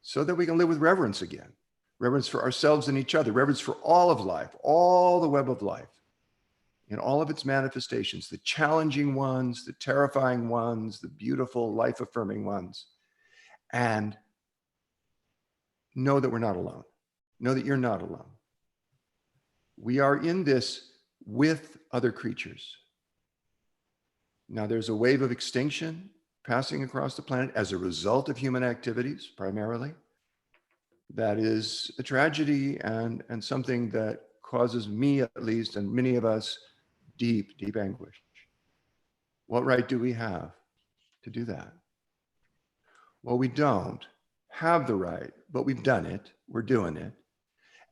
so that we can live with reverence again. Reverence for ourselves and each other, reverence for all of life, all the web of life, in all of its manifestations, the challenging ones, the terrifying ones, the beautiful, life-affirming ones, and know that we're not alone. Know that you're not alone. We are in this with other creatures. Now, there's a wave of extinction passing across the planet as a result of human activities, primarily. That is a tragedy and something that causes me, at least, and many of us, deep, deep anguish. What right do we have to do that? Well, we don't have the right, but we've done it. We're doing it.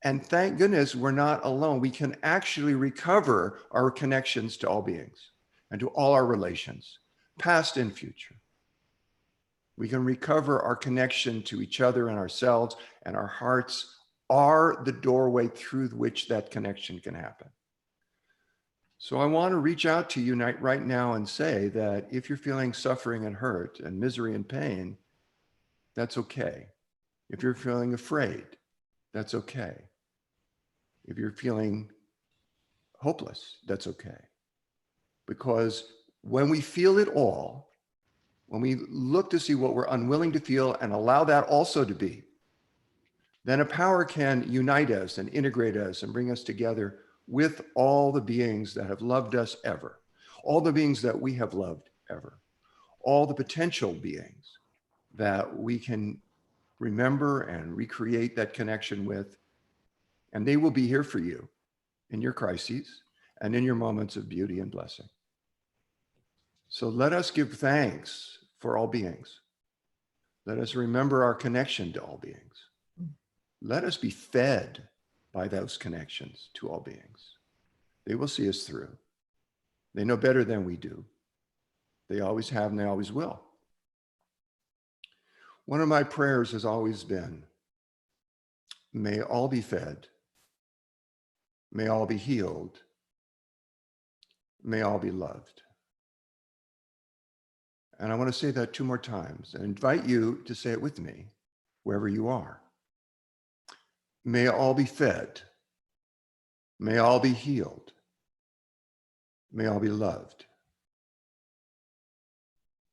And thank goodness we're not alone. We can actually recover our connections to all beings and to all our relations, past and future. We can recover our connection to each other and ourselves, and our hearts are the doorway through which that connection can happen. So I want to reach out to you right now and say that if you're feeling suffering and hurt and misery and pain, that's okay. If you're feeling afraid, that's okay. If you're feeling hopeless, that's okay. Because when we feel it all, when we look to see what we're unwilling to feel and allow that also to be, then a power can unite us and integrate us and bring us together with all the beings that have loved us ever, all the beings that we have loved ever, all the potential beings that we can remember and recreate that connection with. And they will be here for you in your crises and in your moments of beauty and blessing. So let us give thanks for all beings. Let us remember our connection to all beings. let us be fed by those connections to all beings. They will see us through. They know better than we do. They always have and they always will. One of my prayers has always been, may all be fed, may all be healed, may all be loved. And I want to say that 2 more times and invite you to say it with me, wherever you are. May all be fed, may all be healed, may all be loved.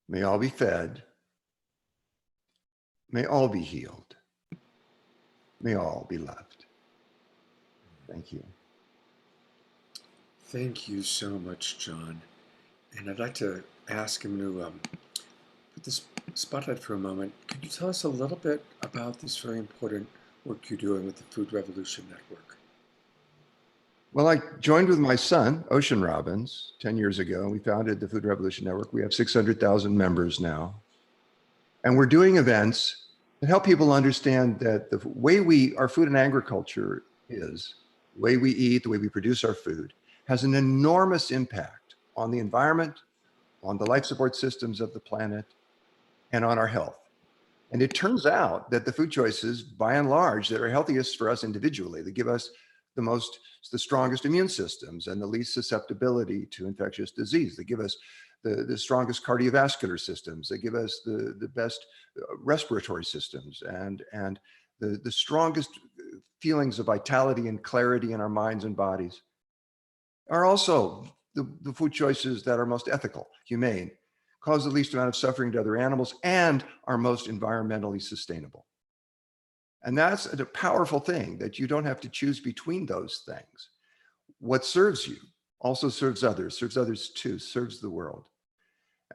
May all be fed, may all be healed, may all be loved. Thank you. Thank you so much, John. And I'd like to ask him to put this spotlight for a moment. Could you tell us a little bit about this very important work you're doing with the Food Revolution Network? Well, I joined with my son, Ocean Robbins, 10 years ago, and we founded the Food Revolution Network. We have 600,000 members now. And we're doing events that help people understand that the way our food and agriculture is, the way we eat, the way we produce our food, has an enormous impact on the environment, on the life support systems of the planet, and on our health. And it turns out that the food choices, by and large, that are healthiest for us individually, that give us the strongest immune systems and the least susceptibility to infectious disease, that give us the strongest cardiovascular systems, that give us the best respiratory systems and the strongest feelings of vitality and clarity in our minds and bodies, are also the food choices that are most ethical, humane, cause the least amount of suffering to other animals, and are most environmentally sustainable. And that's a powerful thing, that you don't have to choose between those things. What serves you also serves others too, serves the world.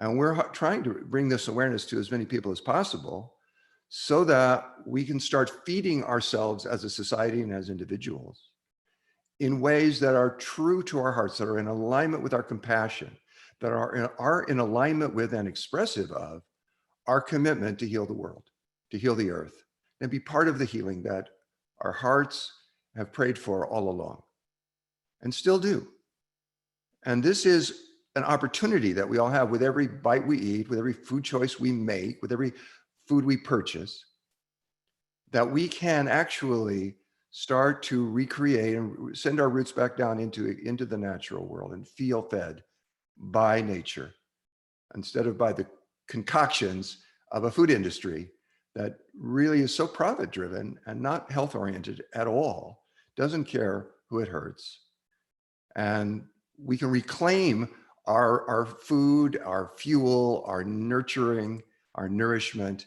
And we're trying to bring this awareness to as many people as possible so that we can start feeding ourselves as a society and as individuals in ways that are true to our hearts, that are in alignment with our compassion, that are in alignment with and expressive of our commitment to heal the world, to heal the earth, and be part of the healing that our hearts have prayed for all along and still do. And this is an opportunity that we all have with every bite we eat, with every food choice we make, with every food we purchase, that we can actually start to recreate and send our roots back down into the natural world and feel fed by nature instead of by the concoctions of a food industry that really is so profit driven and not health oriented at all, doesn't care who it hurts. And we can reclaim our food, our fuel, our nurturing, our nourishment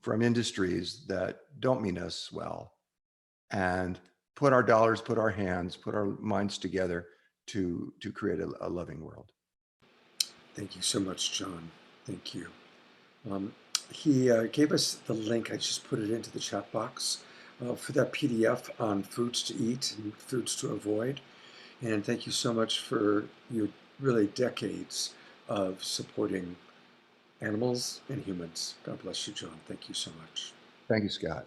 from industries that don't mean us well, and put our dollars, put our hands, put our minds together to create a loving world. Thank you so much, John. Thank you. He gave us the link. I just put it into the chat box for that PDF on foods to eat and foods to avoid. And thank you so much for your really decades of supporting animals and humans. God bless you, John. Thank you so much. Thank you, Scott.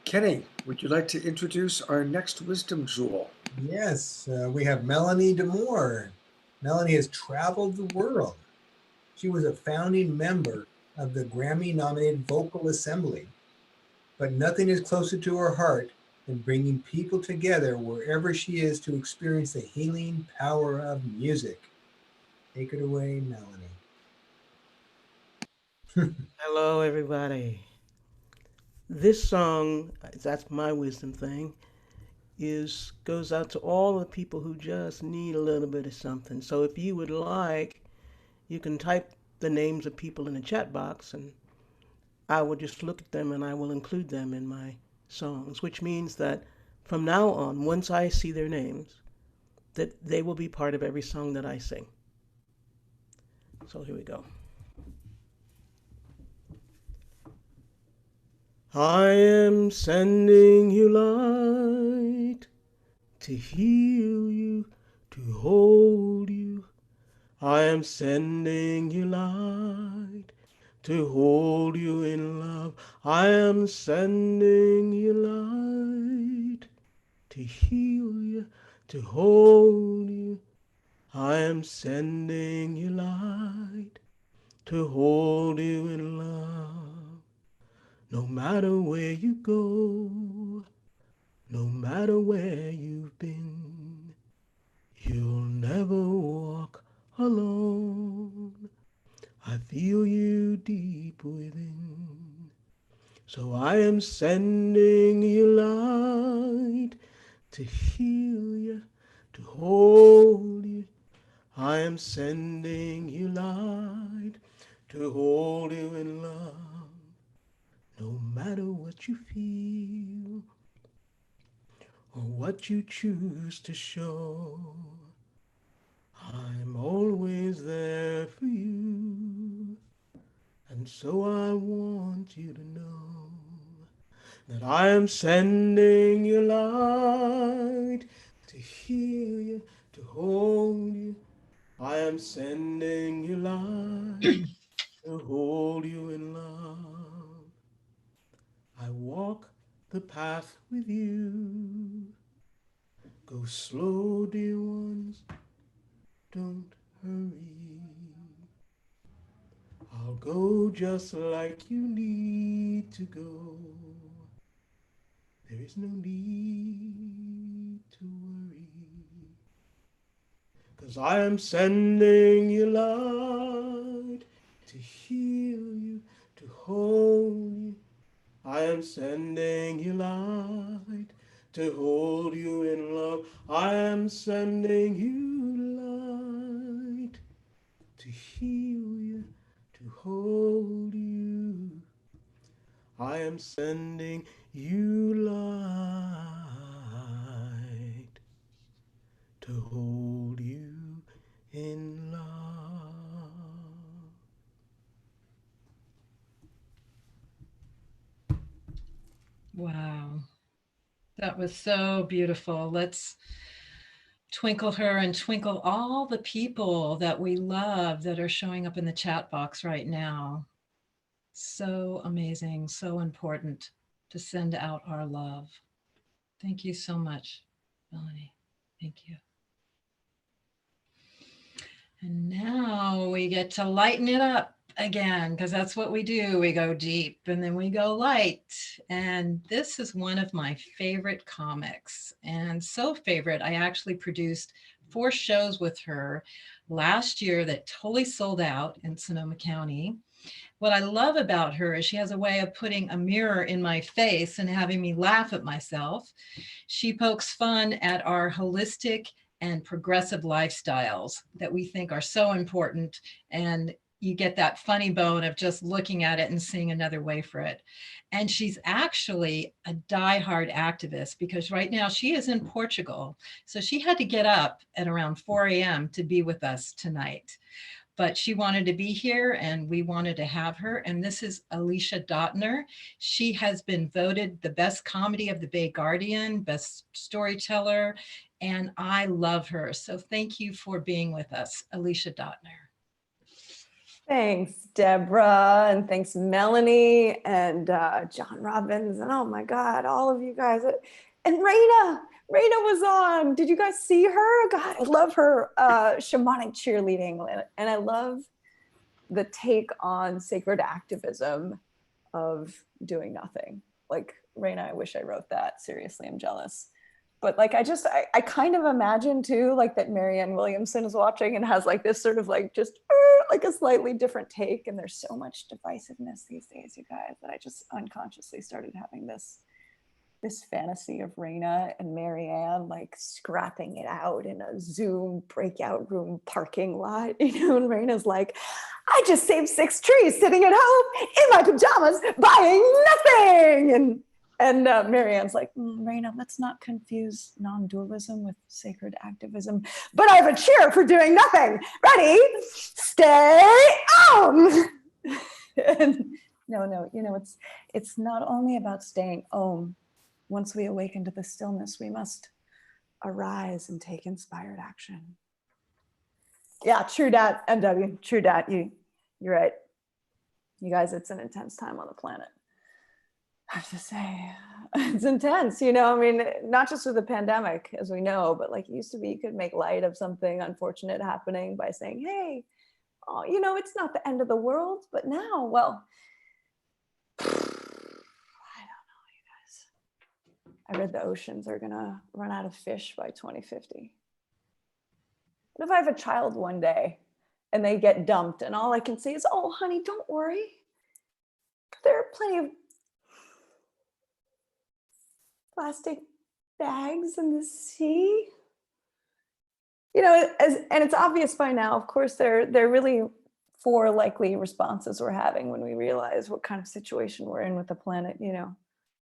Kenny, would you like to introduce our next wisdom jewel? Yes, we have Melanie DeMoore. Melanie has traveled the world. She was a founding member of the Grammy-nominated Vocal Assembly, but nothing is closer to her heart than bringing people together wherever she is to experience the healing power of music. Take it away, Melanie. Hello, everybody. This song, that's my wisdom thing, goes out to all the people who just need a little bit of something. So if you would like, you can type the names of people in the chat box, and I will just look at them and I will include them in my songs, which means that from now on, once I see their names, that they will be part of every song that I sing. So here we go. I am sending you light to heal you, to hold you. I am sending you light to hold you in love. I am sending you light to heal you, to hold you. I am sending you light to hold you in love. No matter where you go, no matter where you've been, you'll never walk alone. I feel you deep within. So I am sending you light to heal you, to hold you. I am sending you light to hold you in love. No matter what you feel or what you choose to show, I'm always there for you. And so I want you to know that I am sending you light to heal you, to hold you. I am sending you light to hold you in love. I walk the path with you. Go slow, dear ones, don't hurry. I'll go just like you need to go. There is no need to worry. 'Cause I am sending you light to heal you, to hold you. I am sending you light to hold you in love. I am sending you light to heal you, to hold you. I am sending you light to hold you in love. Wow, that was so beautiful. Let's twinkle her and twinkle all the people that we love that are showing up in the chat box right now. So amazing, so important to send out our love. Thank you so much, Melanie. Thank you. And now we get to lighten it up again, because that's what we do. We go deep and then we go light. And this is one of my favorite comics, and so favorite, I actually produced 4 shows with her last year that totally sold out in Sonoma County. What I love about her is she has a way of putting a mirror in my face and having me laugh at myself. She pokes fun at our holistic and progressive lifestyles that we think are so important. And you get that funny bone of just looking at it and seeing another way for it. And she's actually a diehard activist, because right now she is in Portugal. So she had to get up at around 4 a.m. to be with us tonight. But she wanted to be here and we wanted to have her. And this is Alicia Dotner. She has been voted the best comedy of the Bay Guardian, best storyteller, and I love her. So thank you for being with us, Alicia Dotner. Thanks, Deborah, and thanks, Melanie, and John Robbins, and oh my God, all of you guys. And Raina was on. Did you guys see her? God, I love her shamanic cheerleading, and I love the take on sacred activism of doing nothing. Like, Raina, I wish I wrote that. Seriously, I'm jealous. But like, I kind of imagine too, like that Marianne Williamson is watching and has like this sort of like just like a slightly different take. And there's so much divisiveness these days, you guys, that I just unconsciously started having this fantasy of Raina and Marianne like scrapping it out in a Zoom breakout room parking lot, you know, and Raina's like, I just saved 6 trees sitting at home in my pajamas buying nothing. And Marianne's like, Raina, let's not confuse non-dualism with sacred activism. But I have a cheer for doing nothing. Ready? Stay om. And no, you know, it's not only about staying om. Once we awaken to the stillness, we must arise and take inspired action. Yeah, true dat, MW, true dat. You're right. You guys, it's an intense time on the planet. I have to say, it's intense, you know, I mean, not just with the pandemic, as we know, but like it used to be, you could make light of something unfortunate happening by saying, hey, oh, you know, it's not the end of the world, but now, well, I don't know, you guys. I read the oceans are gonna run out of fish by 2050. What if I have a child one day and they get dumped and all I can say is, oh, honey, don't worry. There are plenty of plastic bags in the sea. You know, and it's obvious by now, of course, there are really 4 likely responses we're having when we realize what kind of situation we're in with the planet. You know,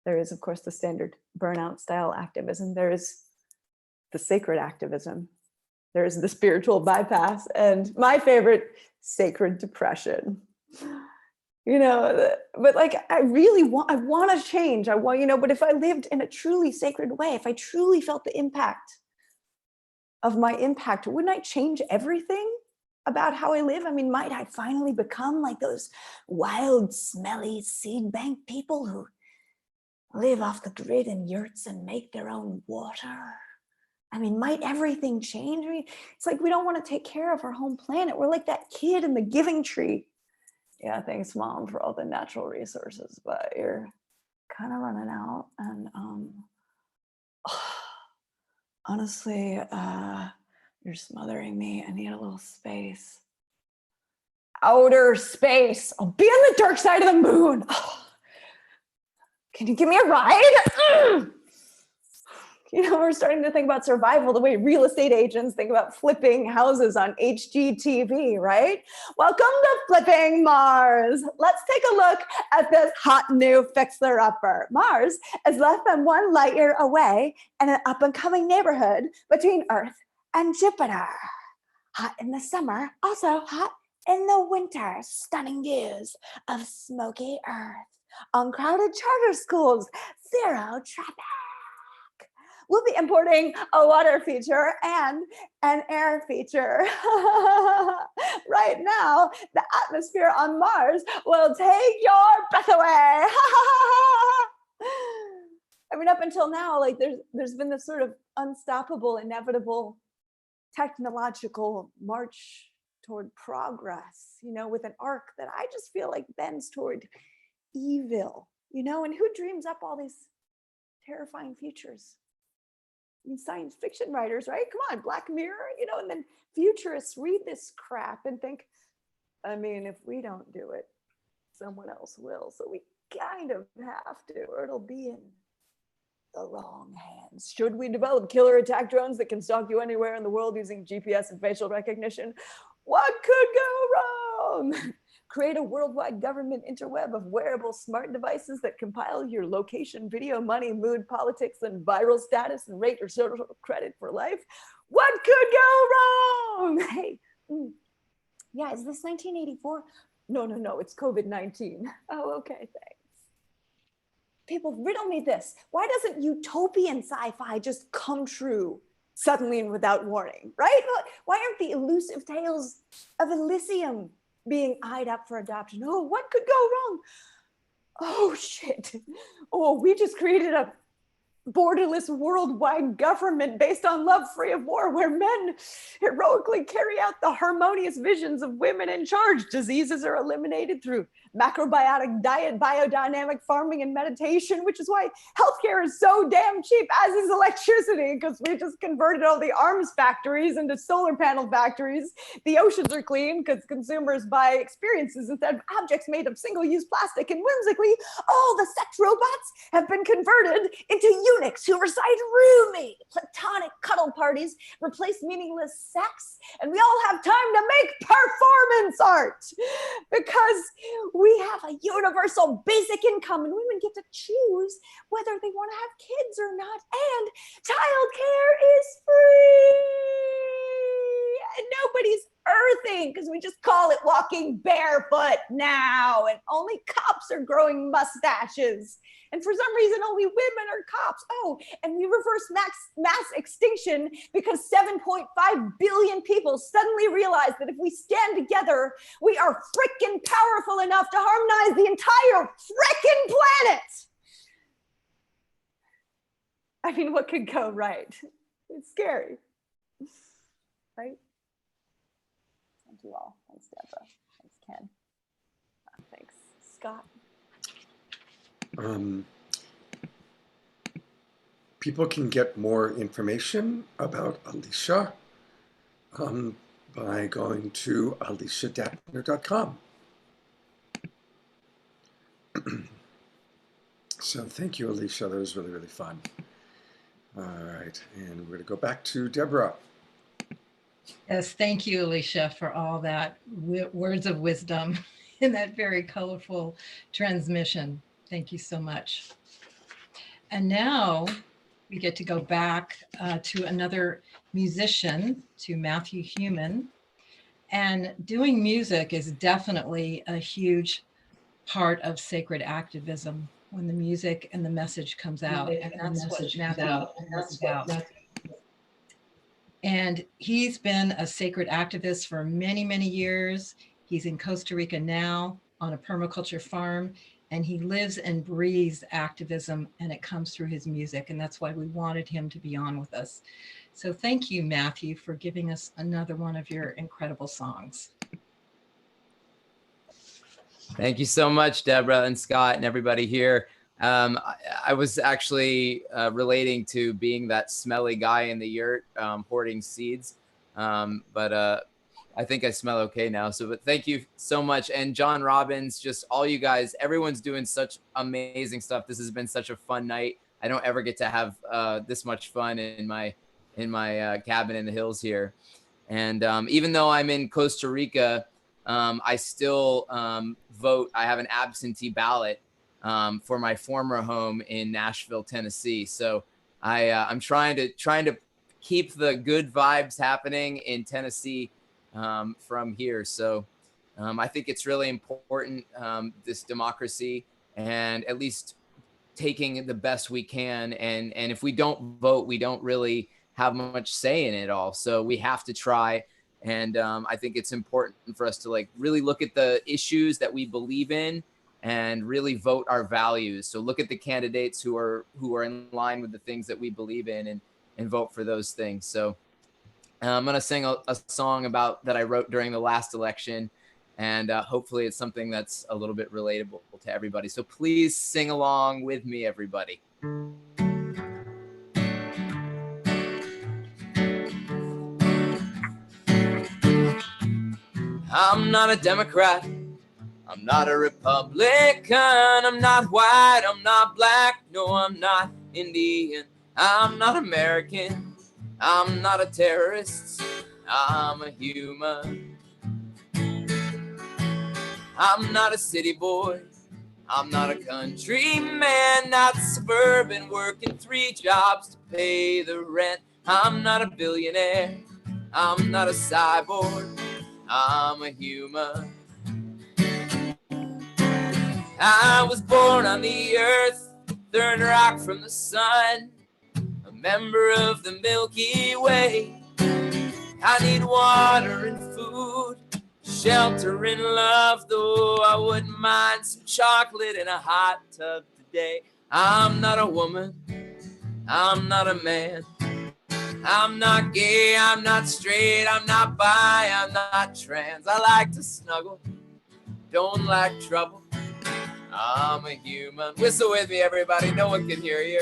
there is, of course, the standard burnout style activism. There is the sacred activism. There is the spiritual bypass, and my favorite, sacred depression. You know, but like, I want to change. I want, you know, but if I lived in a truly sacred way, if I truly felt the impact of my impact, wouldn't I change everything about how I live? I mean, might I finally become like those wild, smelly seed bank people who live off the grid in yurts and make their own water? I mean, might everything change? I mean, it's like we don't want to take care of our home planet. We're like that kid in the giving tree. Yeah, thanks, Mom, for all the natural resources, but you're kind of running out. And honestly, you're smothering me. I need a little space. Outer space. I'll be on the dark side of the moon. Can you give me a ride? You know, we're starting to think about survival the way real estate agents think about flipping houses on HGTV, right? Welcome to Flipping Mars. Let's take a look at this hot new fixer-upper. Mars is less than 1 light year away in an up-and-coming neighborhood between Earth and Jupiter. Hot in the summer, also hot in the winter. Stunning views of smoky Earth. Uncrowded charter schools, 0 traffic. We'll be importing a water feature and an air feature. Right now, the atmosphere on Mars will take your breath away. I mean, up until now, like there's been this sort of unstoppable, inevitable technological march toward progress, you know, with an arc that I just feel like bends toward evil, you know, and who dreams up all these terrifying futures? I mean, science fiction writers, right? Come on, Black Mirror, you know, and then futurists read this crap and think, I mean, if we don't do it, someone else will. So we kind of have to, or it'll be in the wrong hands. Should we develop killer attack drones that can stalk you anywhere in the world using GPS and facial recognition? What could go wrong? Create a worldwide government interweb of wearable smart devices that compile your location, video, money, mood, politics, and viral status and rate your social credit for life. What could go wrong? Hey, yeah, is this 1984? No, it's COVID-19. Oh, okay, thanks. People, riddle me this. Why doesn't utopian sci-fi just come true suddenly and without warning, right? Why aren't the elusive tales of Elysium being eyed up for adoption? Oh, what could go wrong? Oh, shit. Oh, we just created a borderless worldwide government based on love free of war, where men heroically carry out the harmonious visions of women in charge. Diseases are eliminated through macrobiotic diet, biodynamic farming, and meditation, which is why healthcare is so damn cheap, as is electricity, because we just converted all the arms factories into solar panel factories. The oceans are clean because consumers buy experiences instead of objects made of single-use plastic. And whimsically, all the sex robots have been converted into eunuchs who recite roomy, platonic cuddle parties, replace meaningless sex, and we all have time to make performance art because we have a universal basic income and women get to choose whether they want to have kids or not, and childcare is free, and nobody's walking because we just call it walking barefoot now. And only cops are growing mustaches. And for some reason, only women are cops. Oh, and we reverse mass extinction because 7.5 billion people suddenly realized that if we stand together, we are frickin' powerful enough to harmonize the entire frickin' planet. I mean, what could go right? It's scary, right? Thank you all. Thanks, Deborah. Thanks, Ken. Thanks, Scott. People can get more information about Alicia by going to aliciadattner.com. So thank you, Alicia. That was really, really fun. All right, and we're going to go back to Deborah. Yes, thank you, Alicia, for all that words of wisdom in that very colorful transmission. Thank you so much. And now we get to go back to another musician, to Matthew Human. And doing music is definitely a huge part of sacred activism when the music and the message comes out. And that's what Matthew is about. And he's been a sacred activist for many, many years. He's in Costa Rica now on a permaculture farm, and he lives and breathes activism, and it comes through his music. And that's why we wanted him to be on with us. So thank you, Matthew, for giving us another one of your incredible songs. Thank you so much, Deborah and Scott and everybody here. I was actually relating to being that smelly guy in the yurt hoarding seeds, but I think I smell okay now. So, but thank you so much. And John Robbins, just all you guys, everyone's doing such amazing stuff. This has been such a fun night. I don't ever get to have this much fun in my cabin in the hills here. And even though I'm in Costa Rica, I still vote. I have an absentee ballot for my former home in Nashville, Tennessee. So I'm trying to keep the good vibes happening in Tennessee from here. So I think it's really important, this democracy, and at least taking the best we can. And if we don't vote, we don't really have much say in it all. So we have to try. And I think it's important for us to like really look at the issues that we believe in and really vote our values. So look at the candidates who are in line with the things that we believe in and vote for those things. So I'm going to sing a song that I wrote during the last election. And hopefully it's something that's a little bit relatable to everybody. So please sing along with me, everybody. I'm not a Democrat. I'm not a Republican. I'm not white. I'm not black. No, I'm not Indian. I'm not American. I'm not a terrorist. I'm a human. I'm not a city boy. I'm not a country man. Not suburban, working 3 jobs to pay the rent. I'm not a billionaire. I'm not a cyborg. I'm a human. I was born on the earth, third rock from the sun, a member of the Milky Way. I need water and food, shelter and love, though I wouldn't mind some chocolate in a hot tub today. I'm not a woman, I'm not a man, I'm not gay, I'm not straight, I'm not bi, I'm not trans. I like to snuggle, don't like trouble. I'm a human. Whistle with me, everybody. No one can hear you.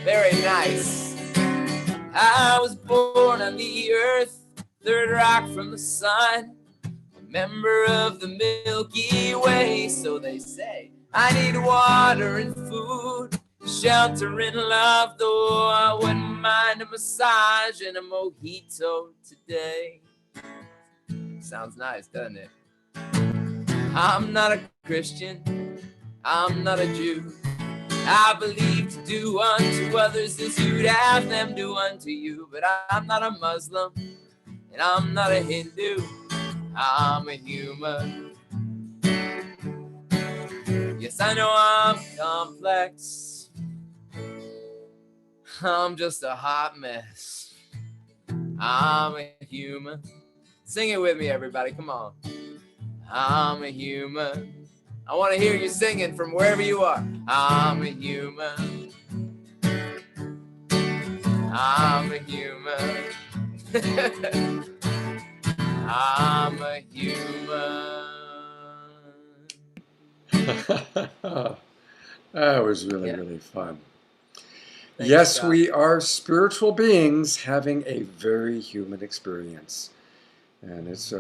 Very nice. I was born on the earth, third rock from the sun, a member of the Milky Way, so they say. I need water and food, shelter and love, though I wouldn't mind a massage and a mojito today. 'Cause sounds nice, doesn't it? I'm not a Christian, I'm not a Jew. I believe to do unto others as you'd have them do unto you. But I'm not a Muslim, and I'm not a Hindu. I'm a human. Yes, I know I'm complex. I'm just a hot mess. I'm a human. Sing it with me, everybody. Come on. I'm a human. I want to hear you singing from wherever you are. I'm a human. I'm a human. I'm a human. That was really, Yeah. really fun. Thanks, Yes, Scott. we are spiritual beings having a very human experience. And it's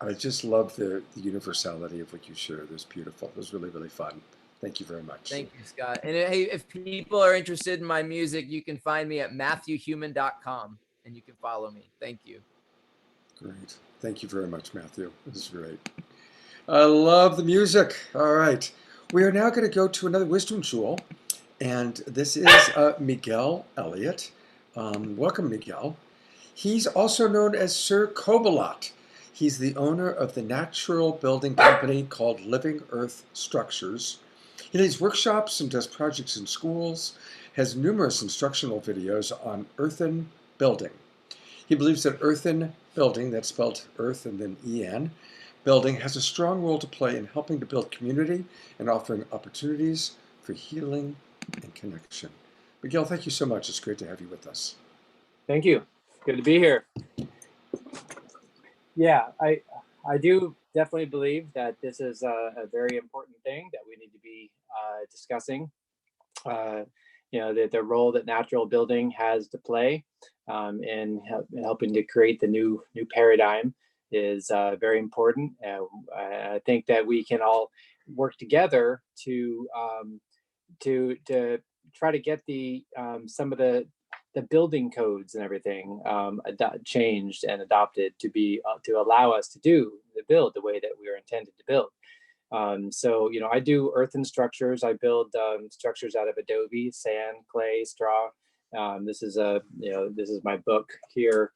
I just love the universality of what you shared. It was beautiful. It was really, really fun. Thank you very much. Thank you, Scott. And hey, if people are interested in my music, you can find me at matthewhuman.com and you can follow me. Thank you. Great. Thank you very much, Matthew. This is great. I love the music. All right. We are now going to go to another wisdom jewel. And this is Miguel Elliott. Welcome, Miguel. He's also known as Sir Cobalot. He's the owner of the natural building company called Living Earth Structures. He leads workshops and does projects in schools, has numerous instructional videos on earthen building. He believes that earthen building, that's spelled earth and then E-N, building has a strong role to play in helping to build community and offering opportunities for healing and connection. Miguel, thank you so much. It's great to have you with us. Thank you. Good to be here. Yeah, I do definitely believe that this is a very important thing that we need to be discussing. You know, the role that natural building has to play in helping to create the new paradigm is very important. I think that we can all work together to try to get the some of the building codes and everything changed and adopted to be to allow us to do the build the way that we are intended to build. So, you know, I do earthen structures. I build structures out of adobe, sand, clay, straw. This is this is my book here.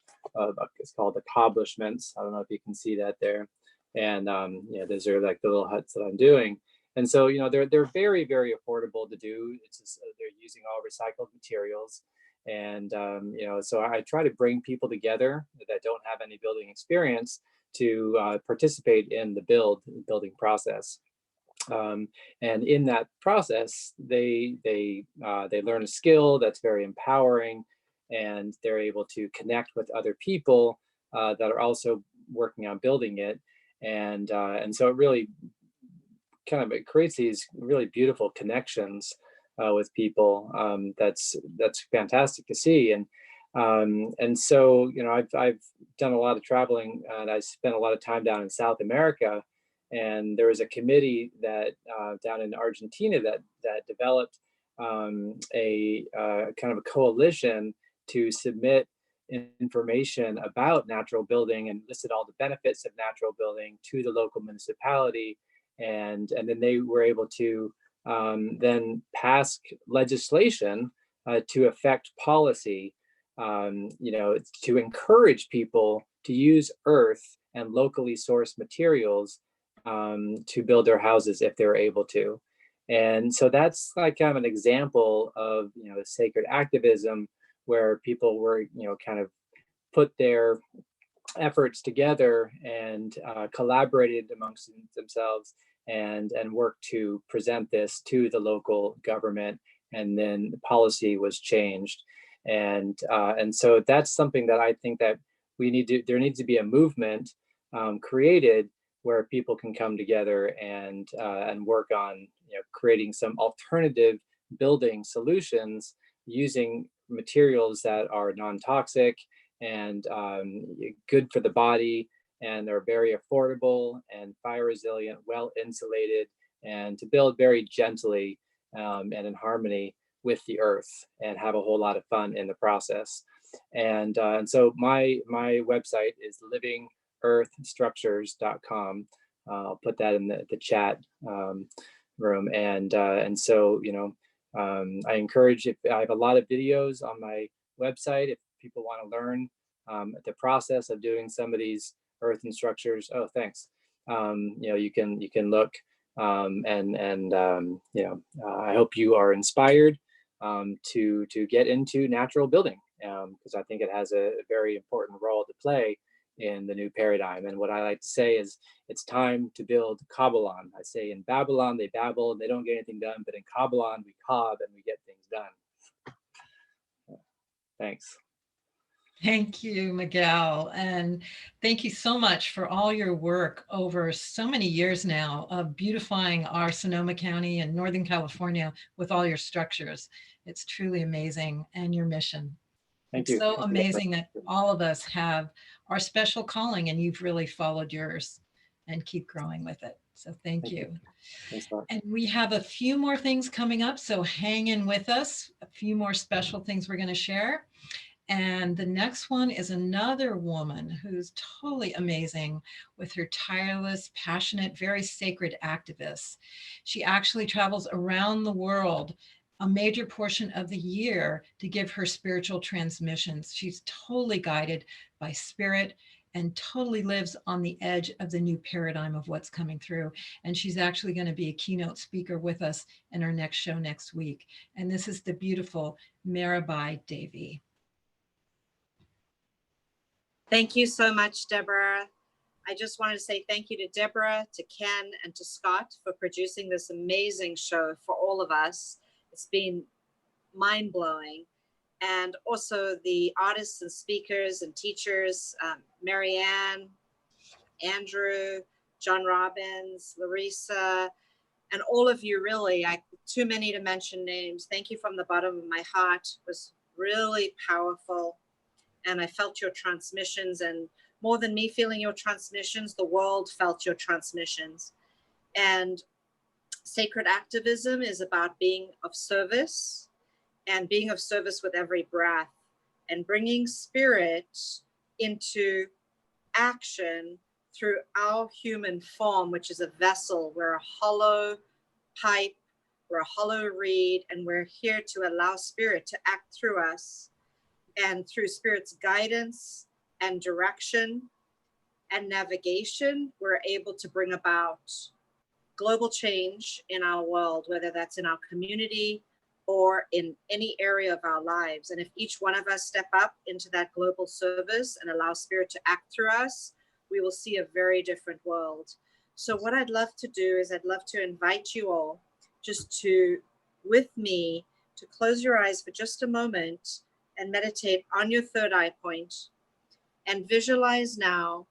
It's called Accomplishments. I don't know if you can see that there. And yeah, those are like the little huts that I'm doing. And so, you know, they're very, very affordable to do. It's just, they're using all recycled materials. And, you know, so I try to bring people together that don't have any building experience to participate in the building process. And in that process, they learn a skill that's very empowering, and they're able to connect with other people that are also working on building it. And so it really it creates these really beautiful connections with people. That's fantastic to see. And so, you know, I've done a lot of traveling, and I spent a lot of time down in South America. And there was a committee that down in Argentina that developed a kind of a coalition to submit information about natural building and listed all the benefits of natural building to the local municipality. And then they were able to then pass legislation to affect policy, you know, to encourage people to use earth and locally sourced materials to build their houses if they're able to. And so that's like kind of an example of, you know, sacred activism, where people were, you know, kind of put their efforts together and collaborated amongst themselves and worked to present this to the local government, and then the policy was changed. And so that's something that I think that there needs to be a movement created where people can come together and work on, you know, creating some alternative building solutions using materials that are non-toxic and good for the body, and they're very affordable and fire resilient, well insulated, and to build very gently and in harmony with the earth, and have a whole lot of fun in the process. And so my website is evolutionaryearthstructures.com. I'll put that in the chat room. And so, I encourage, if I have a lot of videos on my website, if people want to learn the process of doing some of these earth and structures. Oh, thanks. You can look, I hope you are inspired to get into natural building, because I think it has a very important role to play in the new paradigm. And what I like to say is, it's time to build Kabbalah. I say in Babylon, they babble and they don't get anything done, but in Kabbalah, we cob and we get things done. Thanks. Thank you, Miguel. And thank you so much for all your work over so many years now of beautifying our Sonoma County and Northern California with all your structures. It's truly amazing, and your mission. Thank you. It's so amazing that all of us have our special calling, and you've really followed yours and keep growing with it. So thank you. Thanks a lot. And we have a few more things coming up, so hang in with us. A few more special things we're going to share. And the next one is another woman who's totally amazing with her tireless, passionate, very sacred activist. She actually travels around the world a major portion of the year to give her spiritual transmissions. She's totally guided by spirit and totally lives on the edge of the new paradigm of what's coming through. And she's actually going to be a keynote speaker with us in our next show next week. And this is the beautiful Mirabai Devi. Thank you so much, Deborah. I just wanted to say thank you to Deborah, to Ken, and to Scott for producing this amazing show for all of us. It's been mind-blowing. And also the artists and speakers and teachers, Marianne, Andrew, John Robbins, Larissa, and all of you, really, too many to mention names. Thank you from the bottom of my heart. It was really powerful. And I felt your transmissions, and more than me feeling your transmissions, the world felt your transmissions. And sacred activism is about being of service, and being of service with every breath, and bringing spirit into action through our human form, which is a vessel. We're a hollow pipe, we're a hollow reed, and we're here to allow spirit to act through us. And through spirit's guidance and direction and navigation, we're able to bring about global change in our world, whether that's in our community or in any area of our lives. And if each one of us step up into that global service and allow spirit to act through us, we will see a very different world. So what I'd love to do is I'd love to invite you all just to, with me, to close your eyes for just a moment and meditate on your third eye point, and visualize now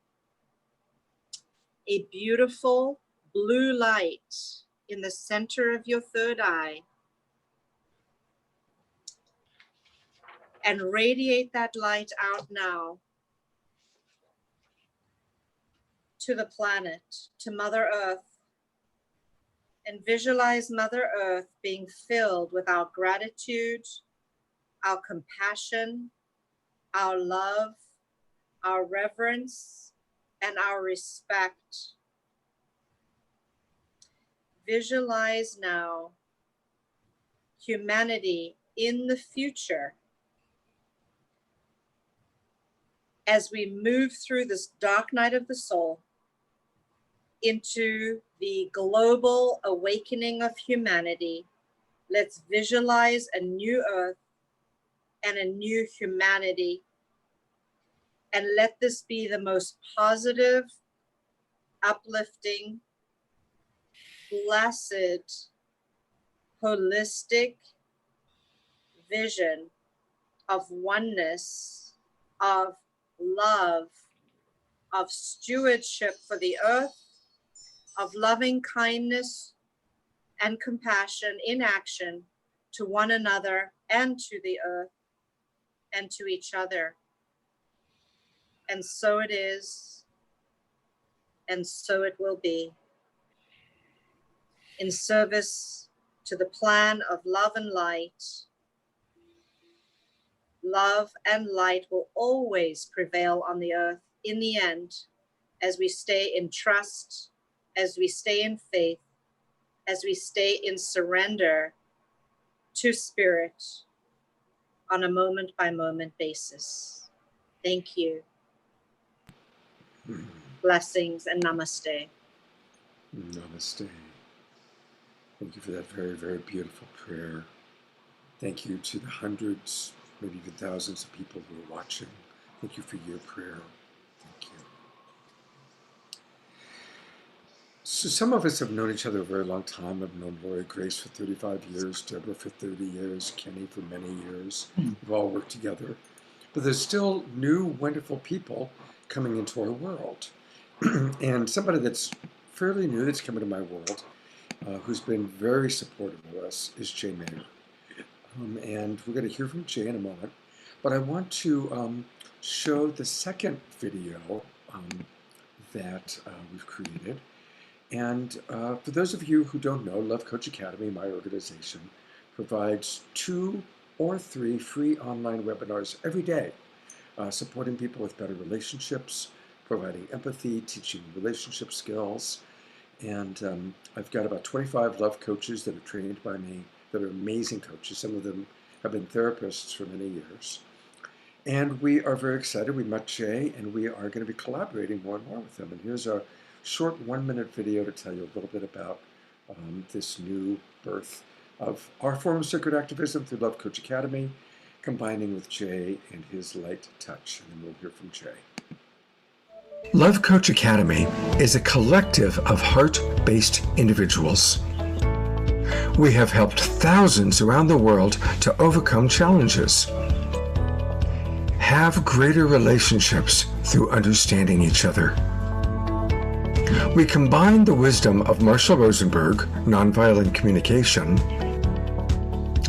a beautiful blue light in the center of your third eye, and radiate that light out now to the planet, to Mother Earth, and visualize Mother Earth being filled with our gratitude, our compassion, our love, our reverence, and our respect. Visualize now humanity in the future as we move through this dark night of the soul into the global awakening of humanity. Let's visualize a new earth and a new humanity. And let this be the most positive, uplifting, blessed, holistic vision of oneness, of love, of stewardship for the earth, of loving kindness and compassion in action to one another and to the earth and to each other. And so it is, and so it will be. In service to the plan of love and light, love and light will always prevail on the earth in the end, as we stay in trust, as we stay in faith, as we stay in surrender to spirit on a moment by moment basis. Thank you. Blessings and namaste. Namaste. Thank you for that very, very beautiful prayer. Thank you to the hundreds, maybe even thousands of people who are watching. Thank you for your prayer. Thank you. So some of us have known each other a very long time. I've known Lori Grace for 35 years, Deborah for 30 years, Kenny for many years. We've all worked together. But there's still new, wonderful people coming into our world. And somebody that's fairly new that's come into my world, who's been very supportive of us, is Jay Mayer. And we're going to hear from Jay in a moment. But I want to show the second video that we've created. And for those of you who don't know, Love Coach Academy, my organization, provides 2 or 3 free online webinars every day, supporting people with better relationships, providing empathy, teaching relationship skills. And I've got about 25 love coaches that are trained by me, that are amazing coaches. Some of them have been therapists for many years. And we are very excited. We met Jay, and we are going to be collaborating more and more with him. And here's a short 1-minute video to tell you a little bit about this new birth of our form of sacred activism through Love Coach Academy, combining with Jay and his light touch. And then we'll hear from Jay. Love Coach Academy is a collective of heart-based individuals. We have helped thousands around the world to overcome challenges, have greater relationships through understanding each other. We combine the wisdom of Marshall Rosenberg, nonviolent communication,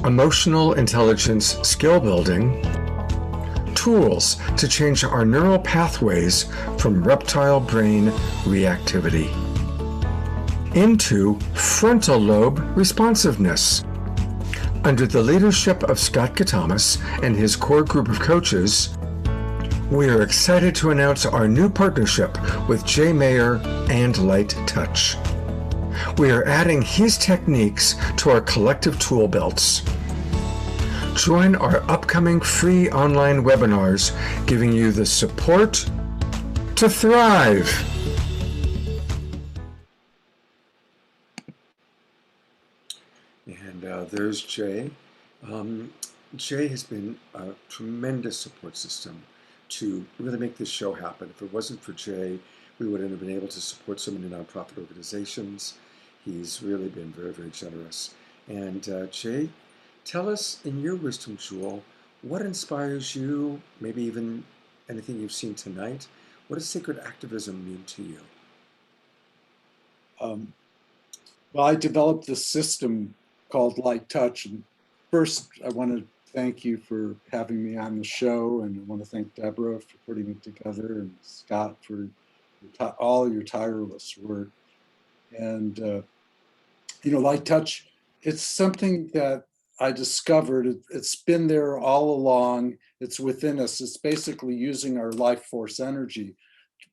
emotional intelligence skill building, tools to change our neural pathways from reptile brain reactivity into frontal lobe responsiveness. Under the leadership of Scott Katamas and his core group of coaches, we are excited to announce our new partnership with Jay Mayer and Light Touch. We are adding his techniques to our collective tool belts. Join our upcoming free online webinars, giving you the support to thrive. And there's Jay. Jay has been a tremendous support system to really make this show happen. If it wasn't for Jay, we wouldn't have been able to support so many nonprofit organizations. He's really been very, very generous. And Jay, tell us in your wisdom jewel, what inspires you, maybe even anything you've seen tonight? What does sacred activism mean to you? Well, I developed this system called Light Touch. And first, I want to thank you for having me on the show. And I want to thank Deborah for putting it together and Scott for all your tireless work. And, you know, Light Touch, it's something that I discovered. It's been there all along. It's within us. It's basically using our life force energy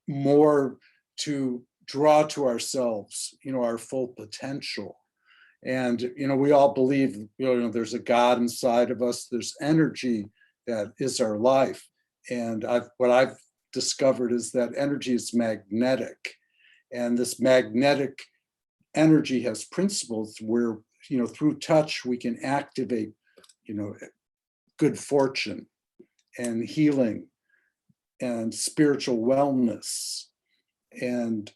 more to draw to ourselves, you know, our full potential. And, you know, we all believe, you know, there's a God inside of us. There's energy that is our life. And what I've discovered is that energy is magnetic. And this magnetic energy has principles where, you know, through touch, we can activate, you know, good fortune and healing and spiritual wellness. And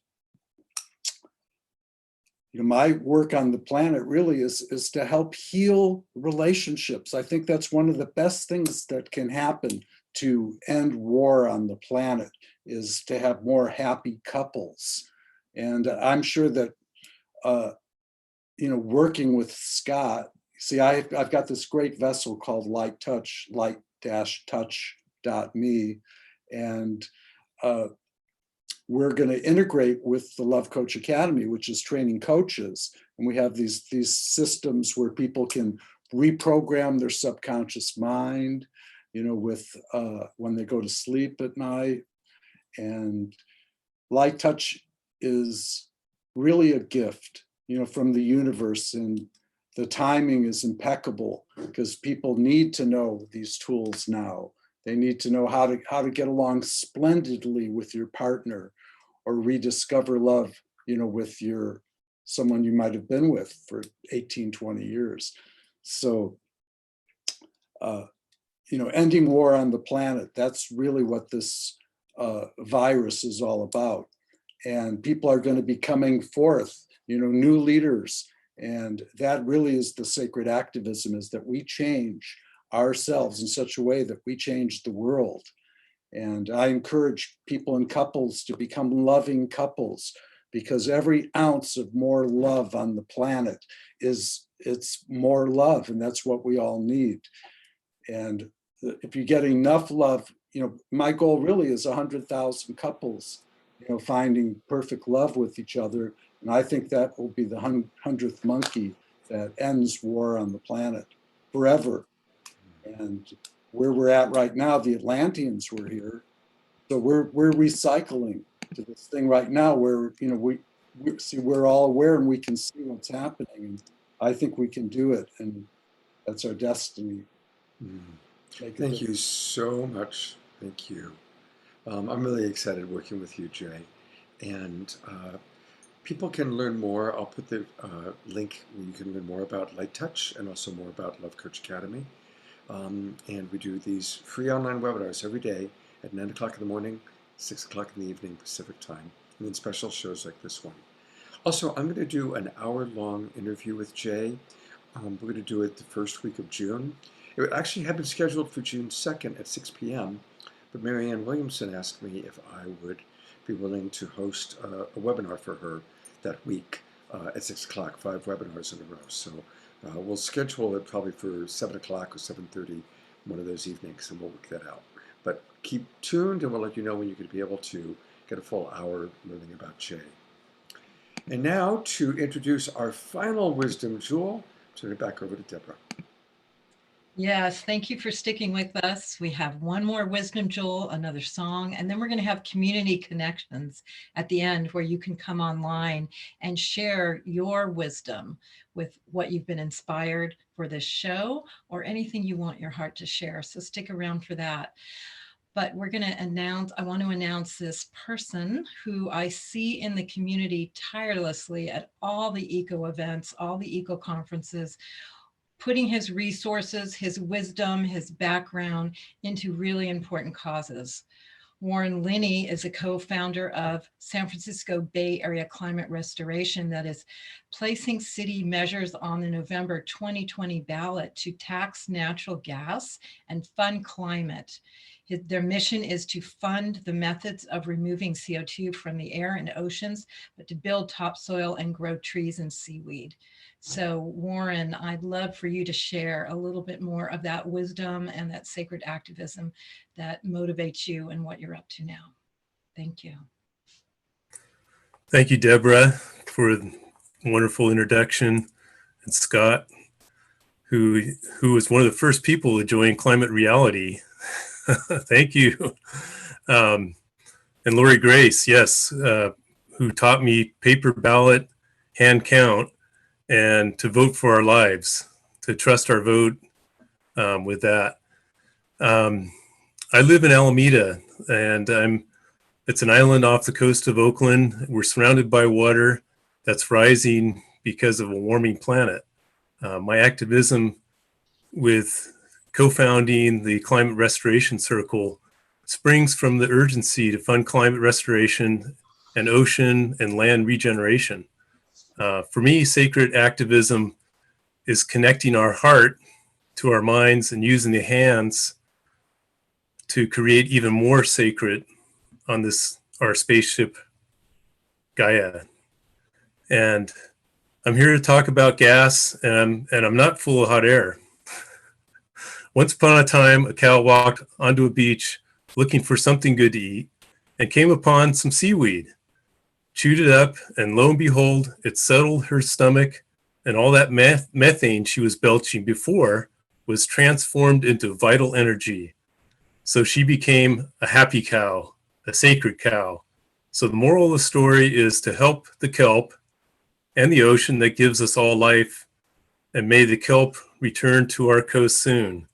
you know, my work on the planet really is to help heal relationships. I think that's one of the best things that can happen to end war on the planet, is to have more happy couples. And I'm sure that, you know, working with Scott, see, I've got this great vessel called Light Touch, light-touch.me. And we're going to integrate with the Love Coach Academy, which is training coaches. And we have these systems where people can reprogram their subconscious mind, you know, with when they go to sleep at night. And light touch is really a gift, from the universe, and the timing is impeccable because people need to know these tools now. They need to know how to get along splendidly with your partner, or rediscover love, with someone you might have been with for 18, 20 years. So, ending war on the planet, that's really what this virus is all about. And people are going to be coming forth, new leaders. And that really is the sacred activism, is that we change ourselves in such a way that we change the world. And I encourage people and couples to become loving couples, because every ounce of more love on the planet it's more love, and that's what we all need. And if you get enough love, my goal really is 100,000 couples, finding perfect love with each other. And I think that will be the 100th monkey that ends war on the planet forever. And where we're at right now, the Atlanteans were here. So we're recycling to this thing right now where, we're all aware and we can see what's happening. And I think we can do it. And that's our destiny. Thank you so much. Thank you. I'm really excited working with you, Jay. And people can learn more. I'll put the link where you can learn more about Light Touch and also more about Love Coach Academy. And we do these free online webinars every day at 9 o'clock in the morning, 6 o'clock in the evening Pacific time, and then special shows like this one. Also, I'm going to do an hour-long interview with Jay. We're going to do it the first week of June. It actually had been scheduled for June 2nd at 6 p.m., but Marianne Williamson asked me if I would be willing to host a webinar for her that week at 6 o'clock, 5 webinars in a row. So we'll schedule it probably for 7 o'clock or 7:30 one of those evenings, and we'll work that out. But keep tuned, and we'll let you know when you could be able to get a full hour learning about Jay. And now to introduce our final wisdom jewel, turn it back over to Deborah. Yes, thank you for sticking with us. We have one more wisdom jewel, another song, and then we're going to have community connections at the end where you can come online and share your wisdom with what you've been inspired for this show or anything you want your heart to share. So stick around for that. But we're going to I want to announce this person who I see in the community tirelessly at all the eco events, all the eco conferences, putting his resources, his wisdom, his background into really important causes. Warren Linney is a co-founder of San Francisco Bay Area Climate Restoration that is placing city measures on the November 2020 ballot to tax natural gas and fund climate. Their mission is to fund the methods of removing CO2 from the air and oceans, but to build topsoil and grow trees and seaweed. So Warren, I'd love for you to share a little bit more of that wisdom and that sacred activism that motivates you and what you're up to now. Thank you. Thank you, Deborah, for a wonderful introduction. And Scott, who was one of the first people to join Climate Reality. Thank you. And Lori Grace, yes, who taught me paper ballot, hand count, and to vote for our lives, to trust our vote with that. I live in Alameda, and it's an island off the coast of Oakland. We're surrounded by water that's rising because of a warming planet. My activism with co-founding the Climate Restoration Circle springs from the urgency to fund climate restoration and ocean and land regeneration. For me, sacred activism is connecting our heart to our minds and using the hands to create even more sacred on this, our spaceship, Gaia. And I'm here to talk about gas, and I'm not full of hot air. Once upon a time, a cow walked onto a beach looking for something good to eat and came upon some seaweed, chewed it up, and lo and behold, it settled her stomach, and all that methane she was belching before was transformed into vital energy. So she became a happy cow, a sacred cow, So the moral of the story is to help the kelp and the ocean that gives us all life, and may the kelp return to our coast soon.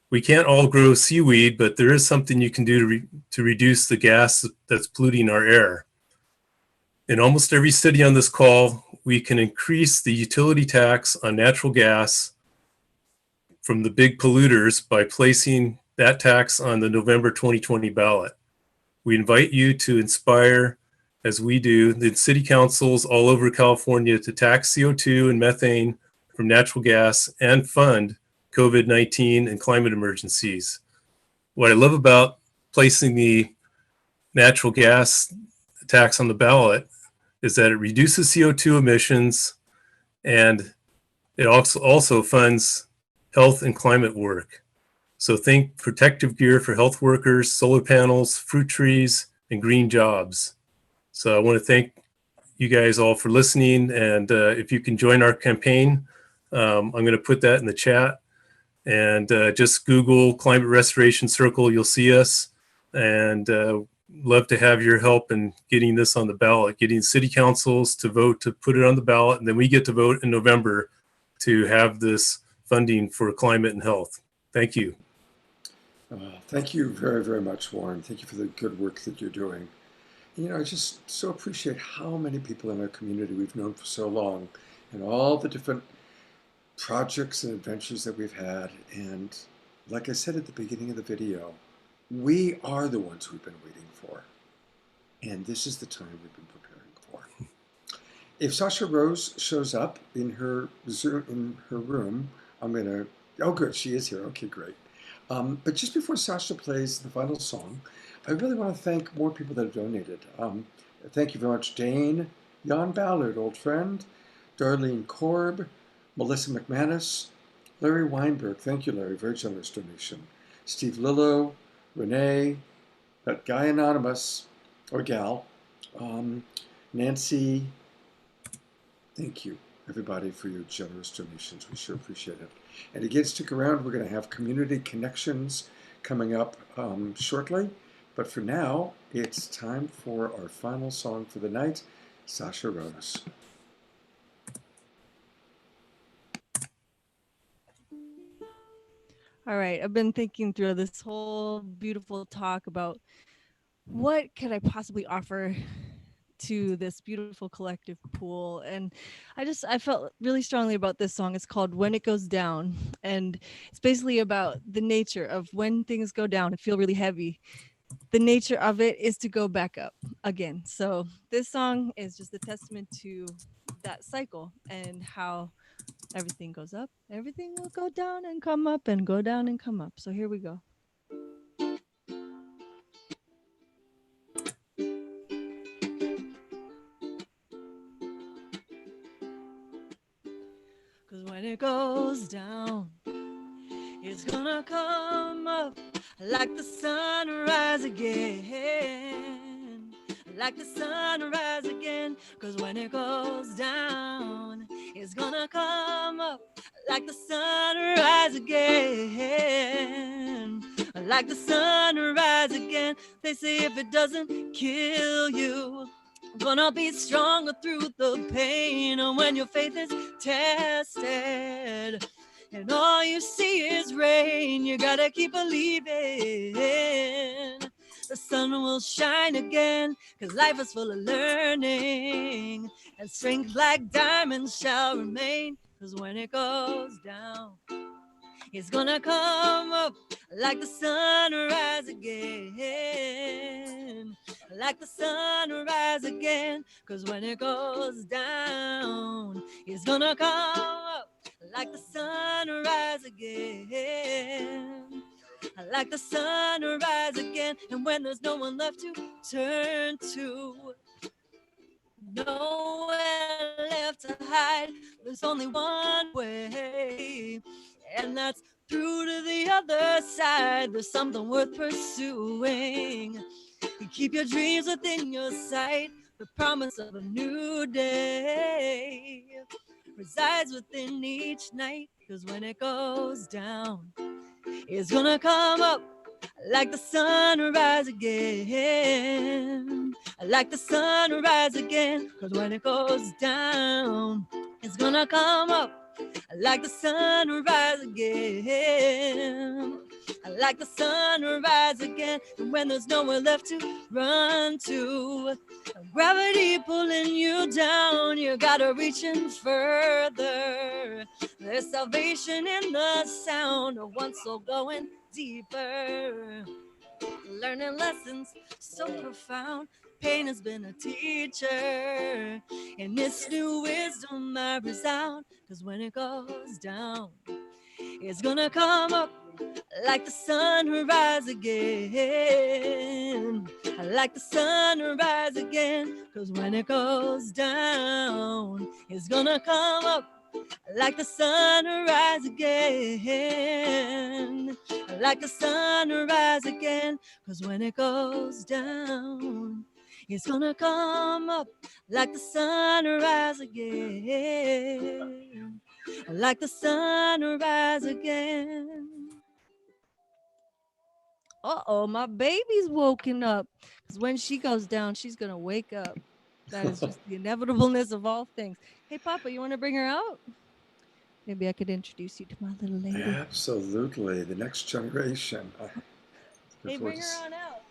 We can't all grow seaweed, but there is something you can do to reduce the gas that's polluting our air. In almost every city on this call, we can increase the utility tax on natural gas from the big polluters by placing that tax on the November 2020 ballot. We invite you to inspire, as we do, the city councils all over California to tax CO2 and methane from natural gas and fund COVID-19 and climate emergencies. What I love about placing the natural gas tax on the ballot is that it reduces CO2 emissions, and it also funds health and climate work. So think protective gear for health workers, solar panels, fruit trees, and green jobs. So I want to thank you guys all for listening. And if you can join our campaign, I'm going to put that in the chat. And just Google Climate Restoration Circle, you'll see us. And love to have your help in getting this on the ballot, getting city councils to vote to put it on the ballot. And then we get to vote in November to have this funding for climate and health. Thank you. Thank you very, very much, Warren. Thank you for the good work that you're doing. You know, I just so appreciate how many people in our community we've known for so long, and all the different projects and adventures that we've had. And like I said at the beginning of the video, we are the ones we've been waiting for. And this is the time we've been preparing for. If Sasha Rose shows up in her room, I'm gonna, oh good, she is here, okay, great. But just before Sasha plays the final song, I really want to thank more people that have donated. Thank you very much, Dane, Jan Ballard, old friend, Darlene Korb, Melissa McManus, Larry Weinberg, thank you, Larry, very generous donation. Steve Lillo, Renee, that guy anonymous, or gal, Nancy, thank you, everybody, for your generous donations. We sure appreciate it. And again, stick around. We're going to have community connections coming up shortly. But for now, it's time for our final song for the night, Sasha Rose. All right, I've been thinking through this whole beautiful talk about what could I possibly offer to this beautiful collective pool, and I felt really strongly about this song. It's called When It Goes Down, and it's basically about the nature of when things go down and feel really heavy. The nature of it is to go back up again. So this song is just a testament to that cycle and how everything goes up, everything will go down and come up and go down and come up. So here we go. Cause when it goes down, it's gonna come up like the sunrise again, like the sunrise again. Cause when it goes down, it's gonna come up like the sunrise again, like the sunrise again. They say if it doesn't kill you, gonna be stronger through the pain. And when your faith is tested and all you see is rain, you gotta keep believing. The sun will shine again, cause life is full of learning, and strength like diamonds shall remain. Cause when it goes down, it's gonna come up like the sunrise again, like the sunrise again. Cause when it goes down, it's gonna come up like the sunrise again, like the sunrise again. And when there's no one left to turn to, nowhere left to hide, there's only one way, and that's through to the other side. There's something worth pursuing. You keep your dreams within your sight. The promise of a new day resides within each night. Cause when it goes down, it's gonna come up like the sunrise again. I like the sun rise again, 'cause when it goes down, it's gonna come up. I like the sun rise again. I like the sun rise again. And when there's nowhere left to run to, gravity pulling you down, you gotta reach in further. There's salvation in the sound of one soul going deeper. Learning lessons so profound. Pain has been a teacher. In this new wisdom I resound. 'Cause when it goes down, it's gonna come up like the sun rise again. I like the sun rise again. 'Cause when it goes down, it's gonna come up like the sun rise again. I like the sun rise again. 'Cause when it goes down, it's gonna come up like the sun rise again. I like the sun rise again. Uh-oh, my baby's woken up. 'Cause when she goes down, she's gonna wake up. That is just the inevitableness of all things. Hey, Papa, you want to bring her out? Maybe I could introduce you to my little lady. Absolutely, the next generation. Hey, bring her on out.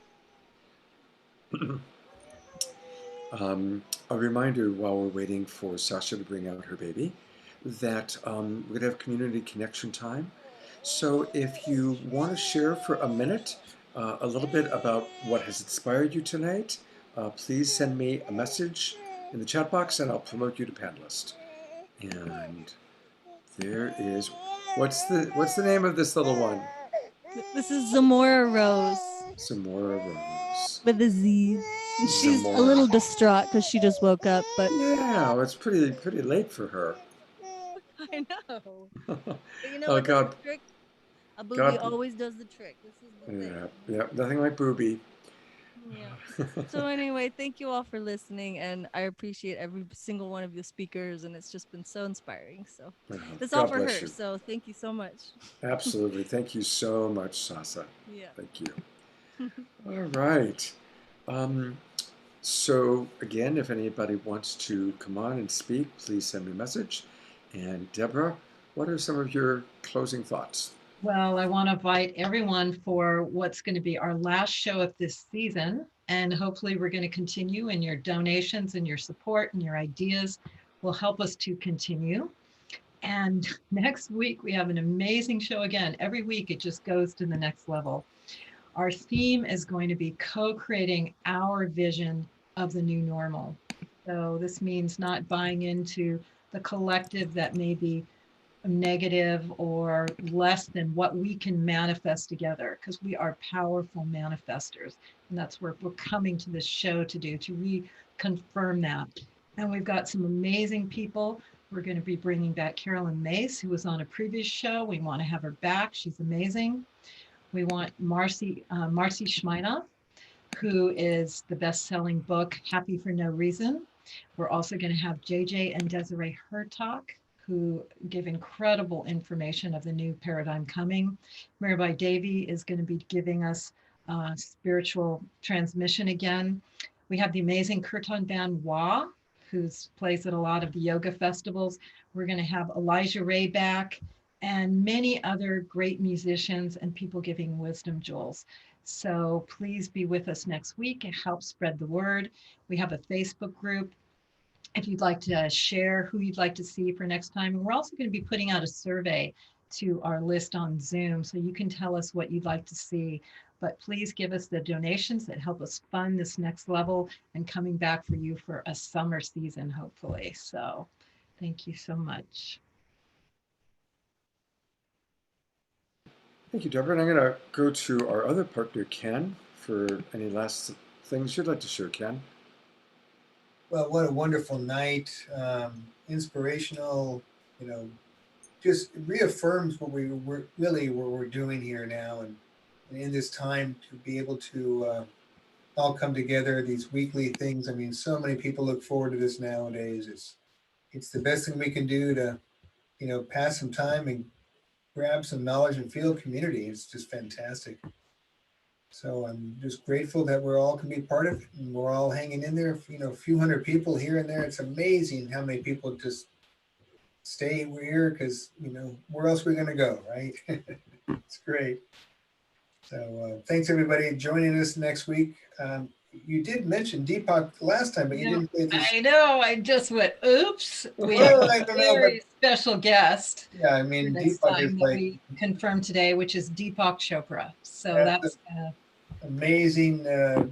A reminder while we're waiting for Sasha to bring out her baby that we're going to have community connection time. So if you want to share for a minute a little bit about what has inspired you tonight, please send me a message in the chat box and I'll promote you to panelist. And there is, what's the name of this little one? This is Zamora Rose. Zamora Rose. With a Z. And she's a little distraught because she just woke up, but yeah, it's pretty late for her. I know. But you know Oh what? God. The trick? A booby always does the trick. This is the thing. Yeah, nothing like booby. Yeah. So anyway, thank you all for listening, and I appreciate every single one of the speakers, and it's just been so inspiring. So that's all for her. You. So thank you so much. Absolutely. Thank you so much, Sasa. Yeah. Thank you. All right. So again, if anybody wants to come on and speak, please send me a message. And Deborah, what are some of your closing thoughts? Well, I want to invite everyone for what's going to be our last show of this season. And hopefully we're going to continue, and your donations and your support and your ideas will help us to continue. And next week, we have an amazing show again. Every week, it just goes to the next level. Our theme is going to be co-creating our vision of the new normal. So this means not buying into the collective that may be negative or less than what we can manifest together, because we are powerful manifestors. And that's what we're coming to this show to do, to reconfirm that. And we've got some amazing people. We're going to be bringing back Carolyn Mace, who was on a previous show. We want to have her back. She's amazing. We want Marcy Schmeinoff, who is the best-selling book, Happy for No Reason. We're also going to have JJ and Desiree Hertog, who give incredible information of the new paradigm coming. Mirabai Devi is going to be giving us spiritual transmission again. We have the amazing Kirtan band Wah, who plays at a lot of the yoga festivals. We're going to have Elijah Ray back, and many other great musicians and people giving wisdom jewels. So please be with us next week and help spread the word. We have a Facebook group if you'd like to share who you'd like to see for next time. And we're also going to be putting out a survey to our list on Zoom, so you can tell us what you'd like to see. But please give us the donations that help us fund this next level and coming back for you for a summer season, hopefully. So thank you so much. Thank you, Deborah. And I'm going to go to our other partner, Ken, for any last things you'd like to share, Ken. Well, what a wonderful night. Inspirational, just reaffirms what we're doing here now. And in this time to be able to all come together, these weekly things. I mean, so many people look forward to this nowadays. It's the best thing we can do to, pass some time and grab some knowledge and feel community. It's just fantastic. So I'm just grateful that we're all can be part of it, and we're all hanging in there. You know, a few hundred people here and there. It's amazing how many people just stay here because, you know, where else are we going to go, right? It's great. So thanks everybody joining us next week. You did mention Deepak last time, but you didn't say this. I know, I just went, oops. We Well, have I a don't know, very special guest. Yeah, I mean, This Deepak time is that like we confirmed today, which is Deepak Chopra. So That's that's amazing,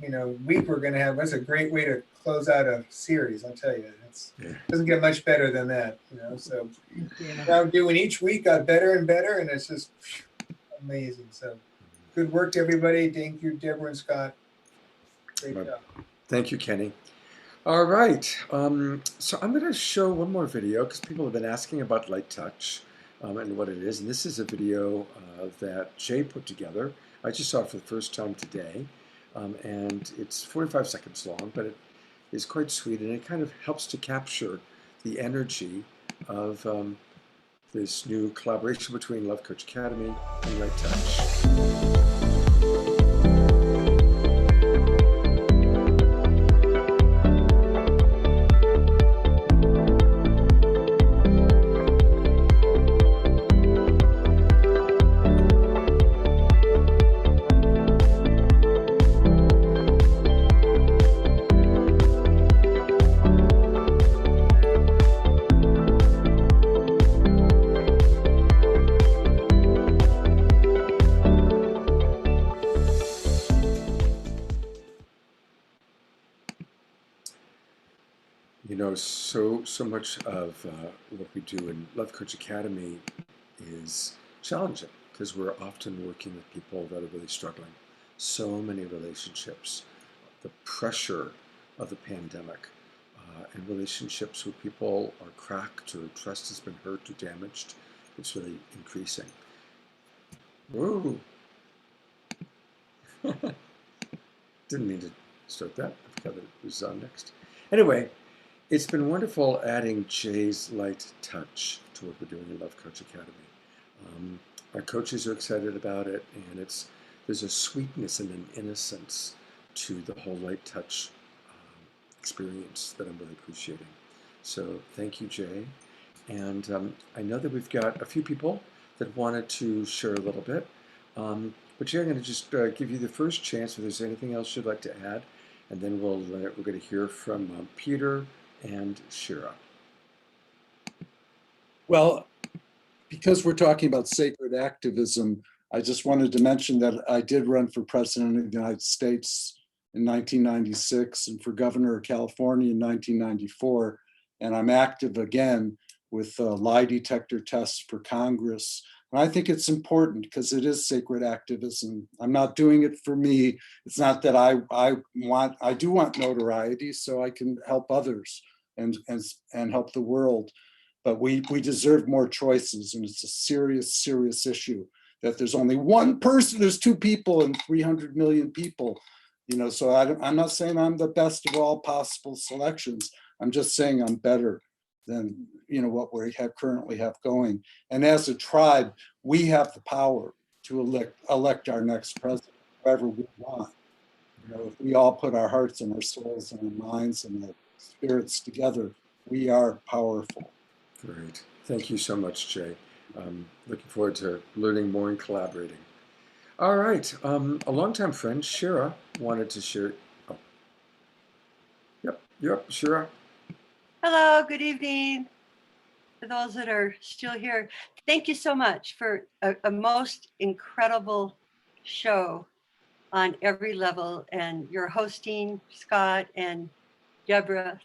you know, week we're going to have. That's a great way to close out a series. I'll tell you, it doesn't get much better than that, you know. So now doing each week got better and better, and it's just amazing. So good work to everybody. Thank you, Deborah and Scott. Great job. Thank you, Kenny. All right, so I'm going to show one more video because people have been asking about light touch and what it is. And this is a video that Jay put together. I just saw it for the first time today, and it's 45 seconds long, but it is quite sweet, and it kind of helps to capture the energy of this new collaboration between Love Coach Academy and Light Touch. You know, so much of what we do in Love Coach Academy is challenging because we're often working with people that are really struggling. So many relationships, the pressure of the pandemic, and relationships where people are cracked or trust has been hurt or damaged, it's really increasing. Whoa. Didn't mean to start that. I forgot that it was on next. Anyway, it's been wonderful adding Jay's light touch to what we're doing in Love Coach Academy. Our coaches are excited about it, and there's a sweetness and an innocence to the whole light touch experience that I'm really appreciating. So thank you, Jay. And I know that we've got a few people that wanted to share a little bit. But Jay, I'm going to just give you the first chance if there's anything else you'd like to add, and then we're going to hear from Peter and Shira. Well, because we're talking about sacred activism, I just wanted to mention that I did run for president of the United States in 1996 and for governor of California in 1994. And I'm active again with lie detector tests for Congress. And I think it's important because it is sacred activism. I'm not doing it for me. It's not that I do want notoriety so I can help others and help the world. But we deserve more choices, and it's a serious, serious issue that there's only one person, there's two people and 300 million people, you know, so I'm not saying I'm the best of all possible selections. I'm just saying I'm better than, you know, what we currently have going. And as a tribe, we have the power to elect our next president, whoever we want. You know, if we all put our hearts and our souls and our minds and our spirits together, we are powerful. Great. Thank you so much, Jay. Looking forward to learning more and collaborating. All right. A longtime friend, Shira, wanted to share. Oh. Yep, Shira. Hello, good evening. For those that are still here, thank you so much for a most incredible show on every level. And your hosting, Scott and Deborah,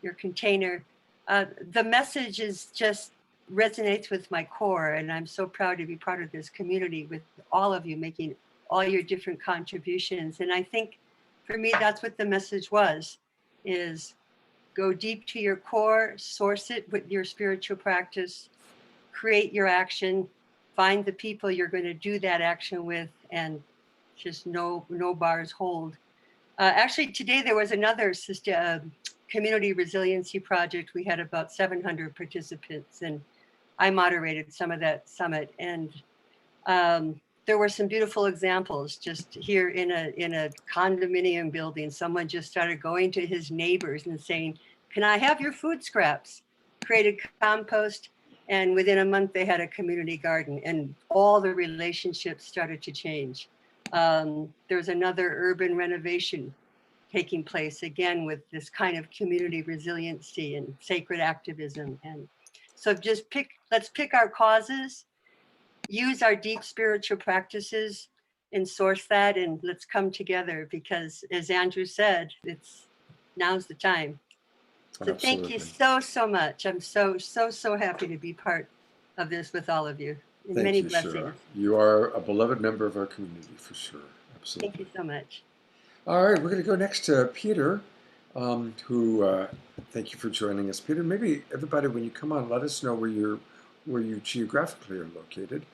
your container. The message is just resonates with my core, and I'm so proud to be part of this community with all of you making all your different contributions. And I think for me, that's what the message was, is go deep to your core, source it with your spiritual practice, create your action, find the people you're going to do that action with, and just no bars hold. Actually, today there was another community resiliency project. We had about 700 participants, and I moderated some of that summit. And there were some beautiful examples just here in a condominium building. Someone just started going to his neighbors and saying, "Can I have your food scraps?" Created compost, and within a month they had a community garden, and all the relationships started to change. There's another urban renovation taking place again with this kind of community resiliency and sacred activism. And so let's pick our causes, use our deep spiritual practices and source that, and let's come together, because as Andrew said, now's the time. So thank you so much. I'm so happy to be part of this with all of you. And Thank many you, blessings. Shira. You are a beloved member of our community for sure. Absolutely. Thank you so much. All right, we're going to go next to Peter, who thank you for joining us, Peter. Maybe everybody, when you come on, let us know where you geographically are located.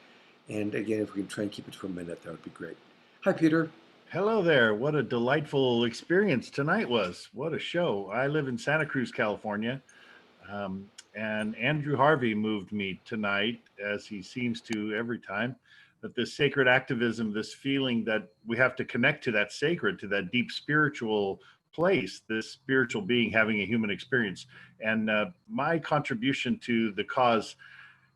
And again, if we can try and keep it to a minute, that would be great. Hi, Peter. Hello there. What a delightful experience tonight was. What a show. I live in Santa Cruz, California. And Andrew Harvey moved me tonight, as he seems to every time, that this sacred activism, this feeling that we have to connect to that sacred, to that deep spiritual place, this spiritual being having a human experience. And my contribution to the cause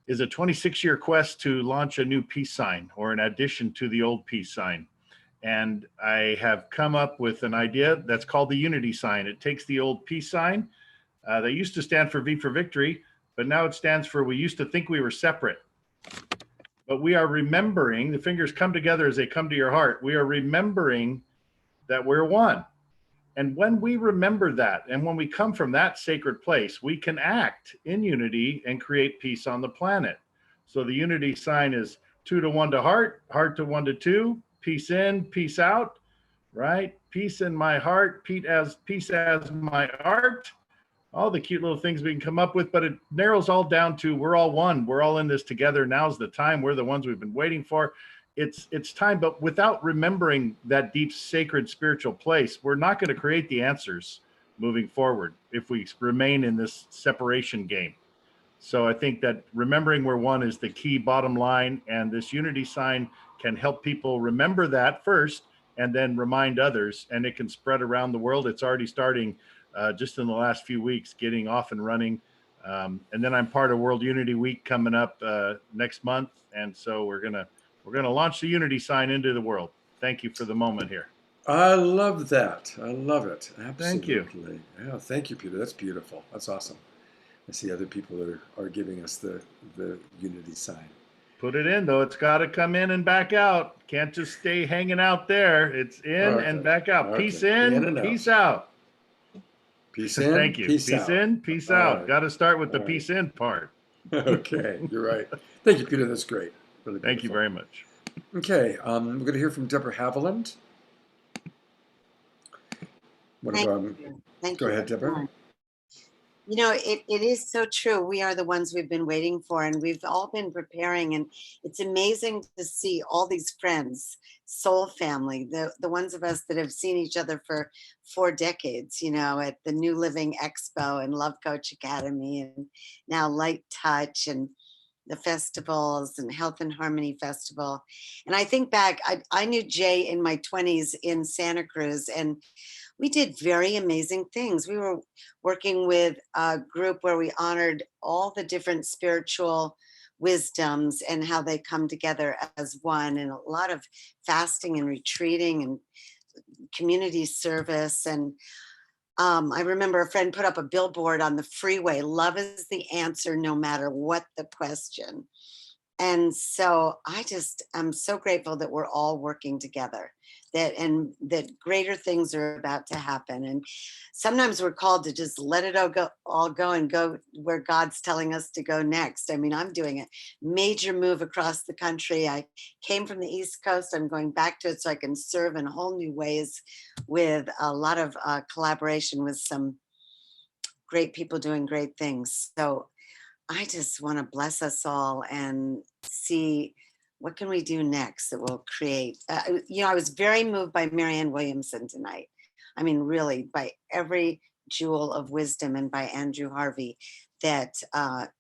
is a 26-year quest to launch a new peace sign, or an addition to the old peace sign. And I have come up with an idea that's called the unity sign. It takes the old peace sign that used to stand for V for victory, but now it stands for we used to think we were separate. But we are remembering, the fingers come together as they come to your heart. We are remembering that we're one. And when we remember that, and when we come from that sacred place, we can act in unity and create peace on the planet. So the unity sign is 2 to 1 to heart, heart to 1 to 2, peace in, peace out, right? Peace in my heart, peace as my art. All the cute little things we can come up with, but it narrows all down to we're all one. We're all in this together. Now's the time. We're the ones we've been waiting for. It's time, but without remembering that deep, sacred, spiritual place, we're not going to create the answers moving forward if we remain in this separation game. So I think that remembering we're one is the key bottom line, and this unity sign can help people remember that first and then remind others, and it can spread around the world. It's already starting just in the last few weeks, getting off and running. And then I'm part of World Unity Week coming up next month. And so we're gonna launch the unity sign into the world. Thank you for the moment here. I love that. I love it. Absolutely. Thank you. Yeah, thank you, Peter. That's beautiful. That's awesome. I see other people that are giving us the unity sign. Put it in, though. It's got to come in and back out. Can't just stay hanging out there. It's in and back out. Okay. Peace in, peace out. Peace in, Thank you. peace Peace out. in, peace All out. right. Got to start with the All right. peace in part. Okay, you're right. Thank you, Peter. That's great. Really Thank you beautiful. very much. Okay, we're going to hear from Deborah Haviland. Go ahead, Deborah. You know, it is so true. We are the ones we've been waiting for, and we've all been preparing. And it's amazing to see all these friends, soul family, the ones of us that have seen each other for 4 decades, you know, at the New Living Expo and Love Coach Academy, and now Light Touch and the festivals and Health and Harmony Festival. And I think back, I knew Jay in my 20s in Santa Cruz, and we did very amazing things. We were working with a group where we honored all the different spiritual wisdoms and how they come together as one, and a lot of fasting and retreating and community service. And I remember a friend put up a billboard on the freeway: love is the answer no matter what the question. And so I'm so grateful that we're all working together, that greater things are about to happen. And sometimes we're called to just let it all go and go where God's telling us to go next. I mean, I'm doing a major move across the country. I came from the East Coast. I'm going back to it so I can serve in whole new ways, with a lot of collaboration with some great people doing great things. So I just want to bless us all and see what can we do next that will create. You know, I was very moved by Marianne Williamson tonight. I mean, really, by every jewel of wisdom, and by Andrew Harvey, that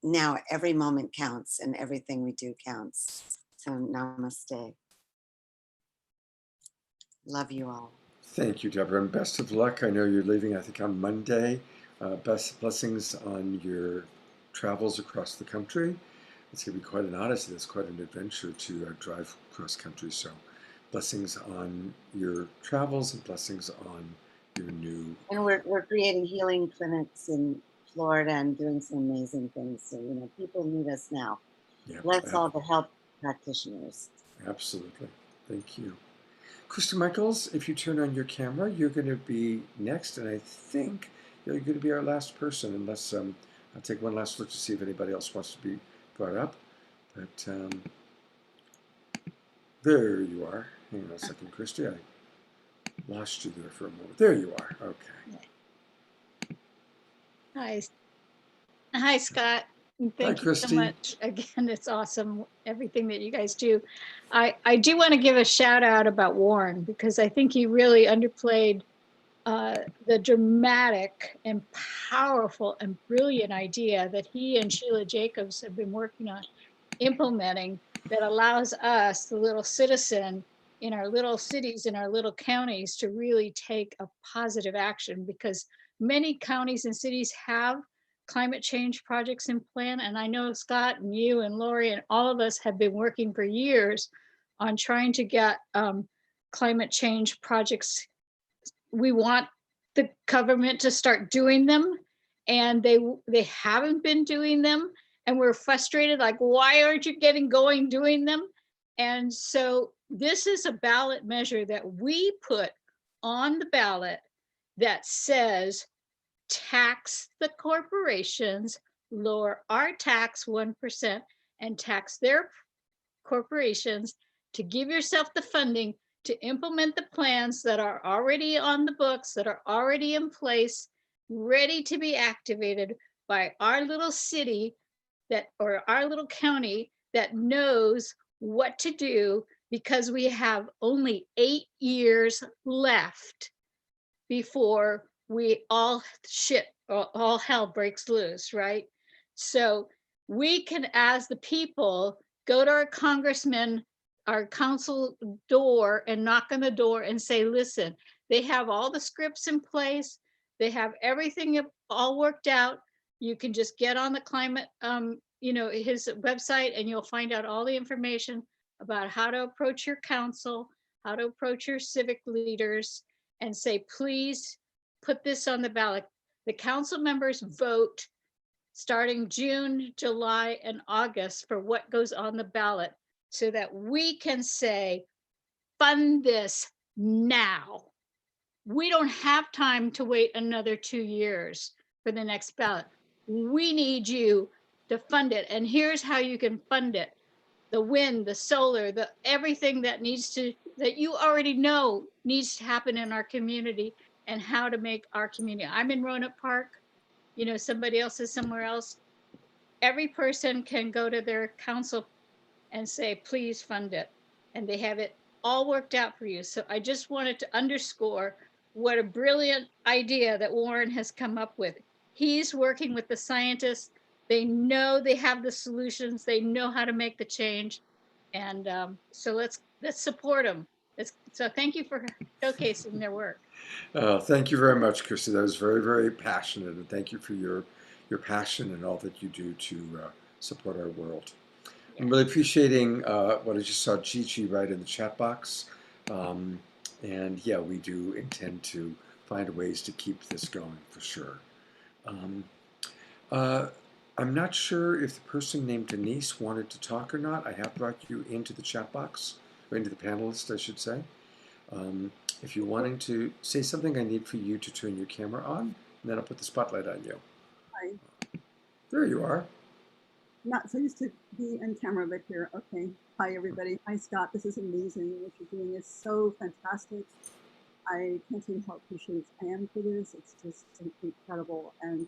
now every moment counts and everything we do counts. So namaste. Love you all. Thank you, Deborah, and best of luck. I know you're leaving, I think, on Monday. Best blessings on your travels across the country. It's going to be quite an odyssey. It's quite an adventure to drive cross country. So blessings on your travels and blessings on your new. And we're creating healing clinics in Florida and doing some amazing things. So, you know, people need us now. Yeah, Bless all the health practitioners. Absolutely. Thank you. Krista Michaels, if you turn on your camera, you're going to be next, and I think you're going to be our last person, unless I'll take one last look to see if anybody else wants to be brought up. But there you are. Hang on a second, Christy. I lost you there for a moment. There you are. Okay. Hi, Scott. And thank you so Christy. much. Again, it's awesome, everything that you guys do. I do want to give a shout out about Warren, because I think he really underplayed the dramatic and powerful and brilliant idea that he and Sheila Jacobs have been working on implementing, that allows us, the little citizen in our little cities, in our little counties, to really take a positive action, because many counties and cities have climate change projects in plan. And I know Scott and you and Lori and all of us have been working for years on trying to get climate change projects. We want the government to start doing them, and they haven't been doing them. And we're frustrated, like, why aren't you getting going doing them? And so this is a ballot measure that we put on the ballot that says, tax the corporations, lower our tax 1% and tax their corporations, to give yourself the funding to implement the plans that are already on the books, that are already in place, ready to be activated by our little city or our little county that knows what to do, because we have only 8 years left before all hell breaks loose, right? So we can, as the people, go to our congressmen, our council door, and knock on the door and say, listen, they have all the scripts in place. They have everything all worked out. You can just get on the climate, his website, and you'll find out all the information about how to approach your council, how to approach your civic leaders, and say, please put this on the ballot. The council members vote starting June, July, and August for what goes on the ballot, so that we can say, fund this now. We don't have time to wait another 2 years for the next ballot. We need you to fund it. And here's how you can fund it. The wind, the solar, everything that you already know needs to happen in our community, and how to make our community. I'm in Roanoke Park, somebody else is somewhere else. Every person can go to their council and say, please fund it. And they have it all worked out for you. So I just wanted to underscore what a brilliant idea that Warren has come up with. He's working with the scientists. They know they have the solutions. They know how to make the change. And so let's support them. So thank you for showcasing their work. Thank you very much, Christy. That was very, very passionate. And thank you for your passion and all that you do to support our world. I'm really appreciating what I just saw Gigi write in the chat box. And yeah, we do intend to find ways to keep this going for sure. I'm not sure if the person named Denise wanted to talk or not. I have brought you into the chat box, or into the panelist, I should say. If you're wanting to say something, I need for you to turn your camera on, and then I'll put the spotlight on you. Hi. There you are. Not so used to be on camera, but here. Okay. Hi, everybody. Hi, Scott. This is amazing. What you're doing is so fantastic. I can't tell you how appreciative I am for this. It's just incredible. And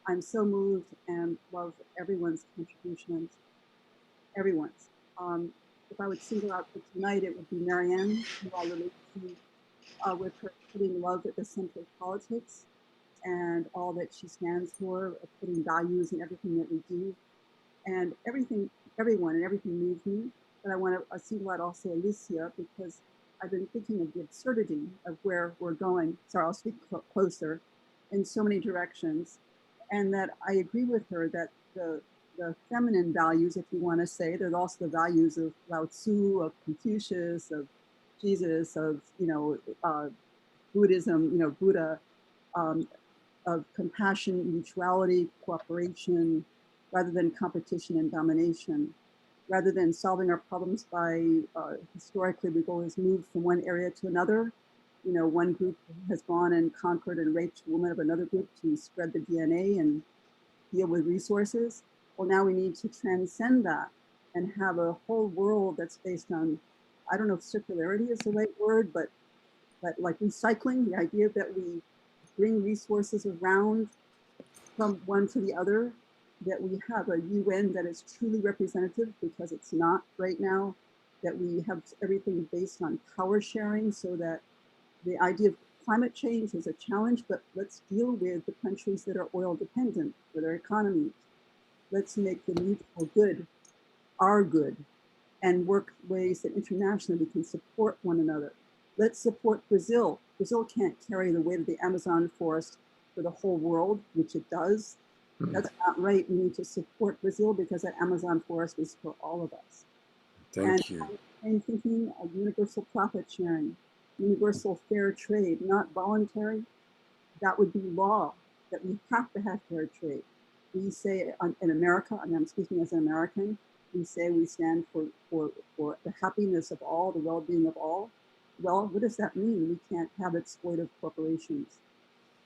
I'm so moved and love everyone's contributions. Everyone's. If I would single out for tonight, it would be Marianne, who I relate to with her putting love at the center of politics and all that she stands for, putting values in everything that we do. And everyone and everything moves me. But I want to single out also Alicia, because I've been thinking of the absurdity of where we're going. Sorry, I'll speak closer, in so many directions. And that I agree with her that the feminine values, if you want to say, there's also the values of Lao Tzu, of Confucius, of Jesus, of, Buddhism, Buddha, of compassion, mutuality, cooperation, rather than competition and domination. Rather than solving our problems by, historically, we've always moved from one area to another. One group has gone and conquered and raped a woman of another group to spread the DNA and deal with resources. Well, now we need to transcend that and have a whole world that's based on, I don't know if circularity is the right word, but like recycling, the idea that we bring resources around from one to the other, that we have a UN that is truly representative, because it's not right now, that we have everything based on power sharing, so that the idea of climate change is a challenge, but let's deal with the countries that are oil dependent for their economies. Let's make the mutual good our good and work ways that internationally we can support one another. Let's support Brazil. Brazil can't carry the weight of the Amazon forest for the whole world, which it does. That's not right. We need to support Brazil because that Amazon forest is for all of us. Thank you. I'm thinking of universal profit sharing, universal fair trade, not voluntary. That would be law, that we have to have fair trade. We say in America, and I'm speaking as an American, we say we stand for the happiness of all, the well-being of all. Well, what does that mean? We can't have exploitive corporations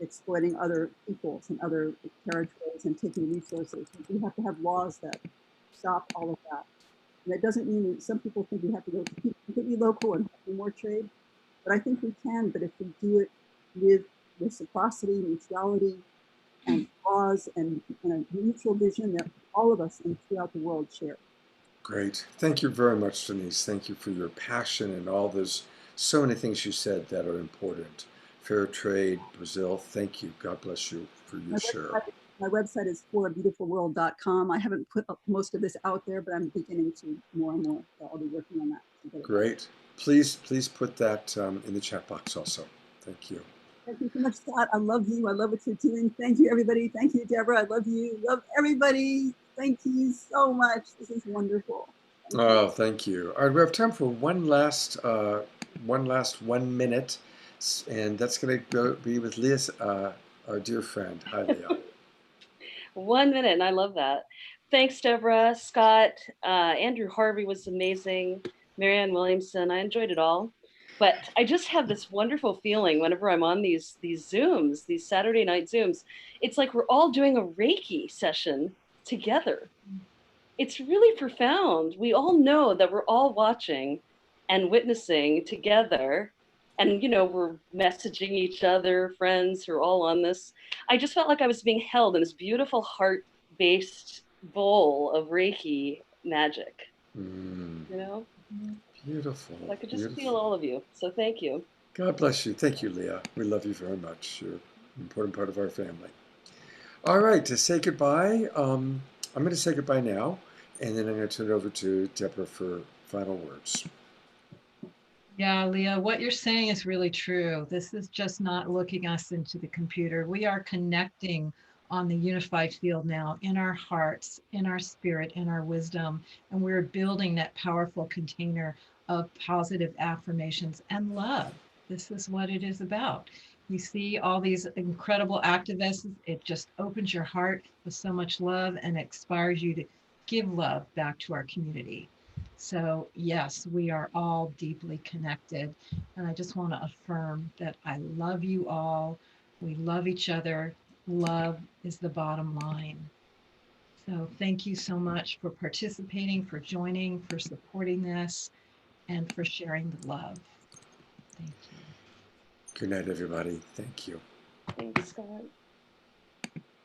exploiting other peoples and other territories and taking resources. We have to have laws that stop all of that. And that doesn't mean that some people think we have to go completely local and do more trade, but I think we can. But if we do it with reciprocity, mutuality, and laws, and a mutual vision that all of us and throughout the world share. Great. Thank you very much, Denise. Thank you for your passion and all those, so many things you said that are important. Fair trade, Brazil, thank you. God bless you for your share. My website is forabeutifulworld.com. I haven't put up most of this out there, but I'm beginning to more and more. So I'll be working on that. Great. Please put that in the chat box also. Thank you. Thank you so much, Scott. I love you. I love what you're doing. Thank you, everybody. Thank you, Deborah. I love you. Love everybody. Thank you so much. This is wonderful. Thank you. All right, we have time for one last 1 minute, and that's going to be with Leah, our dear friend. Hi, Leah. 1 minute, and I love that. Thanks, Deborah, Scott, Andrew Harvey was amazing, Marianne Williamson. I enjoyed it all. But I just have this wonderful feeling whenever I'm on these Zooms, these Saturday night Zooms. It's like we're all doing a Reiki session together. It's really profound. We all know that we're all watching and witnessing together. And, we're messaging each other, friends who are all on this. I just felt like I was being held in this beautiful heart-based bowl of Reiki magic, Beautiful. I could just feel all of you. So thank you. God bless you. Thank you, Leah. We love you very much. You're an important part of our family. All right, to say goodbye, I'm going to say goodbye now, and then I'm going to turn it over to Deborah for final words. Yeah, Leah, what you're saying is really true. This is just not looking us into the computer. We are connecting on the unified field now in our hearts, in our spirit, in our wisdom, and we're building that powerful container of positive affirmations and love. This is what it is about. You see all these incredible activists, it just opens your heart with so much love and inspires you to give love back to our community. So yes, we are all deeply connected. And I just want to affirm that I love you all. We love each other. Love is the bottom line. So thank you so much for participating, for joining, for supporting this, and for sharing the love. Thank you. Good night, everybody. Thank you. Thanks, Scott.